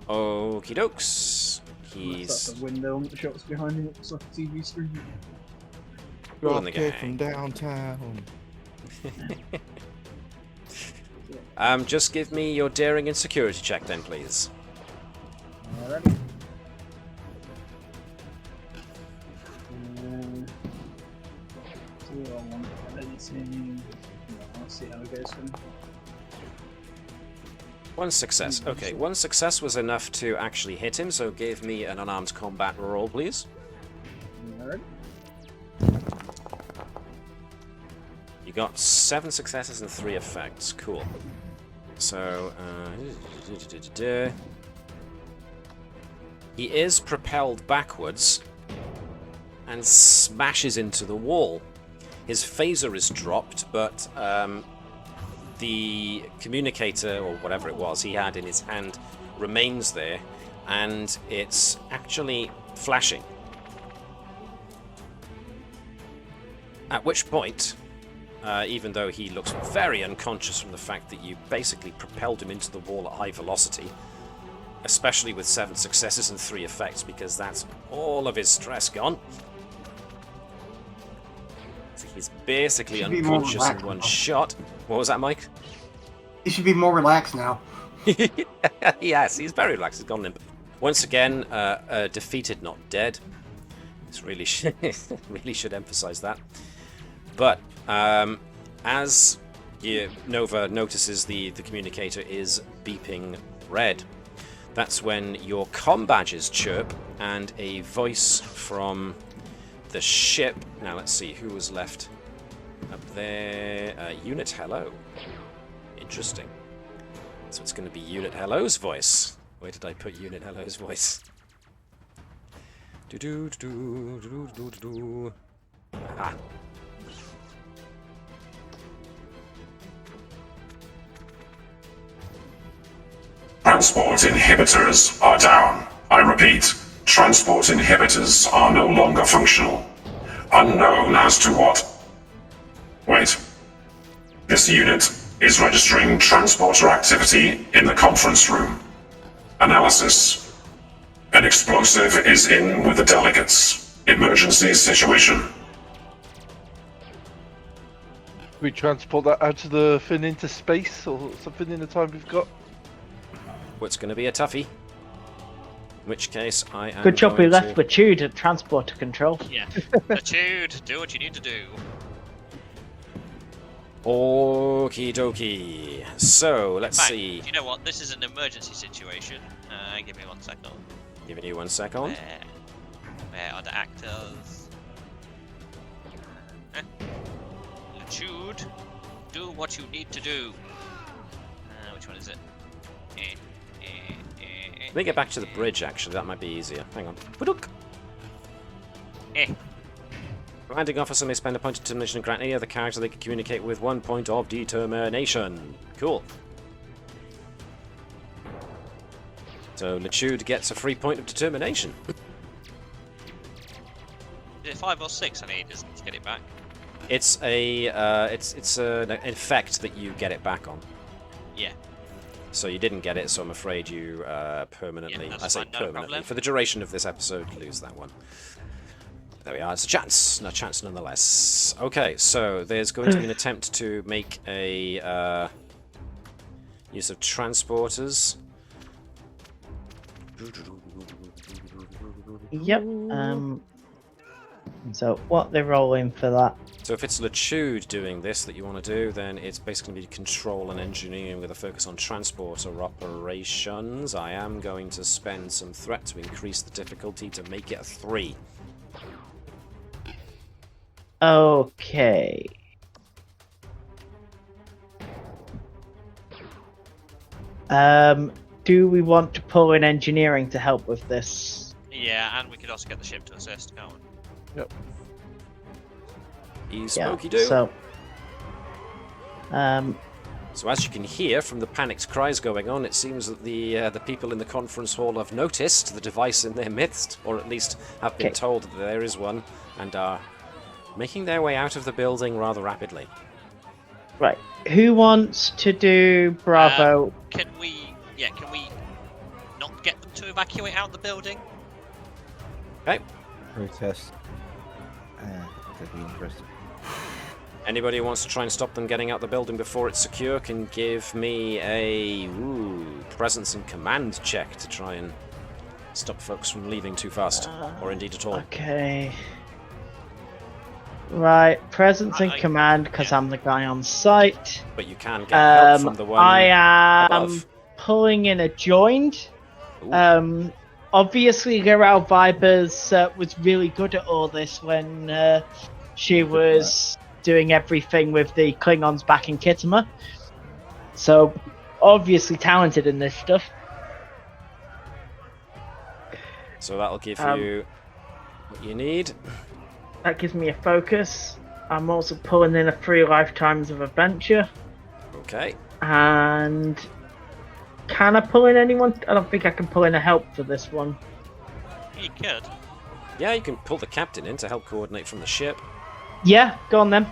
Okie dokes. That's He's a window that shuts behind him. It's like a TV screen. all in the Dropkick gang. from downtown. Just give me your daring and security check then, please. Alrighty. Do I want anything? No, I'll see how it goes for me. One success. Okay, one success was enough to actually hit him, so give me an unarmed combat roll, please. Alright. You got 7 successes and 3 effects. Cool. So, he is propelled backwards and smashes into the wall. His phaser is dropped, but the communicator, or whatever it was he had in his hand, remains there, and it's actually flashing. At which point, even though he looks very unconscious from the fact that you basically propelled him into the wall at high velocity, especially with 7 successes and 3 effects, because that's all of his stress gone. So he's basically Should be more unconscious in relaxed one now. shot. What was that, Mike? He should be more relaxed now. Yes, he's very relaxed. He's gone limp. Once again, defeated, not dead. This really should emphasize that. But as Nova notices the communicator is beeping red, that's when your comm badges chirp and a voice from the ship. Now let's see who was left up there. Unit Hello. Interesting. So it's going to be Unit Hello's voice. Where did I put Unit Hello's voice? Ah. Transport inhibitors are down. I repeat, transport inhibitors are no longer functional. Unknown as to what. Wait. This unit is registering transporter activity in the conference room. Analysis. An explosive is in with the delegates. Emergency situation. We transport that out of the fin into space or something in the time we've got. What's going to be a toughie? In which case, I am. Good job we going left to... Latude at transporter control. Yeah. Latude, do what you need to do. Okie dokie. So, let's Fine. see. You know what? This is an emergency situation. Give me 1 second. Giving you 1 second. Where are the actors? Latude, do what you need to do. Which one is it? Let me get back to the bridge, actually. That might be easier. Hang on. Badook. Commanding officer may spend a point of determination and grant any other character they can communicate with 1 point of determination. Cool. So Latude gets a free point of determination. Is it 5 or 6 I need to get it back? It's a it's an effect that you get it back on. Yeah. So you didn't get it, so I'm afraid you permanently, Yeah, I that's say fine, no permanently, problem. for the duration of this episode, lose that one. There we are, it's a chance nonetheless. Okay, so there's going to be an attempt to make a use of transporters. Yep. So what they're rolling for that? So if it's Latude doing this that you want to do, then it's basically going to be control and engineering with a focus on transporter operations. I am going to spend some threat to increase the difficulty to make it a 3. Okay. Do we want to pull in engineering to help with this? Yeah, and we could also get the ship to assist, can't we? Yep. Smoky do. So So as you can hear from the panicked cries going on, it seems that the people in the conference hall have noticed the device in their midst, or at least have been Okay. told that there is one, and are making their way out of the building rather rapidly. Right. Who wants to do Bravo? Can we not get them to evacuate out the building? Protest. That'd be interesting. Anybody who wants to try and stop them getting out the building before it's secure can give me a presence and command check to try and stop folks from leaving too fast, or indeed at all. Okay. Right, presence and command, because I'm the guy on site. But you can get help from the one I am above. pulling in a joined. Ooh. Obviously, Geralt Vibers was really good at all this when she was doing everything with the Klingons back in Kittimer. So, obviously talented in this stuff. So that'll give you what you need. That gives me a focus. I'm also pulling in a 3 lifetimes of adventure. Okay. And can I pull in anyone? I don't think I can pull in a help for this one. You could. Yeah, you can pull the captain in to help coordinate from the ship. Yeah, go on then.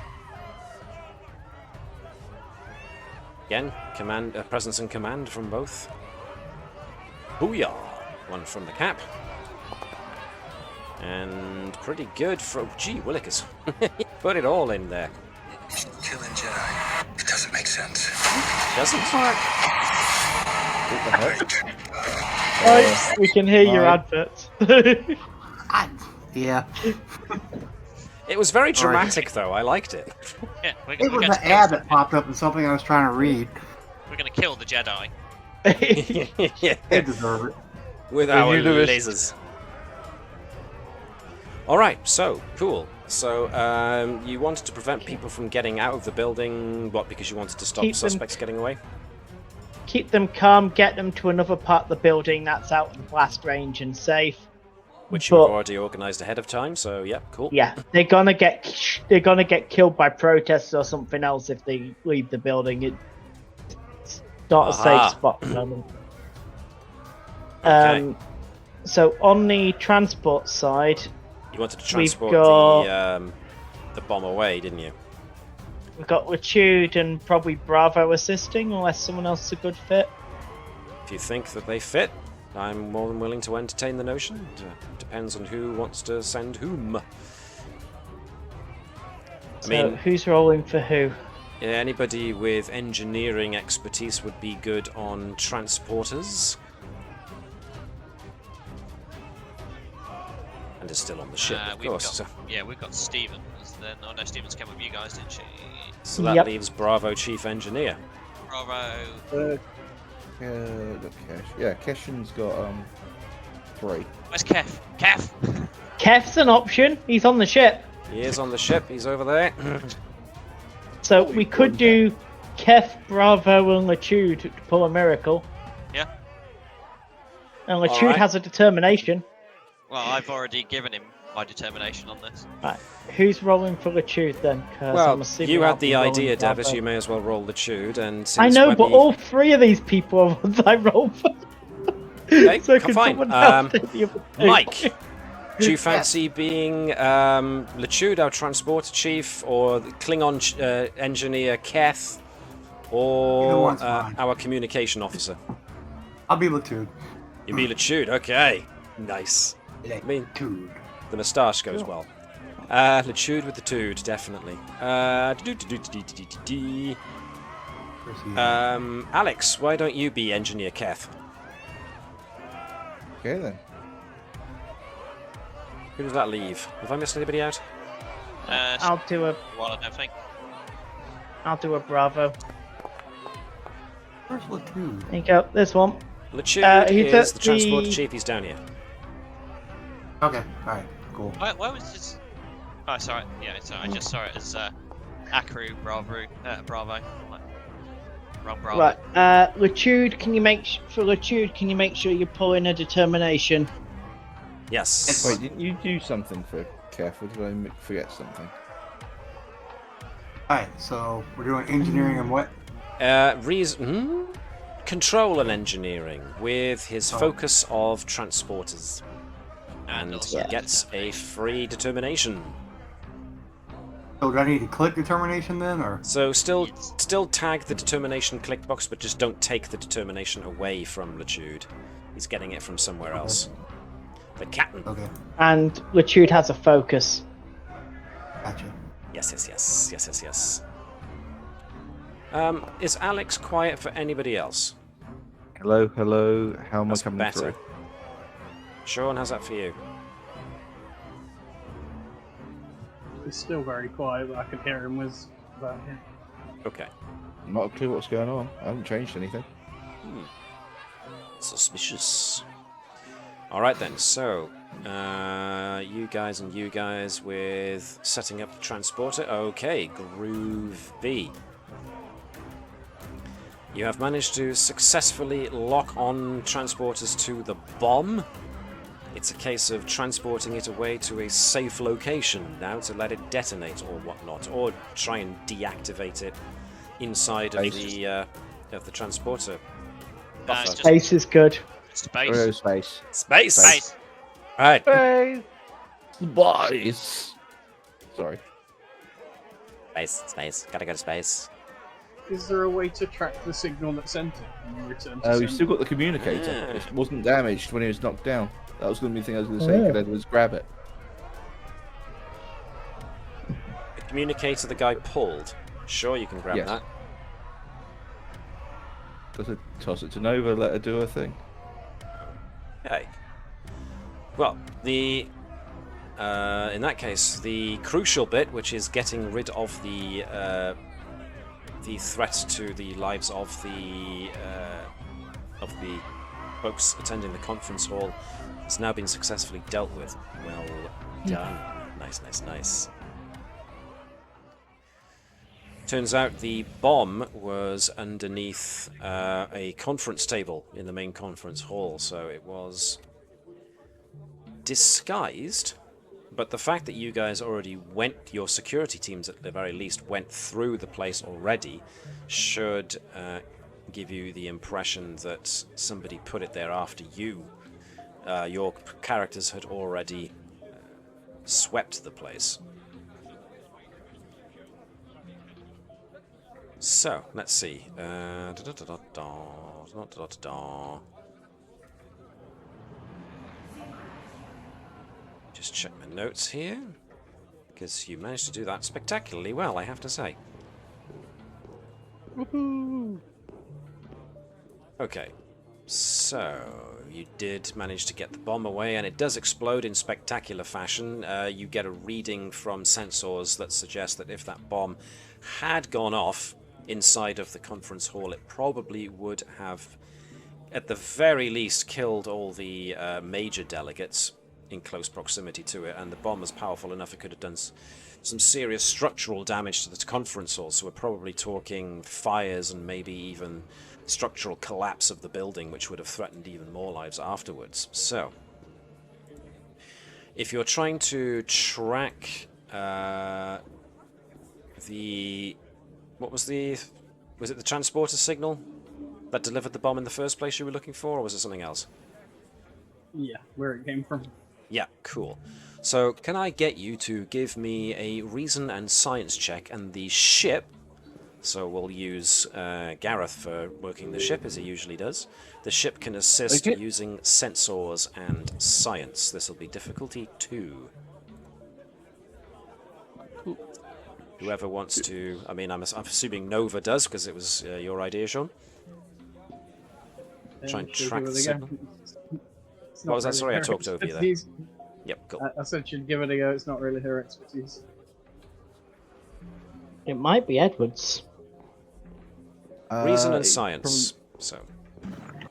Again, command, presence and command from both. Booyah! One from the cap. And pretty good for... Gee, Willikers. Put it all in there. Killing Jedi. It doesn't make sense. Doesn't? Right, we can hear your adverts. Yeah. It was very dramatic, though. I liked it. Yeah, we're It was going an ad that popped up in something I was trying to read. We're going to kill the Jedi. They deserve it. With our lasers. Alright, so, cool. So, you wanted to prevent people from getting out of the building, what, because you wanted to stop suspects getting away? Keep them calm, get them to another part of the building that's out of blast range and safe. Which you've already organised ahead of time, so yeah, cool. Yeah, they're gonna get killed by protesters or something else if they leave the building. It's not a safe spot for them. Okay. So on the transport side, you wanted to transport the bomb away, didn't you? we've got Latude and probably Bravo assisting, unless someone else is a good fit. If you think that they fit, I'm more than willing to entertain the notion. Depends on who wants to send whom. So who's rolling for who? Yeah, anybody with engineering expertise would be good on transporters. And is still on the ship, of course. We've got Stevens then. Oh no, Stevens came with you guys, didn't she? So that leaves Bravo Chief Engineer. Bravo. Look, Kesh. Yeah, Keshin's got 3. Where's Kev? Kev! Kev's an option. He's on the ship. He is on the ship. He's over there. So we could do Kev, Bravo, and Latude to pull a miracle. Yeah. And Latude has a determination. Well, I've already given him my determination on this. Right. Who's rolling for Latude then? Well, you had the idea, Davis. You may as well roll Latude. And I know, Webby... but all 3 of these people are ones I roll for. Okay, so can fine. someone else take the other 2? Mike, do you fancy being Latude, our transporter chief, or Klingon engineer Keth, or our communication officer? I'll be Latude. You be Latude, okay. Nice. I mean, the moustache goes well. Latude with the tude, definitely. Alex, why don't you be engineer Keth? Okay then. Who does that leave? Have I missed anybody out? I'll do a. Well, I don't think. I'll do a Bravo. Where's Latude? There you go. This one. Latude is the transport chief. He's down here. Okay, alright, cool. Where was this? Oh, sorry. Yeah, sorry. I just saw it as Akru, Bravo. Wrong Bravo. Right, Latude, can you make sure you pull in a determination? Yes. Wait, didn't you do something for Kev, or did I forget something? Alright, so we're doing engineering and what? Control and engineering with his focus of transporters. And he gets a free determination. So do I need to click determination then, or? So still tag the determination click box, but just don't take the determination away from Latude. He's getting it from somewhere else. The captain. Okay. And Latude has a focus. Gotcha. Yes. Is Alex quiet for anybody else? Hello. How am That's I coming better. through? Sean, how's that for you? He's still very quiet, but I can hear him with that. Yeah. Okay. Not a clue what's going on. I haven't changed anything. Suspicious. Alright then, so you guys with setting up the transporter. Okay, Groove B. You have managed to successfully lock on transporters to the bomb. It's a case of transporting it away to a safe location now to let it detonate or whatnot, or try and deactivate it inside of the transporter. Space is good. Space. Space. Right. Space. Sorry. Space. Gotta go to space. Is there a way to track the signal that sent it and you return to We've sender? still got the communicator. Yeah. It wasn't damaged when he was knocked down. That was going to be the thing I was going to say. Could Edwards grab it? The communicator the guy pulled. Sure, you can grab Yes. that. Does it toss it to Nova? Let her do her thing. Okay. Well, in that case, the crucial bit, which is getting rid of the threat to the lives of the folks attending the conference hall, has now been successfully dealt with. Well done. Nice. Turns out the bomb was underneath a conference table in the main conference hall, so it was disguised. But the fact that you guys already your security teams at the very least, went through the place already, should give you the impression that somebody put it there after you. Your characters had already swept the place. So, let's see. Just check my notes here, because you managed to do that spectacularly well, I have to say. Woohoo! Okay, so you did manage to get the bomb away, and it does explode in spectacular fashion. You get a reading from sensors that suggest that if that bomb had gone off inside of the conference hall, it probably would have, at the very least, killed all the major delegates in close proximity to it, and the bomb was powerful enough it could have done some serious structural damage to the conference hall, so we're probably talking fires and maybe even structural collapse of the building, which would have threatened even more lives afterwards. So, if you're trying to track was it the transporter signal that delivered the bomb in the first place you were looking for, or was it something else? Yeah, where it came from. Yeah, cool. So, can I get you to give me a reason and science check, and the ship, so we'll use Gareth for working the ship as he usually does. The ship can assist using sensors and science. This will be difficulty 2. Whoever wants to, I mean, I'm assuming Nova does, because it was your idea, Sean. Try and track the signal. What was that? Sorry, I talked over you there. Yep, cool. I said she'd give it a go. It's not really her expertise. It might be Edwards. Reason and science.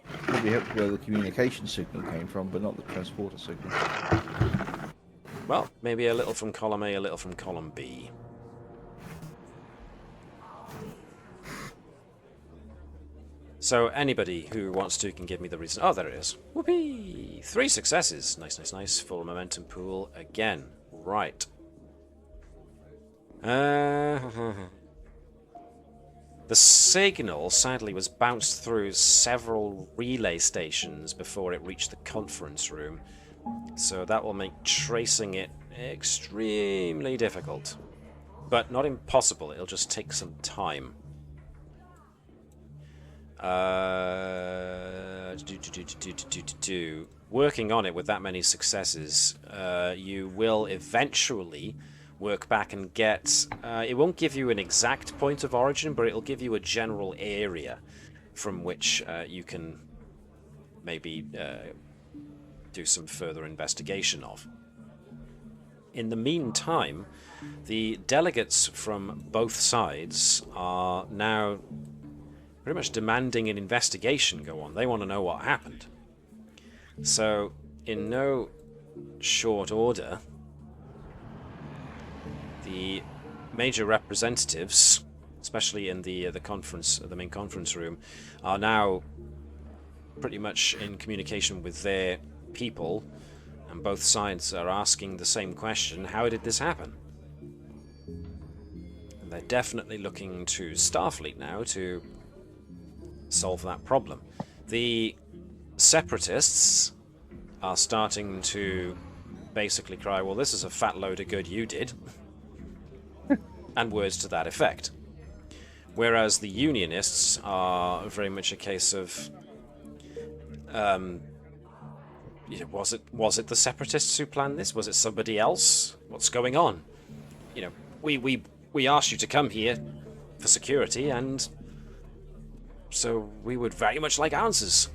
Probably helped where the communication signal came from, but not the transporter signal. Well, maybe a little from column A, a little from column B. So anybody who wants to can give me the reason. Oh, there it is. Whoopee! 3 successes. Nice. Full momentum pool again. Right. The signal, sadly, was bounced through several relay stations before it reached the conference room. So that will make tracing it extremely difficult. but not impossible. It'll just take some time. Working on it with that many successes, you will eventually work back and get... it won't give you an exact point of origin, but it'll give you a general area from which you can maybe do some further investigation of. In the meantime, the delegates from both sides are now pretty much demanding an investigation go on. They want to know what happened. So, in no short order, the major representatives, especially in the main conference room, are now pretty much in communication with their people, and both sides are asking the same question: how did this happen? And they're definitely looking to Starfleet now to solve that problem. The separatists are starting to basically cry, well, this is a fat load of good you did, and words to that effect. Whereas the unionists are very much a case of, was it the separatists who planned this? Was it somebody else? What's going on? You know, we asked you to come here for security, and so we would very much like answers.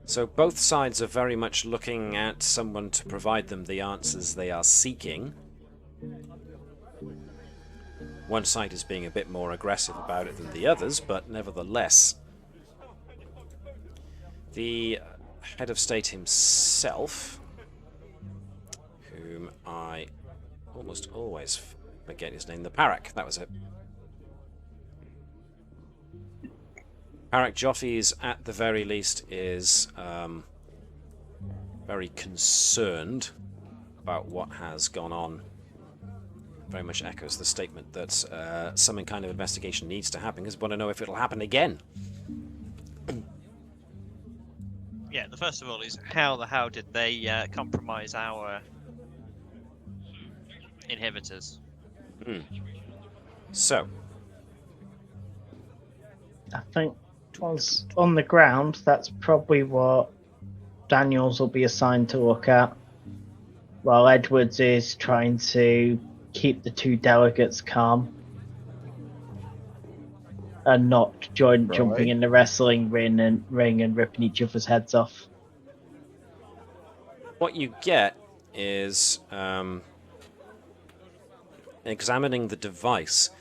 So both sides are very much looking at someone to provide them the answers they are seeking. One side is being a bit more aggressive about it than the others, but nevertheless, the head of state himself, whom I almost always forget his name, the Parak, that was it. Parak Joffes, at the very least, is very concerned about what has gone on. Very much echoes the statement that some kind of investigation needs to happen, because we want to know if it'll happen again. Yeah, the first of all is how did they compromise our inhibitors? So, I think once on the ground, that's probably what Daniels will be assigned to look at, while Edwards is trying to keep the two delegates calm and not jumping in the wrestling ring and ripping each other's heads off. what you get is examining the device.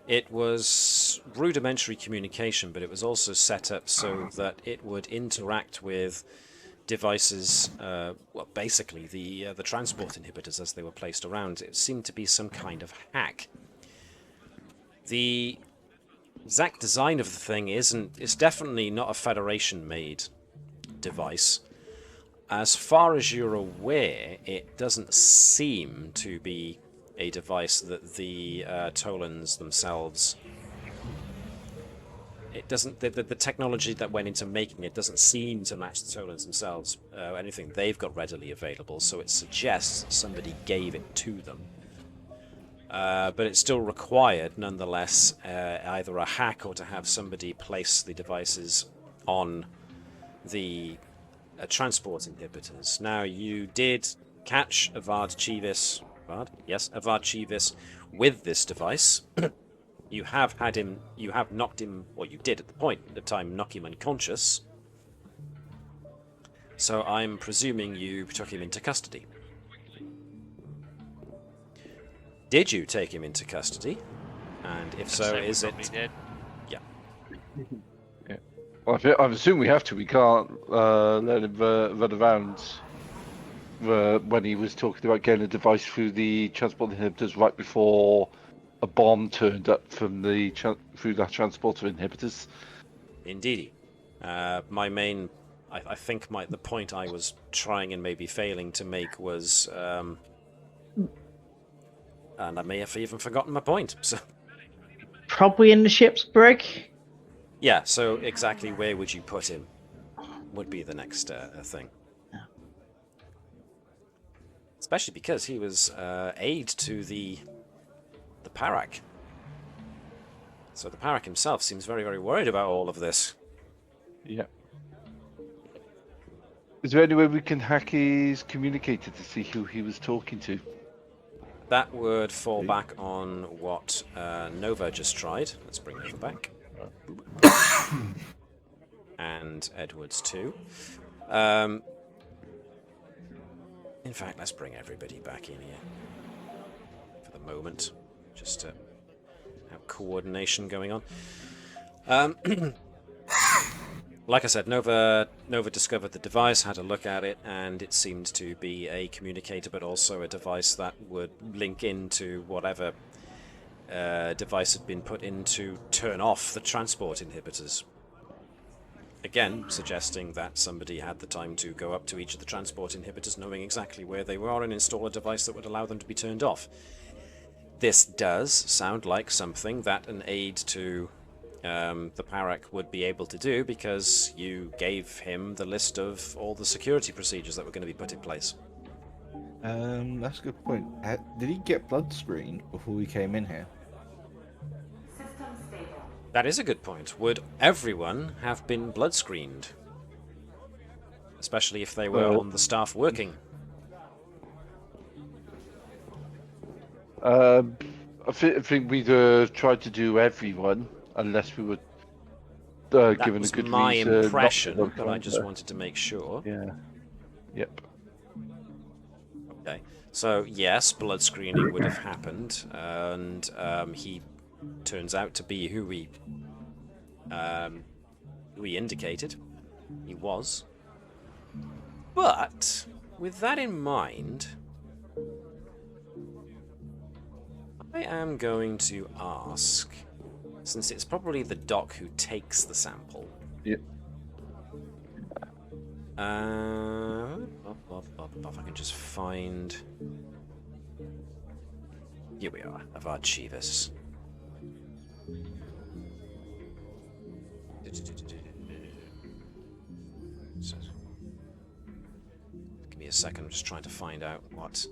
It was rudimentary communication, but it was also set up so that it would interact with devices, well, basically the transport inhibitors as they were placed around. It seemed to be some kind of hack. The exact design of the thing it's definitely not a Federation-made device. As far as you're aware, it doesn't seem to be a device that the Tolans themselves... It doesn't. The technology that went into making it doesn't seem to match the Tolans themselves. Anything they've got readily available, so it suggests somebody gave it to them. But it still required, nonetheless, either a hack or to have somebody place the devices on the transport inhibitors. Now, you did catch Avad Chivis. Yes, Avad Chivis with this device. You have had him, you have knocked him, well, you did at the time knock him unconscious. So I'm presuming you took him into custody. Did you take him into custody? And if so, is it... Did. Yeah. Yeah. Well, I assume we have to. We can't let him run around when he was talking about getting a device through the transport inhibitors right before a bomb turned up from the through that transporter inhibitors. Indeed. My main... I think the point I was trying and maybe failing to make was... and I may have even forgotten my point. So. Probably in the ship's brig. Yeah, so exactly where would you put him would be the next thing. Especially because he was aide to the Parak. So the Parak himself seems very, very worried about all of this. Yeah. Is there any way we can hack his communicator to see who he was talking to? That would fall back on what Nova just tried. Let's bring Nova back. And Edwards too. In fact, let's bring everybody back in here for the moment, just to have coordination going on. Like I said, Nova discovered the device, had a look at it, and it seemed to be a communicator, but also a device that would link into whatever device had been put in to turn off the transport inhibitors. Again, suggesting that somebody had the time to go up to each of the transport inhibitors, knowing exactly where they were, and install a device that would allow them to be turned off. This does sound like something that an aide to the Parak would be able to do, because you gave him the list of all the security procedures that were going to be put in place. That's a good point. Did he get blood screened before we came in here? That is a good point. Would everyone have been blood screened? Especially if they were on the staff working. I think we'd tried to do everyone, unless we were given a good reason. That was my impression, but I just wanted to make sure. Yeah. Yep. Okay. So, yes, blood screening would have happened, and he turns out to be who we indicated. He was. But, with that in mind, I am going to ask, since it's probably the doc who takes the sample. Yep. If I can just find... Here we are, of Archivus. Give me a second, I'm just trying to find out what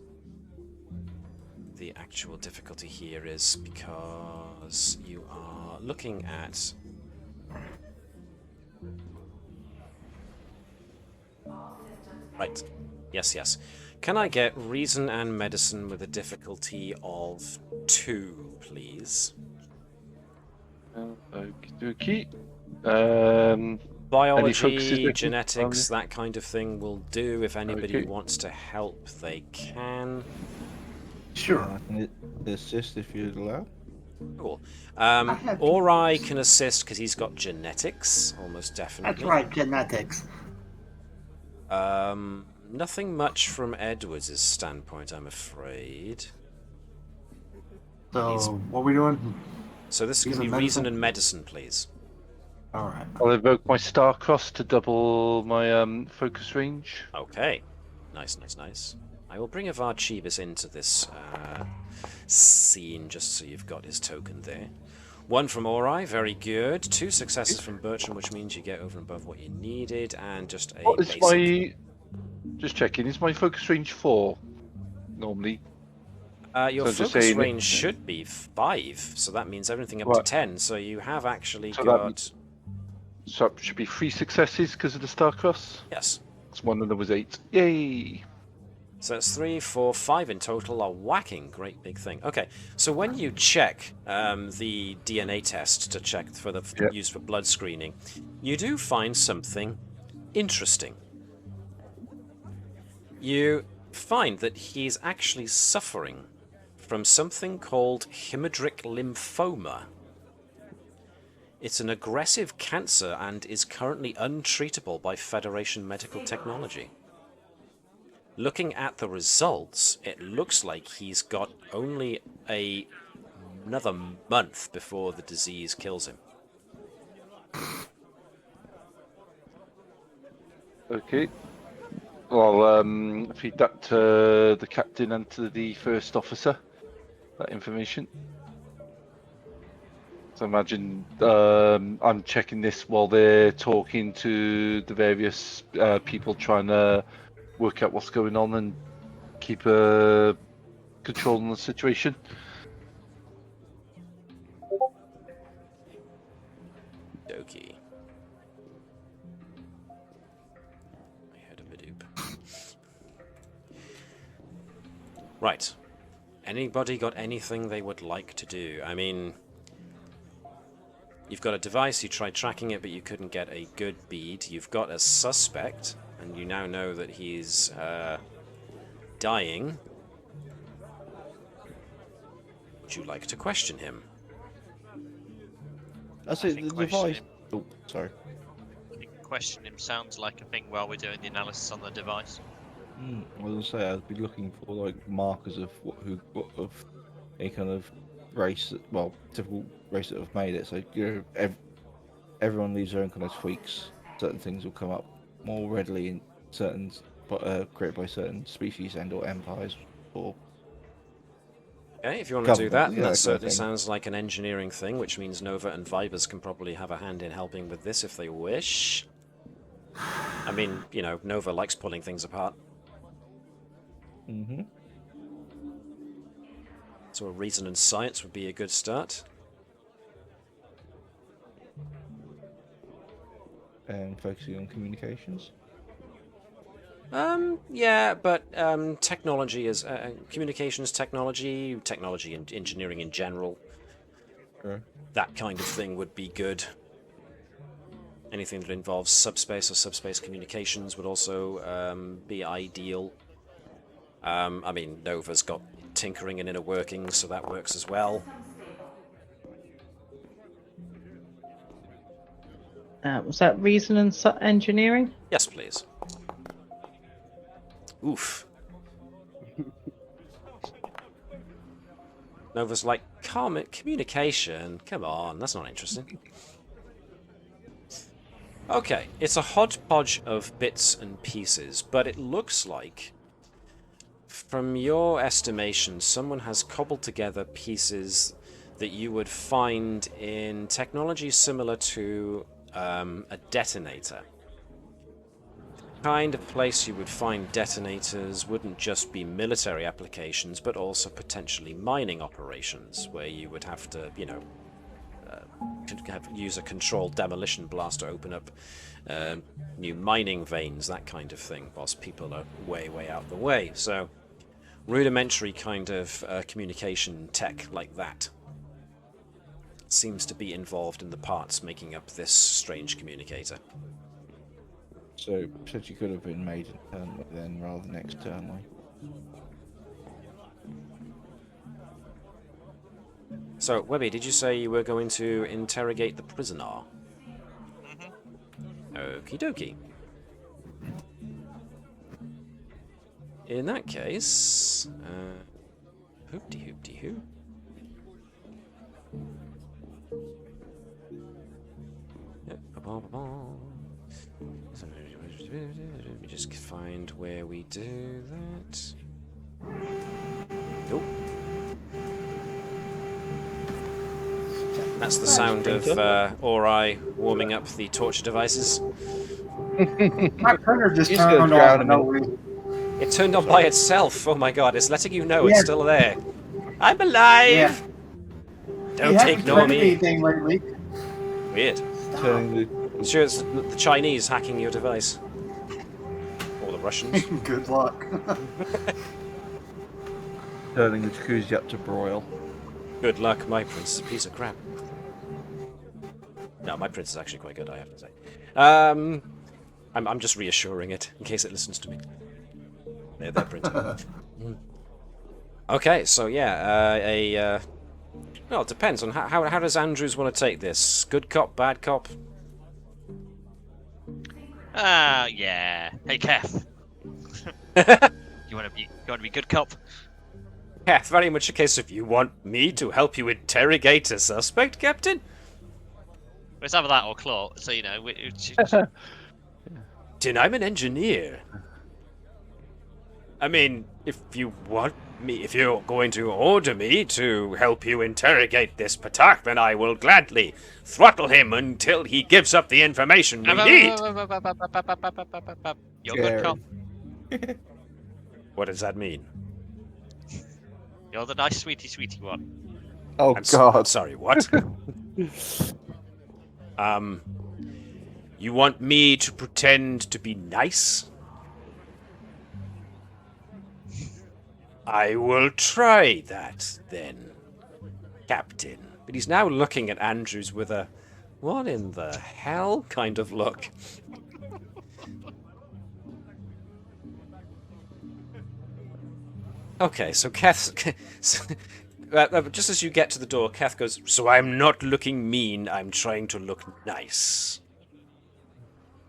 the actual difficulty here is, because you are looking at... Right. Yes. Can I get reason and medicine with a difficulty of 2, please? Okay. Biology, genetics, that kind of thing will do. If anybody wants to help, they can. Sure. I can assist if you'd allow. Cool. Ori can assist because he's got genetics, almost definitely. That's right, genetics. Nothing much from Edwards' standpoint, I'm afraid. So, what are we doing? So this can be reason and medicine, please. Alright. I'll invoke my Starcross to double my focus range. Okay. Nice. I will bring Avarchivas into this scene, just so you've got his token there. 1 from Ori, very good. 2 successes from Bertram, which means you get over and above what you needed, and just a basic... Just checking, is my focus range 4, normally? Your focus range should be 5, so that means everything up to 10, so you have actually got... So it should be 3 successes because of the Starcross? Yes. Because one of them was 8. Yay! So that's 3, 4, 5 in total are whacking. Great big thing. Okay, so when you check the DNA test to check for the use for blood screening, you do find something interesting. You find that he's actually suffering from something called hemorrhagic lymphoma. It's an aggressive cancer and is currently untreatable by Federation medical technology. Looking at the results, it looks like he's got only another month before the disease kills him. Okay. Well, feed that to the captain and to the first officer, that information. So imagine I'm checking this while they're talking to the various people trying to work out what's going on and keep control on the situation. Dokie. I heard a Madoop. Right. Anybody got anything they would like to do? I mean, you've got a device, you tried tracking it, but you couldn't get a good bead. You've got a suspect, and you now know that he's dying. Would you like to question him? I say think the question device. him. Oh, sorry. I think question him sounds like a thing while we're doing the analysis on the device. I was gonna say I'd be looking for like markers of of any kind of race, typical race that have made it. So everyone leaves their own kind of tweaks. Certain things will come up more readily in certain, created by certain species and/or empires. Or Okay, if you want to do that, government, that that certainly thing. sounds like an engineering thing, which means Nova and Vibers can probably have a hand in helping with this if they wish. I mean, you know, Nova likes pulling things apart. So a reason and science would be a good start. And focusing on communications. Yeah, but technology is communications technology, and engineering in general. Sure. That kind of thing would be good. Anything that involves subspace or subspace communications would also be ideal. I mean, Nova's got tinkering and inner workings, so that works as well. Was that reason and engineering? Yes, please. Oof. Nova's like, communication? Come on, that's not interesting. Okay, it's a hodgepodge of bits and pieces, but it looks like, from your estimation, someone has cobbled together pieces that you would find in technology similar to a detonator. The kind of place you would find detonators wouldn't just be military applications, but also potentially mining operations, where you would have to, you know, use a controlled demolition blast to open up new mining veins, that kind of thing, whilst people are way out the way. So, rudimentary kind of communication tech like that seems to be involved in the parts making up this strange communicator. So potentially could have been made internally then rather than externally. So, Webby, did you say you were going to interrogate the prisoner? Okie dokie. In that case, hoopty-hoopty-hoo. Let me just find where we do that. Nope. That's the sound of Ori warming up the torture devices. My printer just He's turned gonna on drown for him no in- reason. It turned on by itself. Oh my god, it's letting you know Yeah. it's still there. I'm alive! Yeah. Don't You haven't ignore done me. anything lately. Weird. Turning the I'm sure it's the Chinese hacking your device. Or the Russians. Good luck. turning the jacuzzi up to broil. Good luck, my prince is a piece of crap. No, my prince is actually quite good, I have to say. I'm just reassuring it, in case it listens to me. There, printer. Okay, so yeah, well, it depends on how does Andrews want to take this? Good cop, bad cop? Yeah. Hey, Kev. You want to be good cop? Yeah, very much a case of you want me to help you interrogate a suspect, Captain? Well, it's either that or Claw, so you know. Then I'm an engineer. I mean, if you want me, if you're going to order me to help you interrogate this Patak, then I will gladly throttle him until he gives up the information we need. You're good cop. What does that mean? You're the nice sweetie one. Oh I'm God! sorry, what? You want me to pretend to be nice? I will try that, then, Captain. But he's now looking at Andrews with a, what in the hell kind of look. Okay, so Keth... just as you get to the door, Keth goes, so I'm not looking mean, I'm trying to look nice.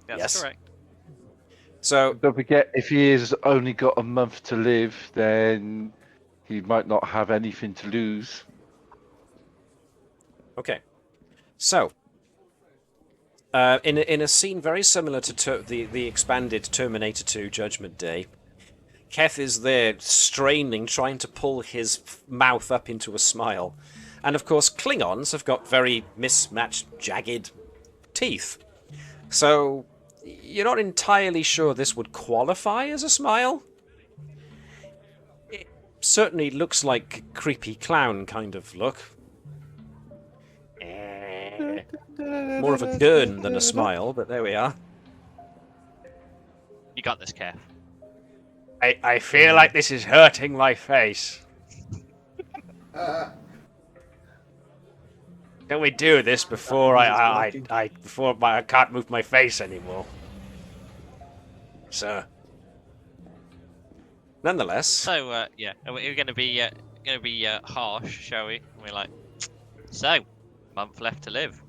That's Yes. correct. So, Don't forget, if he has only got a month to live, then he might not have anything to lose. okay. So, in a scene very similar to the expanded Terminator 2 Judgment Day, Keth is there straining, trying to pull his mouth up into a smile. And of course, Klingons have got very mismatched, jagged teeth. So, you're not entirely sure this would qualify as a smile. It certainly looks like a creepy clown kind of look. More of a gurn than a smile, but there we are. You got this, Kev. I feel like this is hurting my face. Can we do this before I can't move my face anymore? So, nonetheless. So, yeah, we're going to be harsh, shall we? We're like, so, month left to live.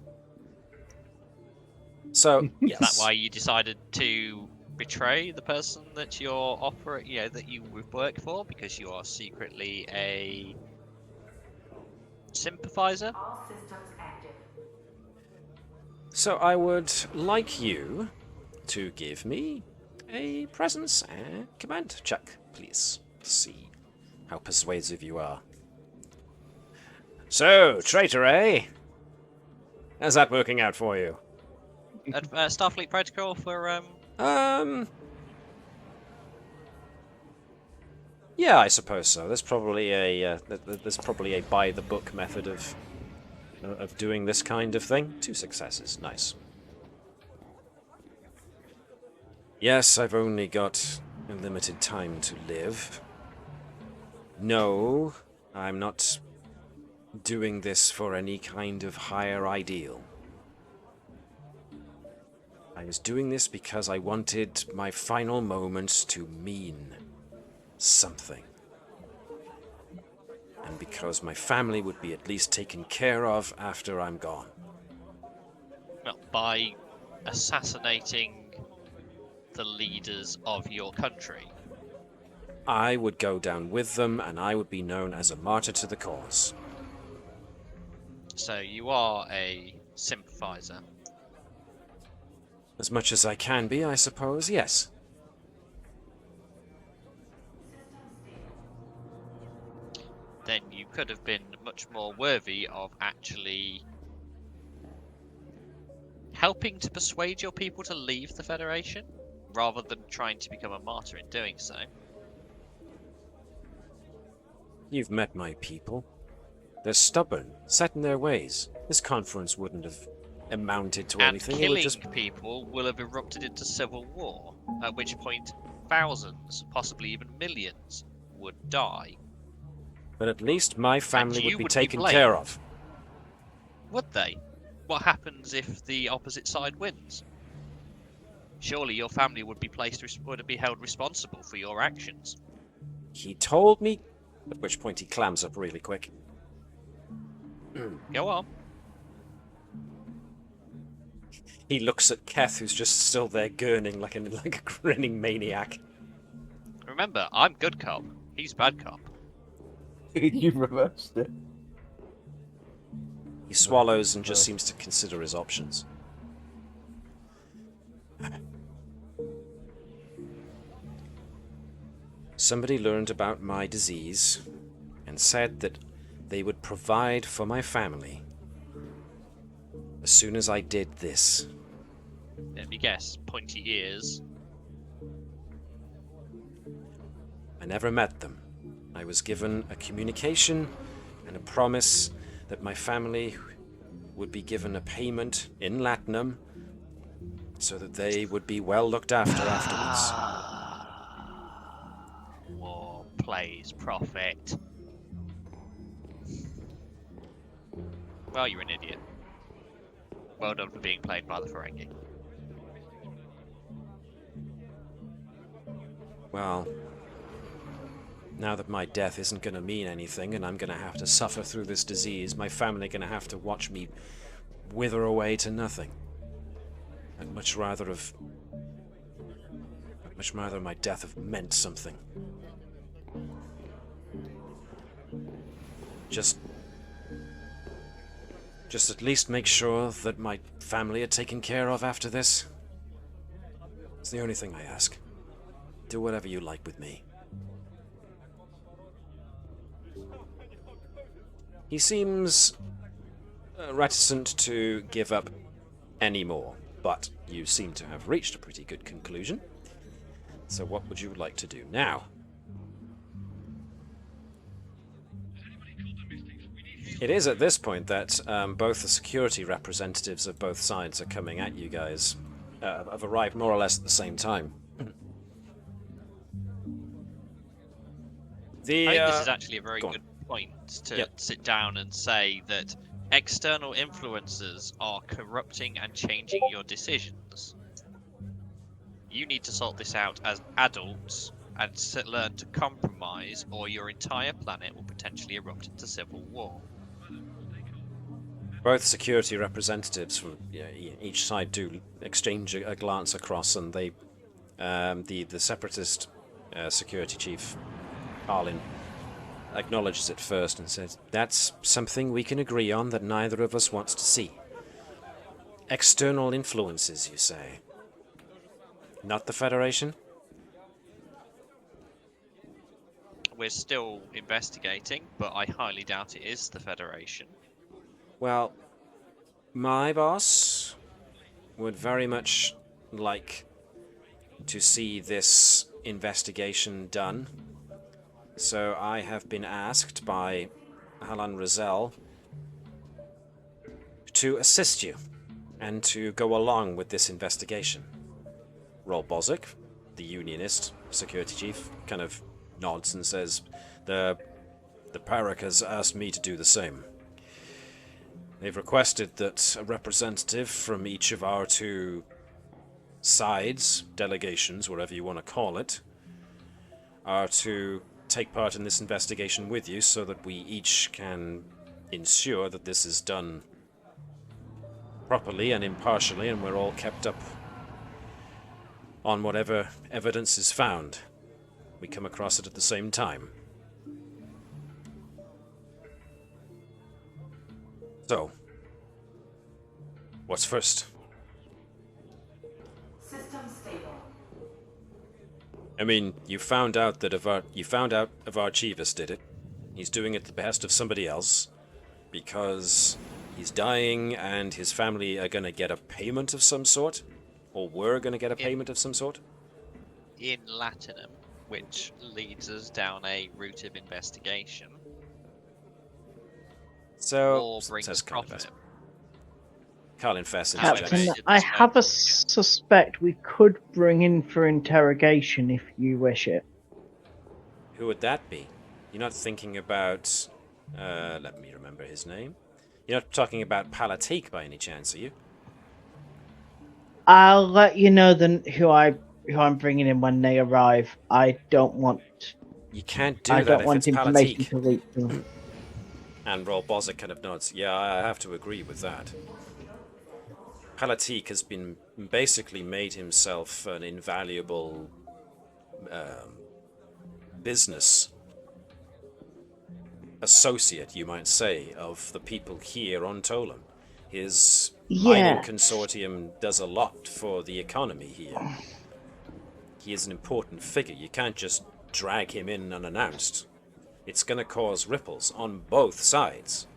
So, yes. Is that why you decided to betray the person that you're that you work for, because you are secretly a sympathizer? All systems active. So I would like you to give me a presence and command check, please. Let's see how persuasive you are. So, traitor, eh? How's that working out for you? Starfleet protocol for Yeah, I suppose so. There's probably a by the book method of doing this kind of thing. 2 successes, nice. Yes, I've only got a limited time to live. No, I'm not doing this for any kind of higher ideal. I was doing this because I wanted my final moments to mean something. And because my family would be at least taken care of after I'm gone. well, by assassinating the leaders of your country. I would go down with them, and I would be known as a martyr to the cause. So you are a sympathizer. As much as I can be, I suppose, yes. Then you could have been much more worthy of actually helping to persuade your people to leave the Federation, rather than trying to become a martyr in doing so. You've met my people. They're stubborn, set in their ways. This conference wouldn't have amounted to And anything. It killing would just... people will have erupted into civil war, at which point thousands, possibly even millions, would die. But at least my family you would be would be taken blamed. care of. Would they? What happens if the opposite side wins? Surely your family would be held responsible for your actions. He told me... At which point he clams up really quick. Go on. He looks at Keth, who's just still there gurning like a grinning maniac. Remember, I'm good cop. He's bad cop. You reversed it. He swallows and just seems to consider his options. Somebody learned about my disease and said that they would provide for my family as soon as I did this. Let me guess. Pointy ears. I never met them. I was given a communication and a promise that my family would be given a payment in Latinum so that they would be well looked after afterwards. War plays prophet. Well, you're an idiot. Well done for being played by the Ferengi. Well, now that my death isn't going to mean anything and I'm going to have to suffer through this disease, my family are going to have to watch me wither away to nothing. I'd much rather my death have meant something. Just at least make sure that my family are taken care of after this. It's the only thing I ask. Do whatever you like with me. He seems reticent to give up any more, but you seem to have reached a pretty good conclusion. So what would you like to do now? It is at this point that both the security representatives of both sides are coming at you guys. Have arrived more or less at the same time. I think this is actually a very good point to sit down and say that external influences are corrupting and changing your decisions. You need to sort this out as adults and learn to compromise, or your entire planet will potentially erupt into civil war. Both security representatives from each side do exchange a glance across, and they, the separatist security chief, Arlen, acknowledges it first and says, "That's something we can agree on that neither of us wants to see. External influences, you say? Not the Federation?" We're still investigating, but I highly doubt it is the Federation. Well, my boss would very much like to see this investigation done. So I have been asked by Alan Rizal to assist you and to go along with this investigation. Roll Bozic, the unionist security chief, kind of nods and says, the Parak has asked me to do the same. They've requested that a representative from each of our two sides, delegations, whatever you want to call it, are to take part in this investigation with you so that we each can ensure that this is done properly and impartially and we're all kept up on whatever evidence is found. We come across it at the same time. So, what's first? System stable. I mean, you found out Avarchivas did it. He's doing it at the behest of somebody else because he's dying and his family are going to get a payment of some sort, or were going to get a payment of some sort. In Latinum, which leads us down a route of investigation. So, or brings profit. Carlin Fess Captain, I have a suspect we could bring in for interrogation if you wish it. Who would that be? You're not thinking about... let me remember his name. You're not talking about Palatique by any chance, are you? I'll let you know who I'm bringing in when they arrive. I don't want... You can't do that if it's Palatique. To leak them. And Roll Bozic kind of nods. Yeah, I have to agree with that. Palatique has been basically made himself an invaluable business associate, you might say, of the people here on Tolen. His mining consortium does a lot for the economy here. He is an important figure. You can't just drag him in unannounced. It's going to cause ripples on both sides.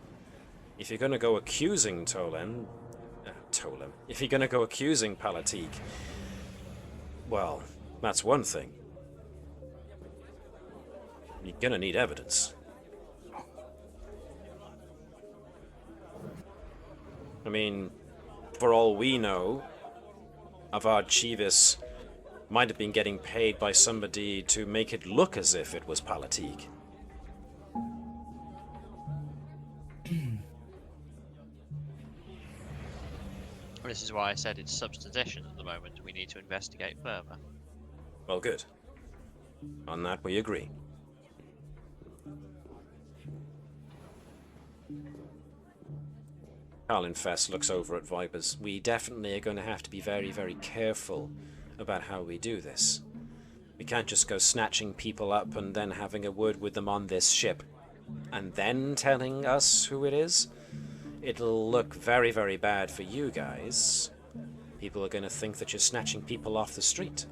If you're going to go accusing if you're going to go accusing Palatique, well, that's one thing. You're gonna need evidence. I mean, for all we know, Avad Chivis might have been getting paid by somebody to make it look as if it was politique. This is why I said it's substitution at the moment. We need to investigate further. Well, good. On that we agree. Colin Fess looks over at Vipers. We definitely are going to have to be very, very careful about how we do this. We can't just go snatching people up and then having a word with them on this ship, and then telling us who it is. It'll look very, very bad for you guys. People are going to think that you're snatching people off the street.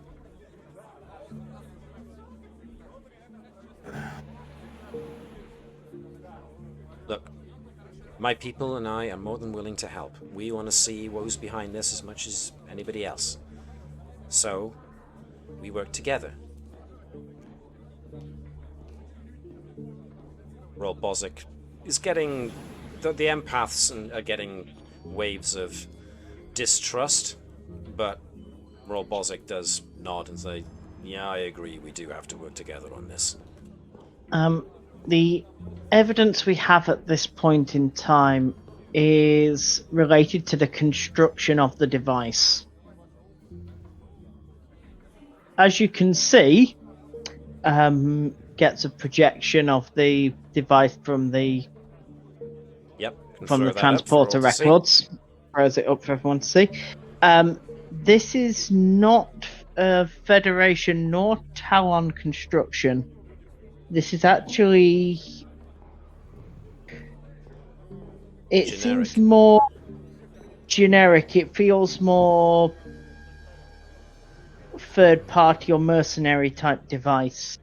Look, my people and I are more than willing to help. We want to see who's behind this as much as anybody else. So, we work together. Roll Bozic is getting... The empaths are getting waves of distrust, but Roll Bozic does nod and say, yeah, I agree, we do have to work together on this. The evidence we have at this point in time is related to the construction of the device. As you can see, gets a projection of the device from the transporter records. Throws it up for everyone to see. This is not a Federation nor Talon construction. This is actually... It seems more generic. It feels more third-party or mercenary type device.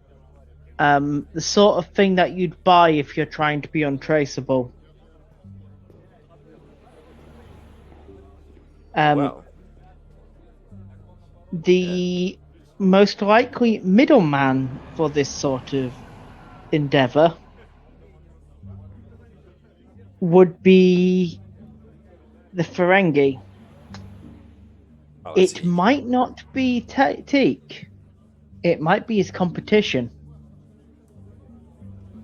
The sort of thing that you'd buy if you're trying to be untraceable. The most likely middleman for this sort of endeavor would be the Ferengi. It might not be Teak. It might be his competition.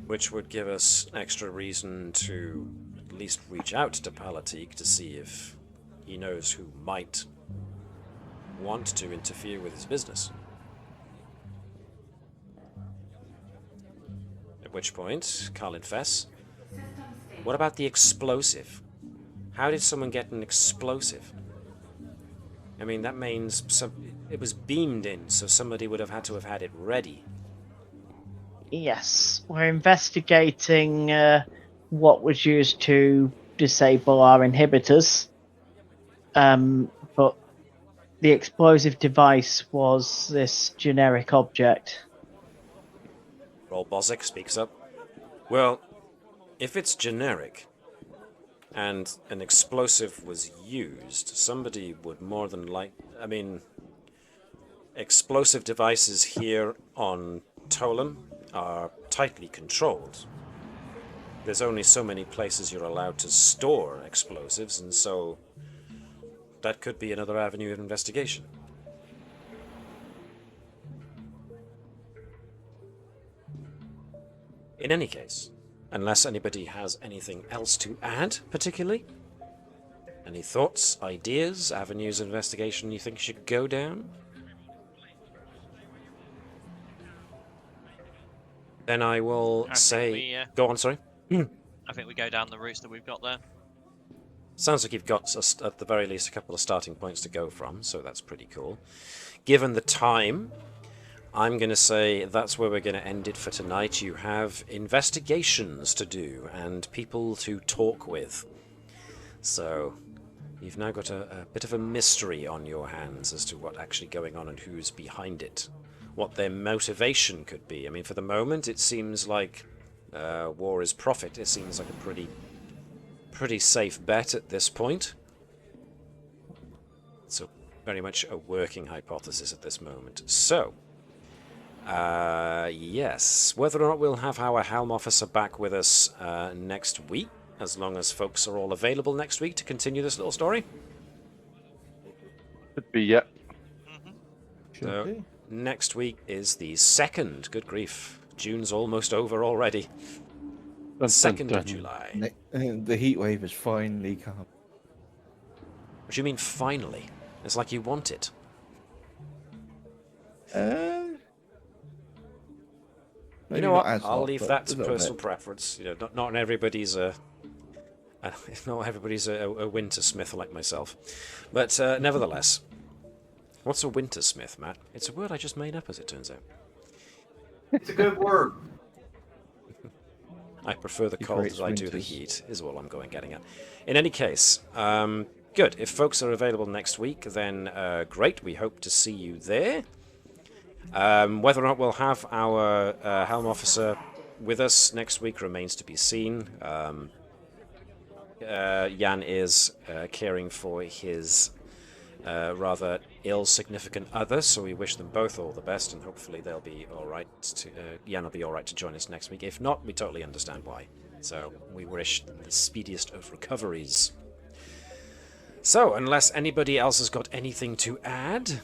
Which would give us extra reason to at least reach out to Palatique to see if he knows who might want to interfere with his business. At which point, Colin Fess, what about the explosive? How did someone get an explosive? I mean, that means it was beamed in, so somebody would have had to have had it ready. Yes, we're investigating what was used to disable our inhibitors. But the explosive device was this generic object. Roll Bozic speaks up. Well, if it's generic and an explosive was used, somebody would more than I mean, explosive devices here on Tolen are tightly controlled. There's only so many places you're allowed to store explosives, and so that could be another avenue of investigation. In any case, unless anybody has anything else to add, particularly? Any thoughts, ideas, avenues of investigation you think should go down? Then I will say... Go on, sorry. I think we go down the routes that we've got there. Sounds like you've got, at the very least, a couple of starting points to go from, so that's pretty cool. Given the time, I'm going to say that's where we're going to end it for tonight. You have investigations to do and people to talk with. So you've now got a bit of a mystery on your hands as to what's actually going on and who's behind it. What their motivation could be. I mean, for the moment, it seems like war is profit. It seems like a pretty safe bet at this point. So very much a working hypothesis at this moment. So, Yes. Whether or not we'll have our Helm Officer back with us next week, as long as folks are all available next week to continue this little story. Could be, yeah. So, next week is the 2nd. Good grief. June's almost over already. 2nd of July. The heat wave has finally come. What do you mean, finally? It's like you want it. You know what? I'll leave that to personal preference. You know, not everybody's a wintersmith like myself. But nevertheless, what's a wintersmith, Matt? It's a word I just made up, as it turns out. It's a good word. I prefer the cold as I do the heat, is all I'm getting at. In any case, good. If folks are available next week, then great. We hope to see you there. Whether or not we'll have our Helm Officer with us next week remains to be seen. Jan is caring for his rather ill significant other, so we wish them both all the best, and hopefully they'll be all right. Jan will be all right to join us next week. If not, we totally understand why. So we wish them the speediest of recoveries. So, unless anybody else has got anything to add,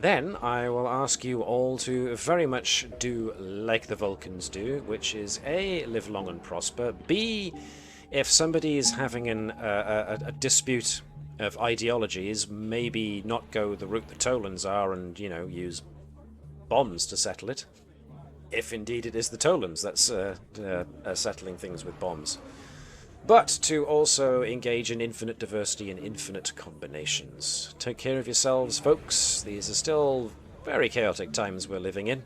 then I will ask you all to very much do like the Vulcans do, which is A, live long and prosper, B, if somebody is having a dispute of ideologies, maybe not go the route the Tolans are and, you know, use bombs to settle it. If indeed it is the Tolans that's settling things with bombs. But to also engage in infinite diversity and infinite combinations. Take care of yourselves, folks. These are still very chaotic times we're living in.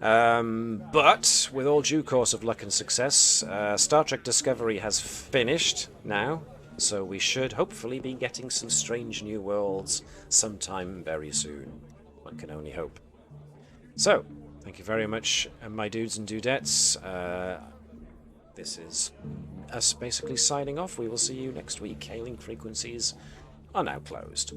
But with all due course of luck and success, Star Trek Discovery has finished now, so we should hopefully be getting some strange new worlds sometime very soon. One can only hope. So, thank you very much, my dudes and dudettes. This is us basically signing off. We will see you next week. Hailing frequencies are now closed.